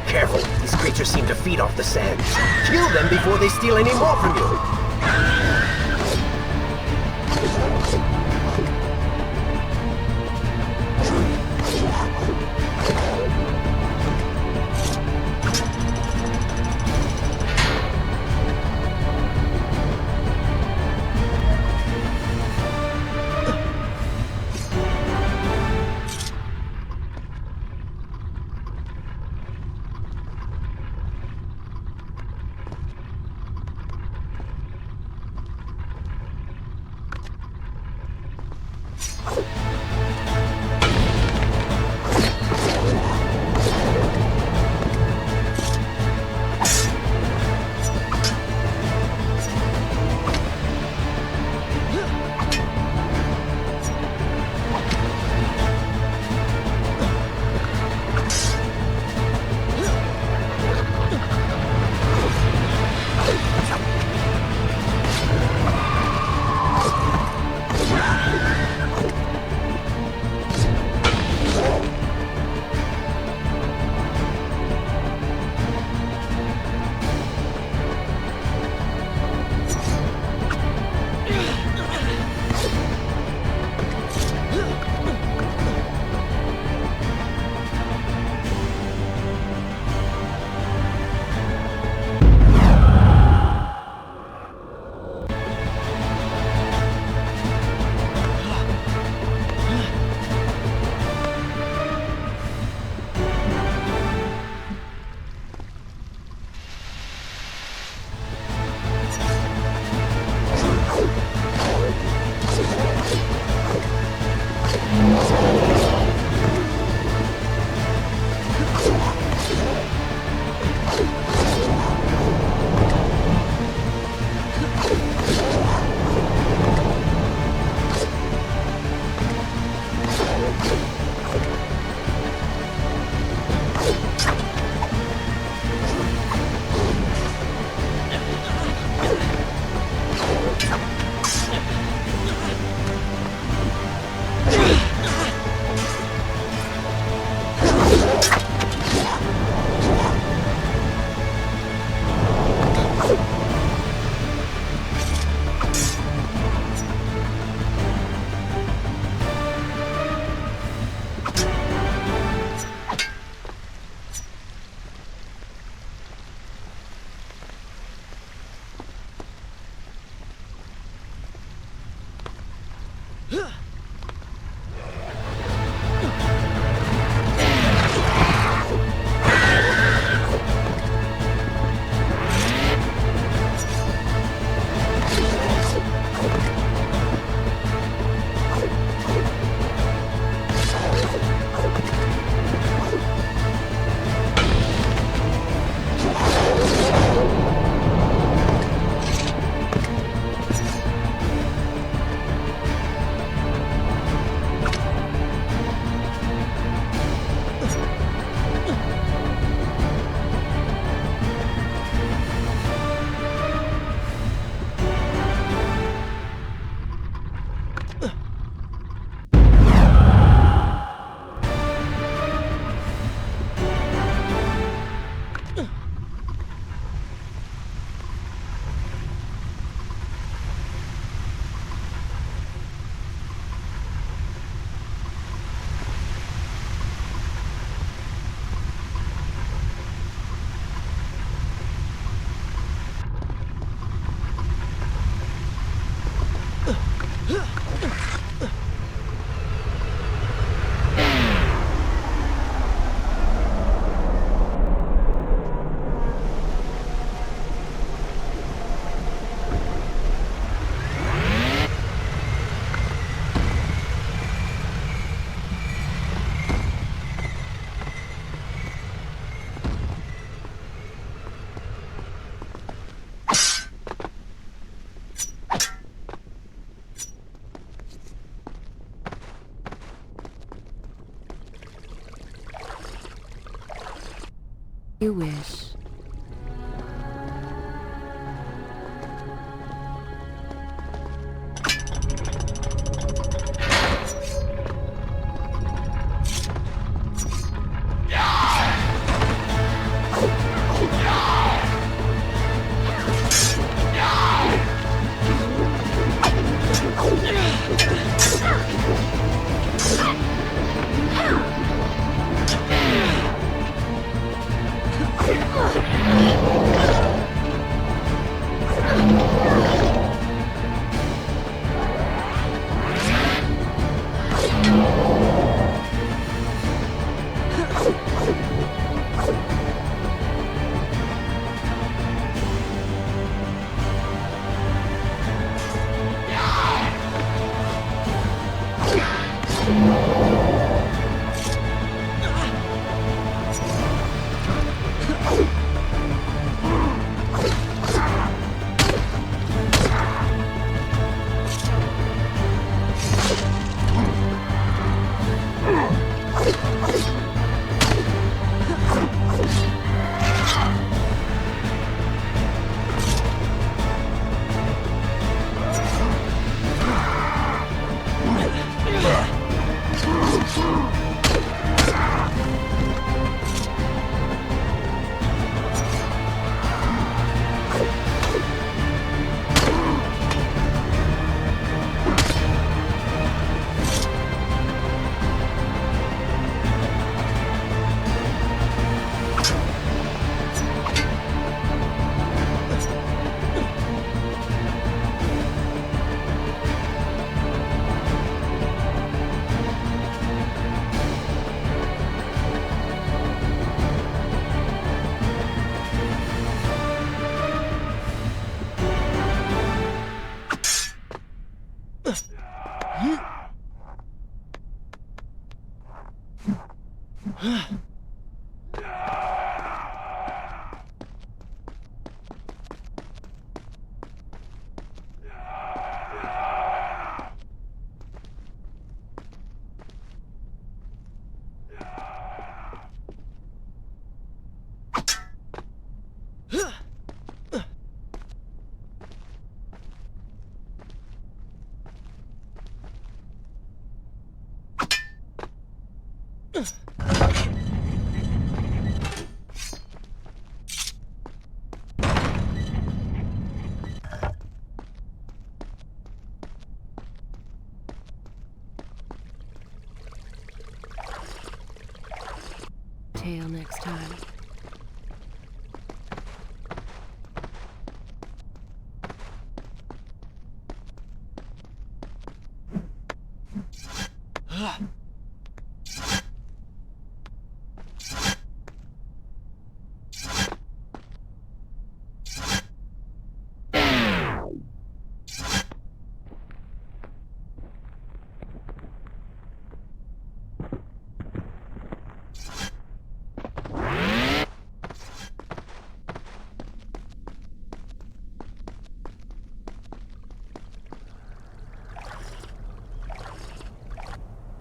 Careful, these creatures seem to feed off the sands. Kill them before they steal any more from you! You wish. Tale next time.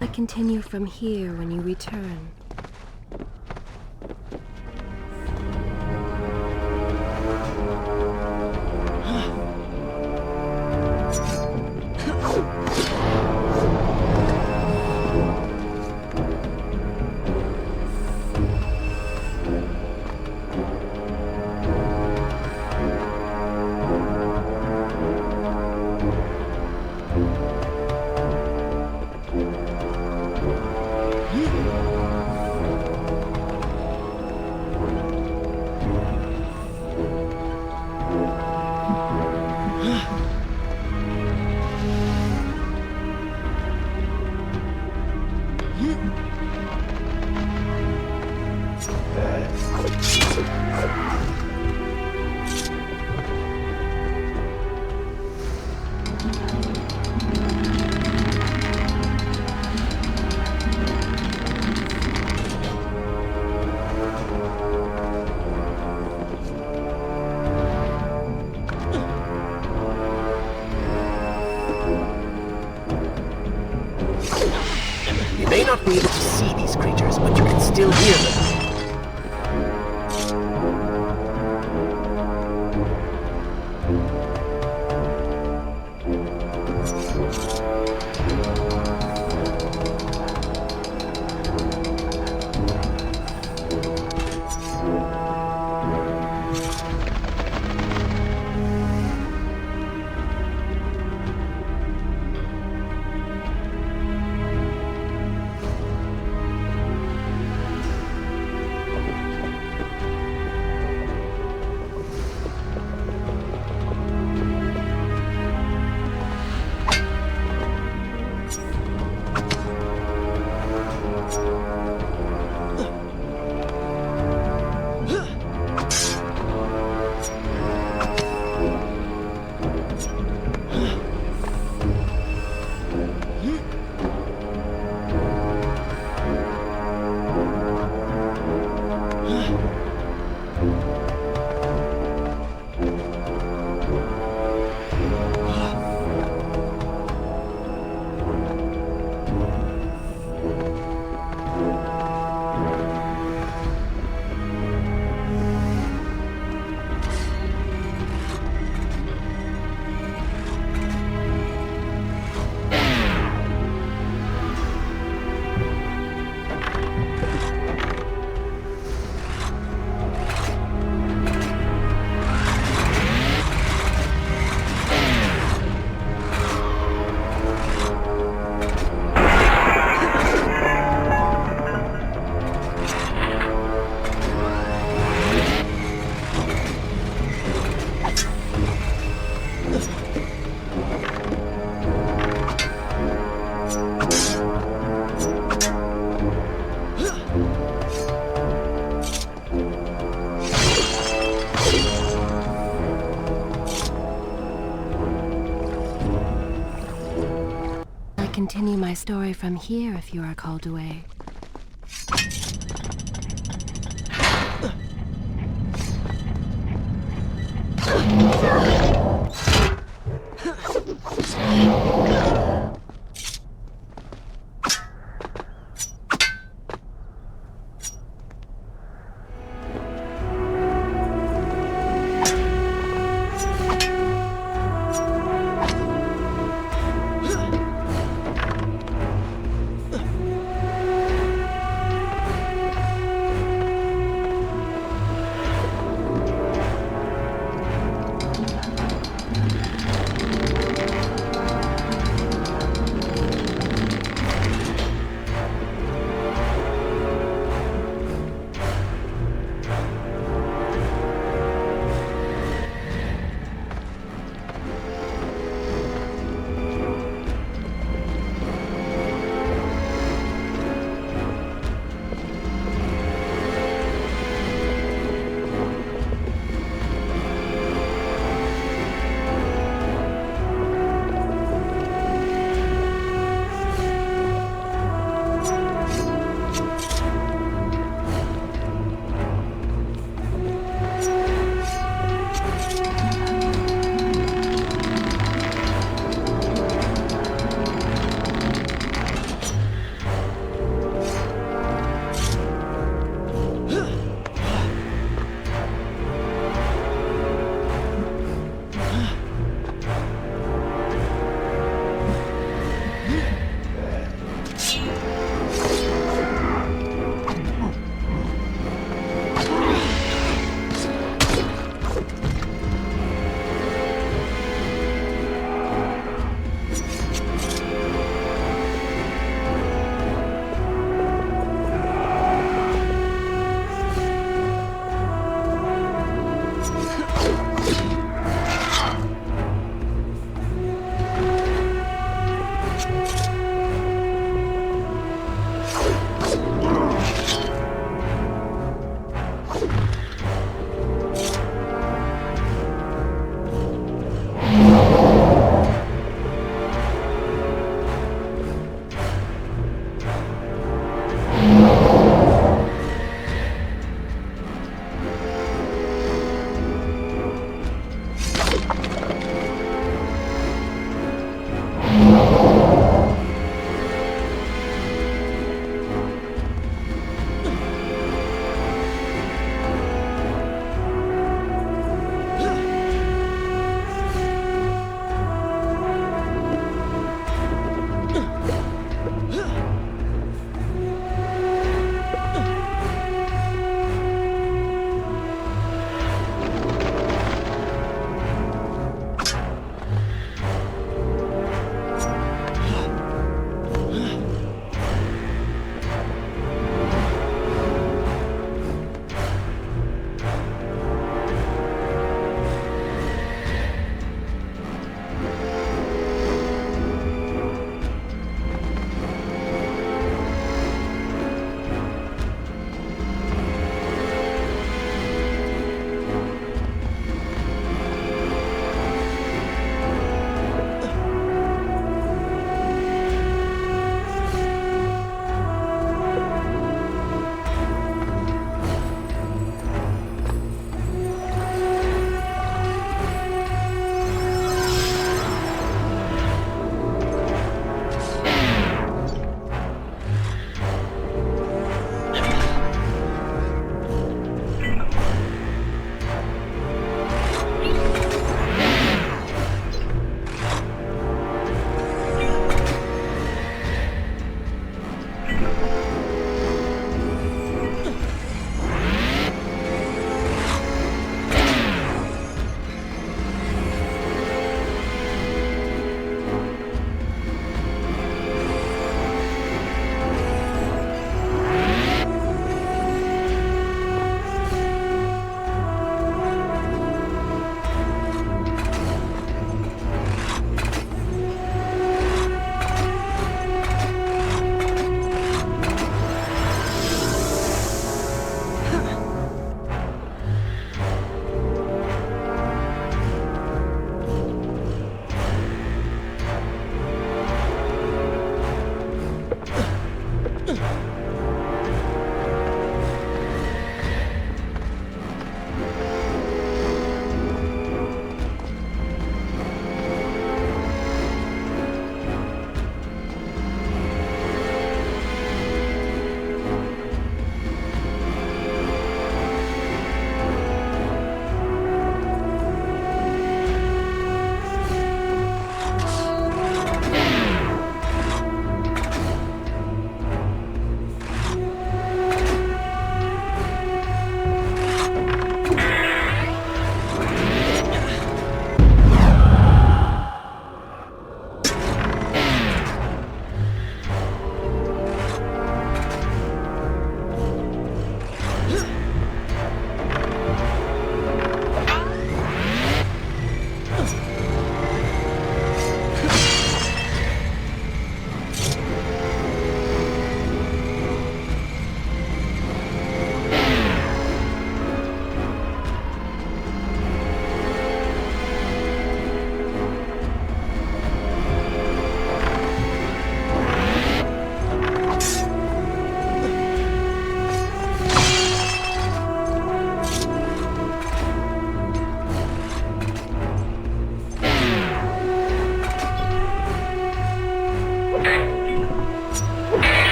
I continue from here when you return. You may not be able to see these creatures, but you can still hear them. my story from here if you are called away.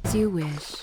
As you wish.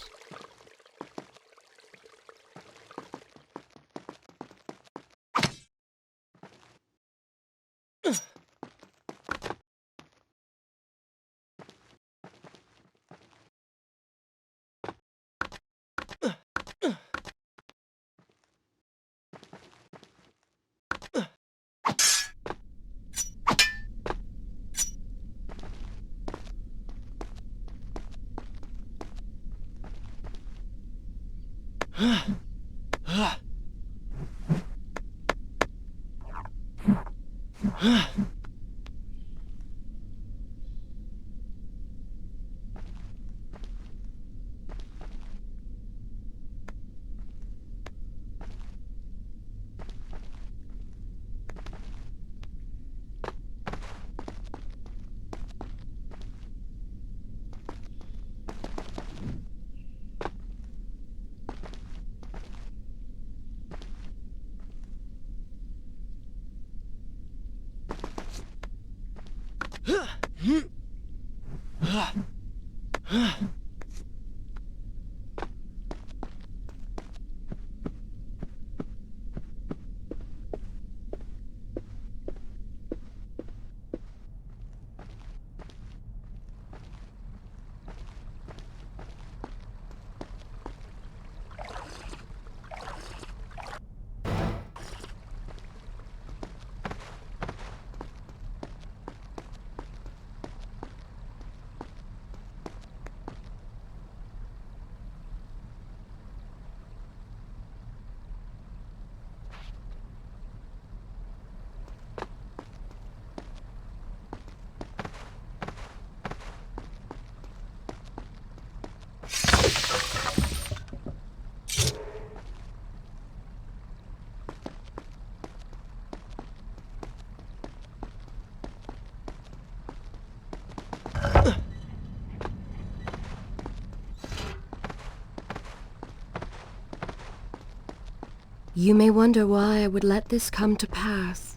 You may wonder why I would let this come to pass.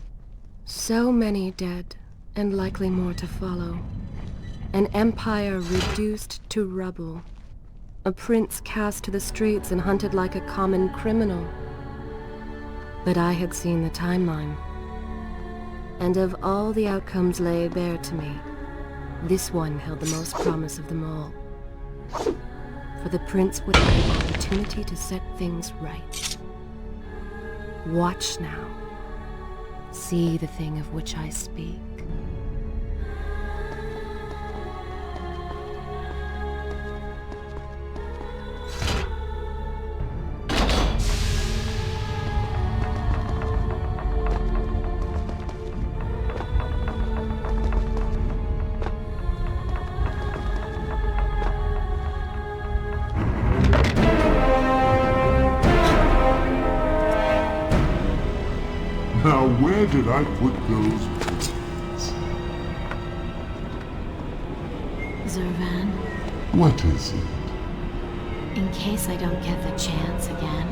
So many dead, and likely more to follow. An empire reduced to rubble. A prince cast to the streets and hunted like a common criminal. But I had seen the timeline. And of all the outcomes laid bare to me, this one held the most promise of them all. For the prince would have the opportunity to set things right. Watch now. See the thing of which I speak. Now, where did I put those bullets? Zurvan, What is it? in case I don't get the chance again.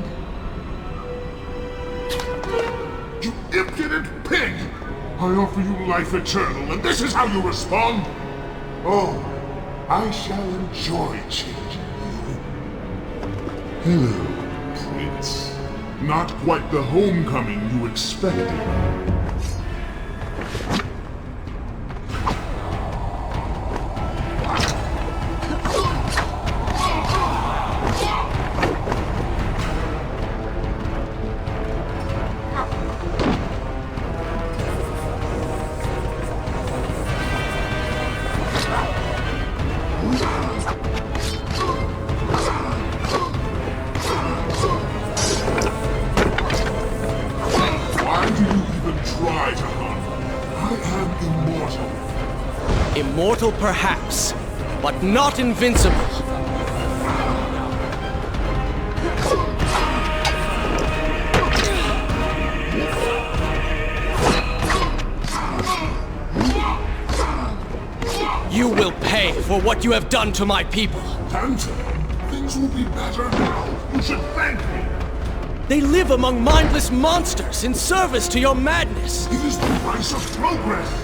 You impudent pig! I offer you life eternal, and this is how you respond? Oh, I shall enjoy changing you. Hello, Prince. Not quite the homecoming you expected. Immortal perhaps, but not invincible. You will pay for what you have done to my people. Tanta, things will be better now. You should thank me. They live among mindless monsters in service to your madness. It is the price of progress.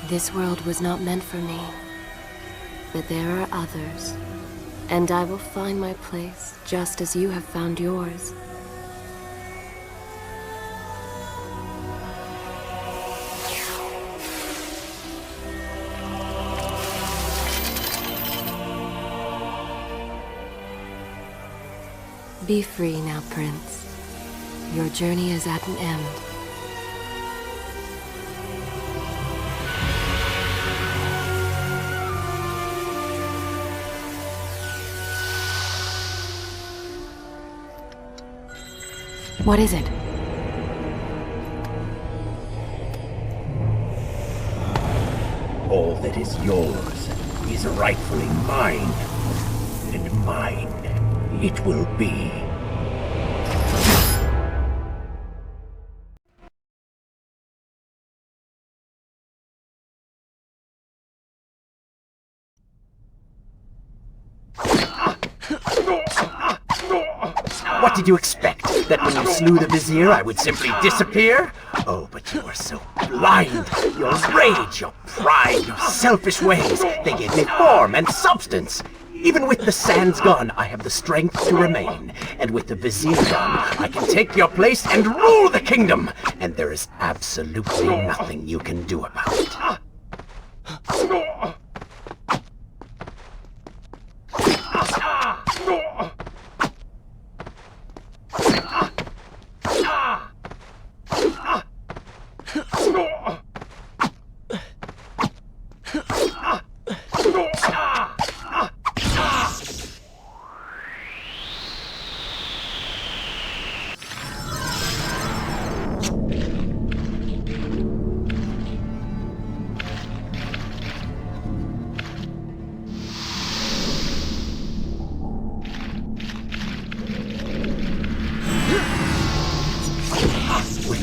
This world was not meant for me, but there are others, and I will find my place just as you have found yours. Be free now, Prince. Your journey is at an end. What is it? All that is yours is rightfully mine, and mine it will be. What did you expect? That when you slew the Vizier, I would simply disappear? Oh, but you are so blind. Your rage, your pride, your selfish ways, they gave me form and substance. Even with the sands gone, I have the strength to remain. And with the Vizier gone, I can take your place and rule the kingdom. And there is absolutely nothing you can do about it.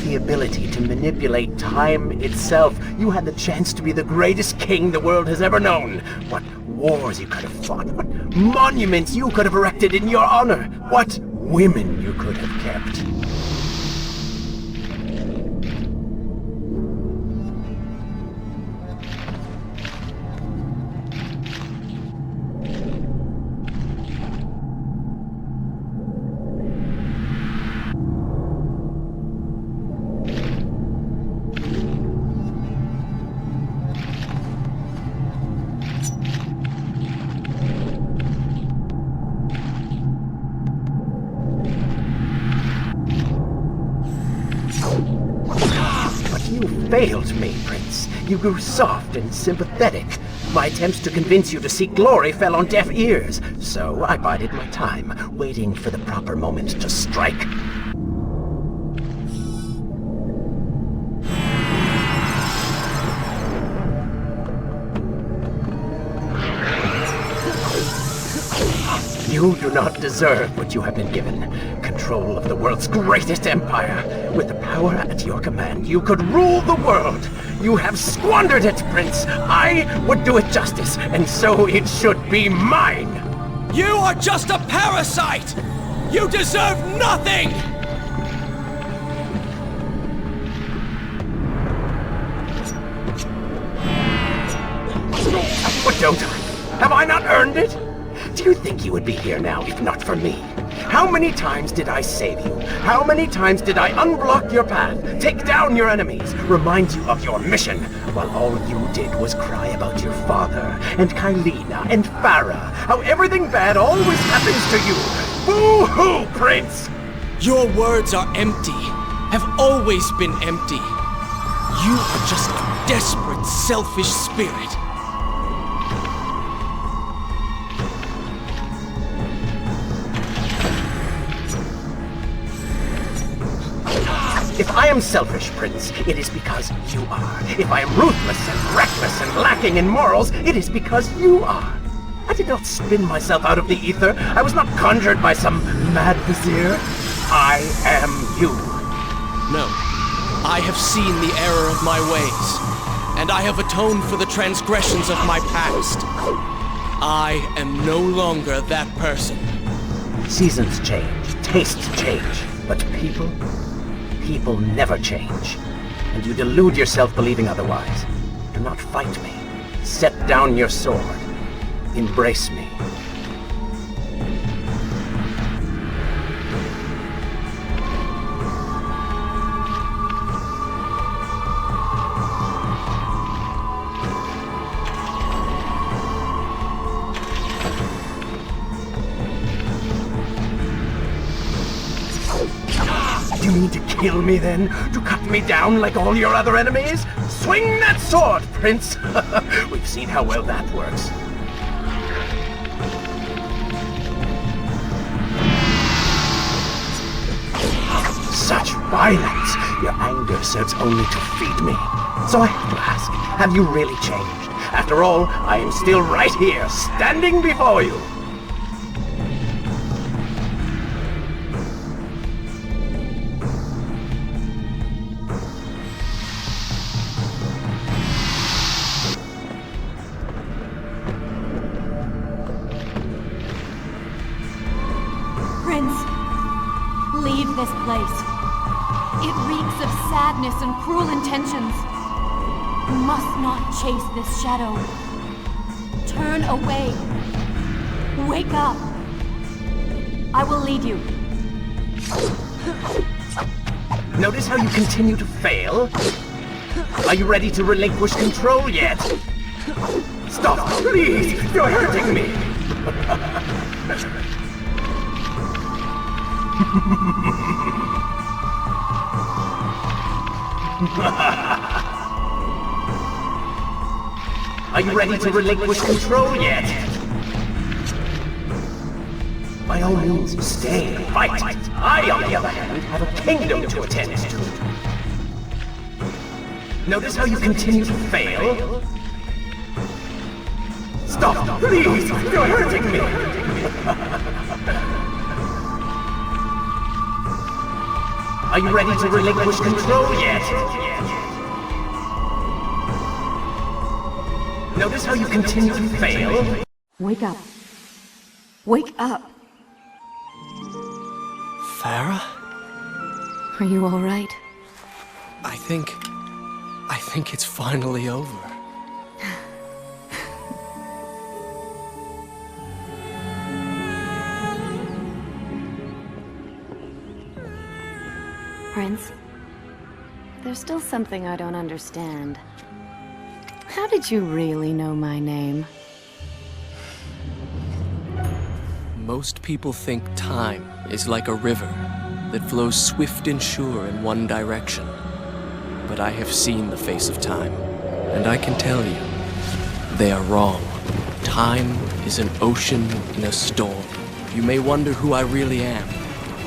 The ability to manipulate time itself. You had the chance to be the greatest king the world has ever known. What wars you could have fought. What monuments you could have erected in your honor. What women you could have kept. Failed me, Prince. You grew soft and sympathetic. My attempts to convince you to seek glory fell on deaf ears. So I bided my time, waiting for the proper moment to strike. You do not deserve what you have been given. Control of the world's greatest empire. With the power at your command, you could rule the world. You have squandered it, Prince. I would do it justice, and so it should be mine. You are just a parasite! You deserve nothing! But don't I? Have I not earned it? Do you think you would be here now if not for me? How many times did I save you? How many times did I unblock your path, take down your enemies, remind you of your mission, while all you did was cry about your father, and Kylina, and Farah, how everything bad always happens to you? Boo-hoo, Prince! Your words are empty, have always been empty. You are just a desperate, selfish spirit. If I am selfish, Prince, it is because you are. If I am ruthless and reckless and lacking in morals, it is because you are. I did not spin myself out of the ether. I was not conjured by some mad vizier. I am you. No. I have seen the error of my ways, and I have atoned for the transgressions of my past. I am no longer that person. Seasons change, tastes change, but people never change. And you delude yourself believing otherwise. Do not fight me. Set down your sword. Embrace me. You mean to kill me then? To cut me down like all your other enemies? Swing that sword, Prince! We've seen how well that works. Such violence! Your anger serves only to feed me. So I have to ask, have you really changed? After all, I am still right here, standing before you. Prince, leave this place. It reeks of sadness and cruel intentions. You must not chase this shadow. Turn away. Wake up. I will lead you. Notice how you continue to fail? Are you ready to relinquish control yet? Stop, please! You're hurting me! Are you ready to relinquish control yet? By all means, stay and fight. I, on the other hand, have a kingdom to attend to. Notice how you continue to fail? Stop, please! You're hurting me! Are you ready to relinquish control yet? Notice how you continue to fail? Wake up. Wake up. Farah? Are you all right? I think it's finally over. Prince, there's still something I don't understand. How did you really know my name? Most people think time is like a river that flows swift and sure in one direction. But I have seen the face of time, and I can tell you, they are wrong. Time is an ocean in a storm. You may wonder who I really am,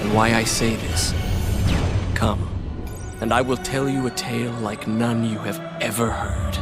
and why I say this. Come, and I will tell you a tale like none you have ever heard.